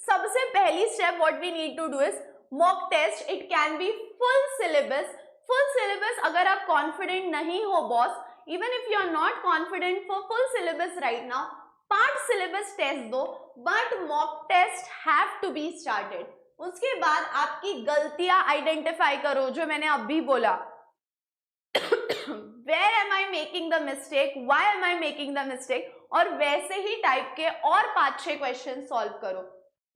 सबसे पहली step what we need to do is mock test. It can be full syllabus. Full syllabus अगर आप कॉन्फिडेंट नहीं हो boss even if you are not confident for full syllabus right now, part syllabus test दो, but mock test have to be started. उसके बाद आपकी गलतियां आइडेंटिफाई करो, जो मैंने अभी बोला, where am I making the mistake, why am I making the mistake, और वैसे ही टाइप के और 5-6 क्वेश्चन सॉल्व करो।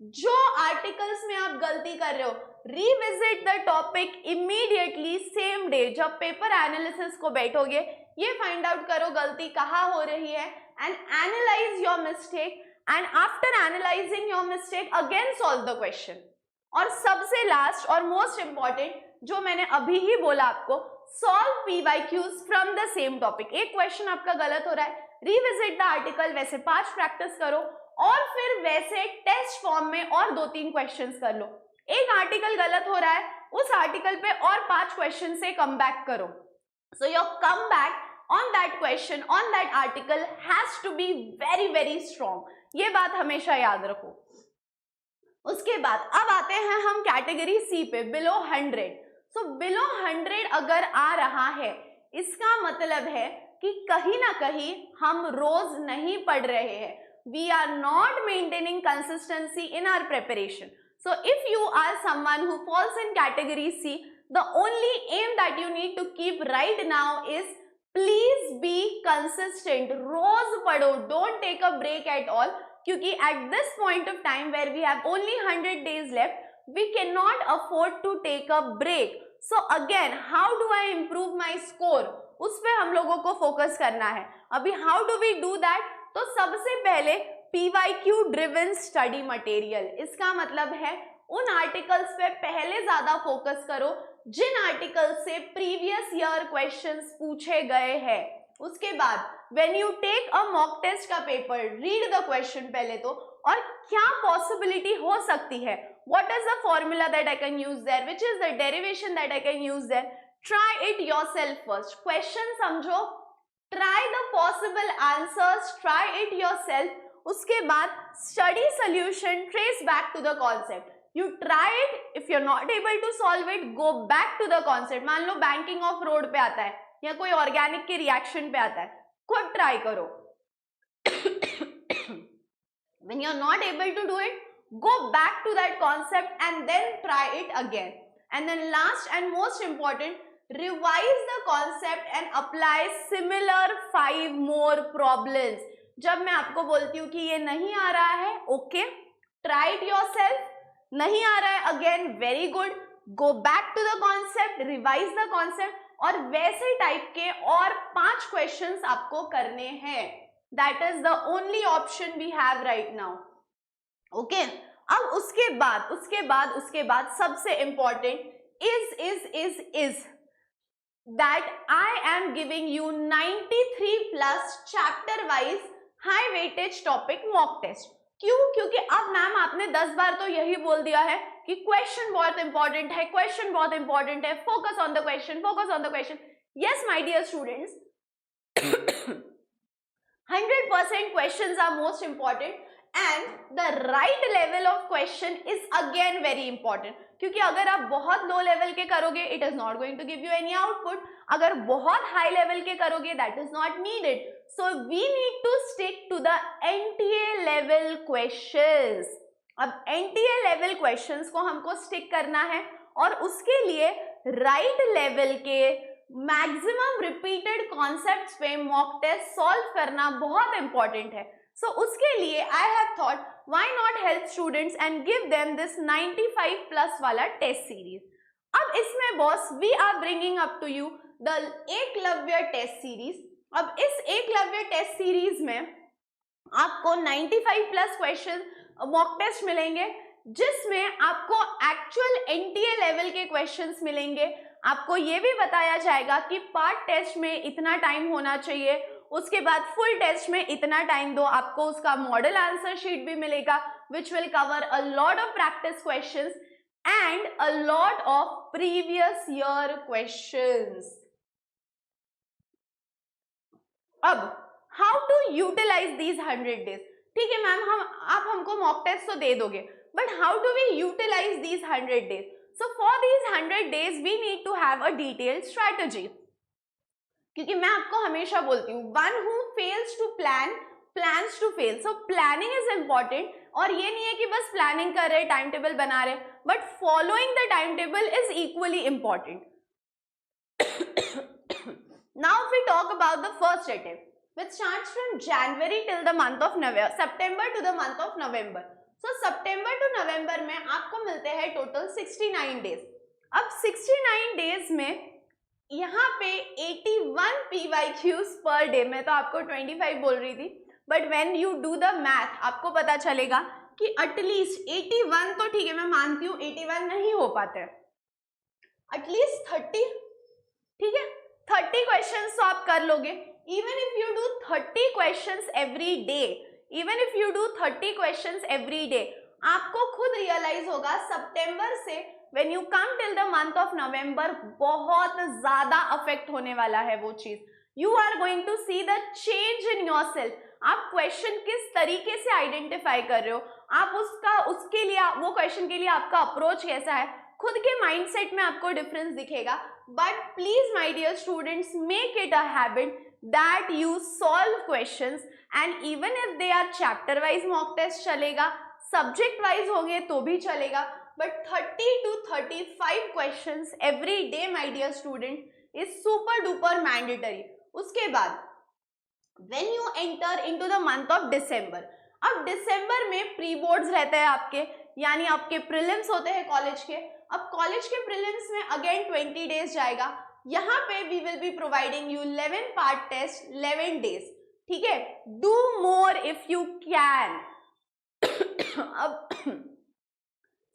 जो आर्टिकल्स में आप गलती कर रहे हो, revisit the topic immediately same day. जब पेपर एनालिसिस को बैठोगे, ये फाइंड आउट करो गलती कहाँ हो रही है, and analyse your mistake, and after analysing your mistake again solve the question. और सबसे लास्ट और मोस्ट इंपॉर्टेंट, जो मैंने अभी ही बोला आपको, solve PYQs from the same topic. एक क्वेश्चन आपका गलत हो रहा है, रिविजिट द आर्टिकल, वैसे 5 प्रैक्टिस करो, और फिर वैसे टेस्ट फॉर्म में और 2-3 क्वेश्चंस कर लो। एक आर्टिकल गलत हो रहा है, उस आर्टिकल पे और 5 क्वेश्चन से कम बैक करो। So your come back on that question, on that article has to be very very strong. ये बात हमेशा याद रखो। उसके बाद अब आते हैं हम कैटेगरी सी पे, बिलो 100। सो बिलो 100 अगर आ रहा है, इसका मतलब है कि कहीं ना कहीं हम रोज नहीं पढ़ रहे हैं। We are not maintaining consistency in our preparation. So if you are someone who falls in category C, the only aim that you need to keep right now is please be consistent. रोज पढ़ो, don't take a break at all, क्योंकि at this point of time where we have only 100 days left, we cannot afford to take a break. So again, how do I improve my score? उस पे हम लोगों को फोकस करना है। अभी how do we do that? तो सबसे पहले PYQ driven study material, इसका मतलब है उन आर्टिकल्स पे पहले ज्यादा फोकस करो जिन आर्टिकल से प्रीवियस ईयर क्वेश्चंस पूछे गए हैं। उसके बाद when you take a mock test का पेपर, read the question पहले तो, और क्या पॉसिबिलिटी हो सकती है, what is the formula that I can use there, which is the derivation that I can use there, try it yourself first, question समझो, try the possible answers, try it yourself, उसके बाद study solution, trace back to the concept, you try it, if you're not able to solve it, go back to the concept। मान लो banking of road पे आता है या कोई ऑर्गेनिक के रिएक्शन पे आता है, खुद ट्राई करो। When you're not able to do it, go back to that concept and then try it again. And then last and most important, revise the concept and apply similar 5 more problems. जब मैं आपको बोलती हूँ कि ये नहीं आ रहा है, okay, try it yourself. नहीं आ रहा है, again, very good. Go back to the concept, revise the concept, और वैसे टाइप के और 5 क्वेश्चंस आपको करने हैं। That is the only option we have right now. Okay? अब उसके बाद सबसे important is that I am giving you 93 plus chapter wise high weightage topic mock test. क्यों? क्योंकि अब मैम आपने 10 बार तो यही बोल दिया है कि क्वेश्चन बहुत इंपॉर्टेंट है, क्वेश्चन बहुत इंपॉर्टेंट है, focus on the question, focus on the question. Yes my dear students, 100% questions are most important and the right level of question is again very important, क्योंकि अगर आप बहुत लो लेवल के करोगे it is not going to give you any output, अगर बहुत हाई लेवल के करोगे that is not needed, so we need to stick to the NTA level questions। अब NTA level questions को हमको stick करना है और उसके लिए right level के मैक्सिमम रिपीटेड कॉन्सेप्ट्स पे मॉक टेस्ट सॉल्व करना बहुत इंपॉर्टेंट है। सो उसके लिए I have thought why not help students and give them this 95 plus वाला टेस्ट सीरीज। अब इसमें boss we are bringing up to you the Eklavya test series. अब इस एकलव्य टेस्ट सीरीज में आपको 95 प्लस क्वेश्चन मॉक टेस्ट मिलेंगे, जिसमें आपको एक्चुअल एनटीए लेवल के क्वेश्चंस मिलेंगे। आपको ये भी बताया जाएगा कि पार्ट टेस्ट में इतना टाइम होना चाहिए, उसके बाद फुल टेस्ट में इतना टाइम दो। आपको उसका मॉडल आंसर शीट भी मिलेगा which will cover a lot of practice questions and a lot of previous year questions. अब how to utilize these 100 days. ठीक है मैम, आप हमको मॉक टेस्ट तो दे दोगे, but how do we utilize these 100 days? So for these 100 days we need to have a detailed strategy, क्योंकि मैं आपको हमेशा बोलती हूँ one who fails to plan plans to fail. So planning is important, और ये नहीं है कि बस प्लानिंग कर रहे, टाइम टेबल बना रहे, but following the time table is equally important. Now we talk about the first attempt which starts from January till the month of November, September to the month of November. So September to November में आपको मिलते हैं टोटल 69 डेज। अब 69 डेज में यहाँ पे 81 PYQs पर डे, मैं तो आपको 25 बोल रही थी, but when you do the math आपको पता चलेगा कि एटलीस्ट 81 तो ठीक है, मैं मानती हूँ 81 नहीं हो पाते, एटलीस्ट 30, ठीक है 30 क्वेश्चंस तो आप कर लोगे। Even if you do 30 questions every day, even if you do 30 questions every day, आपको खुद रियलाइज होगा सितंबर से when you come till the month of November बहुत ज्यादा अफेक्ट होने वाला है वो चीज। You are going to see the change in yourself. आप क्वेश्चन किस तरीके से आइडेंटिफाई कर रहे हो, आप उसके लिए वो क्वेश्चन के लिए आपका अप्रोच कैसा है, खुद के माइंडसेट में आपको डिफरेंस दिखेगा। But please my dear students, make it a habit that you solve questions, and even if they are chapter wise mock test चलेगा, subject wise होंगे तो भी चलेगा, but 30 to 35 questions every day my dear student is super duper mandatory. उसके बाद when you enter into the month of December, अब दिसंबर में प्री बोर्ड्स रहते हैं आपके, यानी आपके प्रीलिम्स होते हैं कॉलेज के। अब कॉलेज के प्रीलिम्स में अगेन 20 डेज जाएगा, यहाँ पे we will be providing you 11 part test 11 days, ठीक है। Do more if you can. अब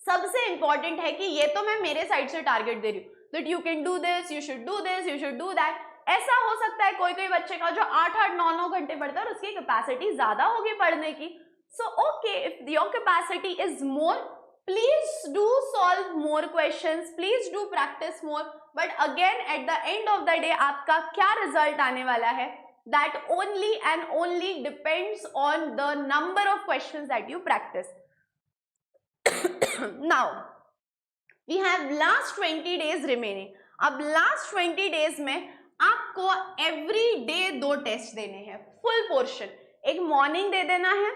सबसे इंपॉर्टेंट है कि ये तो मैं मेरे साइड से टारगेट दे रही हूँ that you can do this, you should do this, you should do that. ऐसा हो सकता है कोई कोई बच्चे का जो 8-8, 9-9 घंटे पढ़ता है और उसकी कैपेसिटी ज्यादा होगी पढ़ने की। So okay, if your capacity is more, please do solve more questions, please do practice more, but again at the end of the day आपका क्या रिजल्ट आने वाला है, that only and only depends on the number of questions that you practice. Now we have last 20 days remaining. अब लास्ट 20 डेज में आपको एवरी डे 2 टेस्ट देने हैं, फुल पोर्शन। एक मॉर्निंग दे देना है,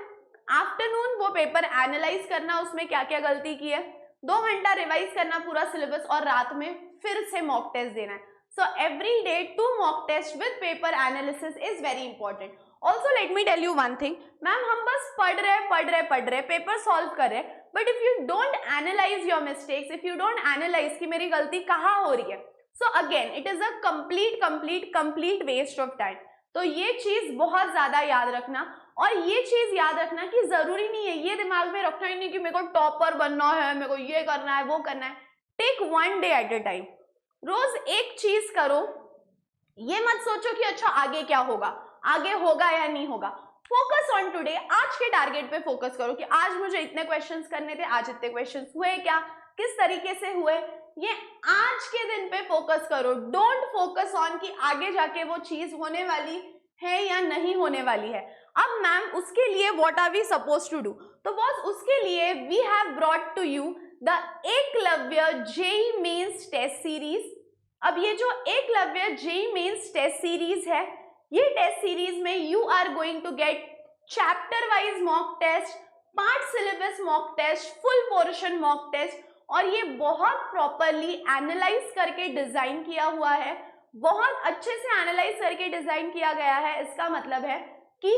आफ्टरनून वो पेपर एनालाइज करना, उसमें क्या क्या गलती की है, 2 घंटा रिवाइज करना पूरा सिलेबस, और रात में फिर से मॉक टेस्ट देना है। So every day 2 mock test with paper analysis is very important. Also let me tell you one thing, ma'am हम बस पढ़ रहे पेपर सॉल्व कर रहे, but if you don't analyze your mistakes, if you don't analyze कि मेरी गलती कहाँ हो रही है, so again it is a complete waste of time. तो ये चीज बहुत ज्यादा याद रखना, और ये चीज याद रखना कि जरूरी नहीं है, ये दिमाग में रखना ही नहीं कि मेरे को टॉपर बनना है, मेरे को ये करना है वो करना है। Take 1 day at a time, रोज एक चीज करो, ये मत सोचो कि अच्छा आगे क्या होगा, आगे होगा या नहीं होगा। फोकस ऑन टुडे, आज के टारगेट पे फोकस करो कि आज मुझे इतने क्वेश्चंस करने थे, आज इतने क्वेश्चंस हुए क्या, किस तरीके से हुए, ये आज के दिन पे फोकस करो। डोंट फोकस ऑन कि आगे जाके वो चीज होने वाली है या नहीं होने वाली है। अब मैम उसके लिए what are we suppose to do, तो बॉस उसके लिए we have brought to you the Eklavya JEE mains test series. अब ये जो Eklavya JEE mains test series है, ये टेस्ट सीरीज में you are going to get chapter wise mock test, part syllabus mock test, full portion mock test, और ये बहुत प्रॉपरली एनालाइज करके डिजाइन किया हुआ है, बहुत अच्छे से एनालाइज करके डिजाइन किया गया है। इसका मतलब है कि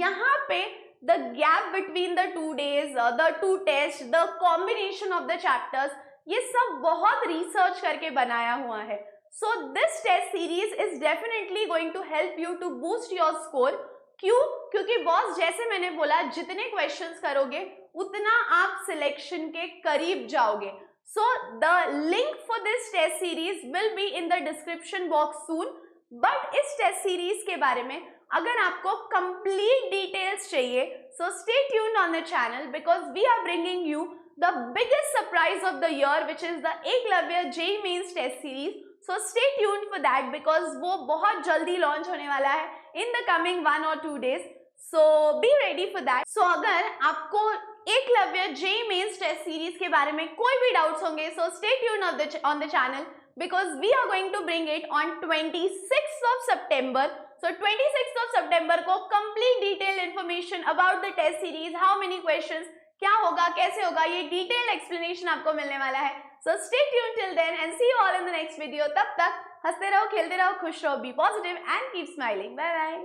यहाँ पे the gap between the 2 days, the 2 test, the combination of the chapters, ये सब बहुत रिसर्च करके बनाया हुआ है। So this test series is definitely going to help you to boost your score. क्यों? क्योंकि बॉस जैसे मैंने बोला, जितने क्वेश्चंस करोगे उतना आप सिलेक्शन के करीब जाओगे। So the link for this test series will be in the description box soon. But इस टेस्ट सीरीज के बारे में अगर आपको कंप्लीट डिटेल्स चाहिए, so stay tuned on the channel, because we are bringing you the biggest surprise of the year, which is the Eklavya JEE mains test series. So stay tuned for that, because वो बहुत जल्दी लॉन्च होने वाला है in the coming 1 or 2 days. So be ready for that. So अगर आपको Eklavya JEE mains test series के बारे में कोई भी डाउट्स होंगे, so stay tuned on the channel, because we are going to bring it on 26 26th of September. So 26th of September को complete detailed information about the test series, how many questions, क्या होगा, कैसे होगा, ये detailed explanation आपको मिलने वाला है. So stay tuned till then and see you all in the next video. तब तक हंसते रहो, खेलते रहो, खुश रहो, be positive and keep smiling. Bye bye.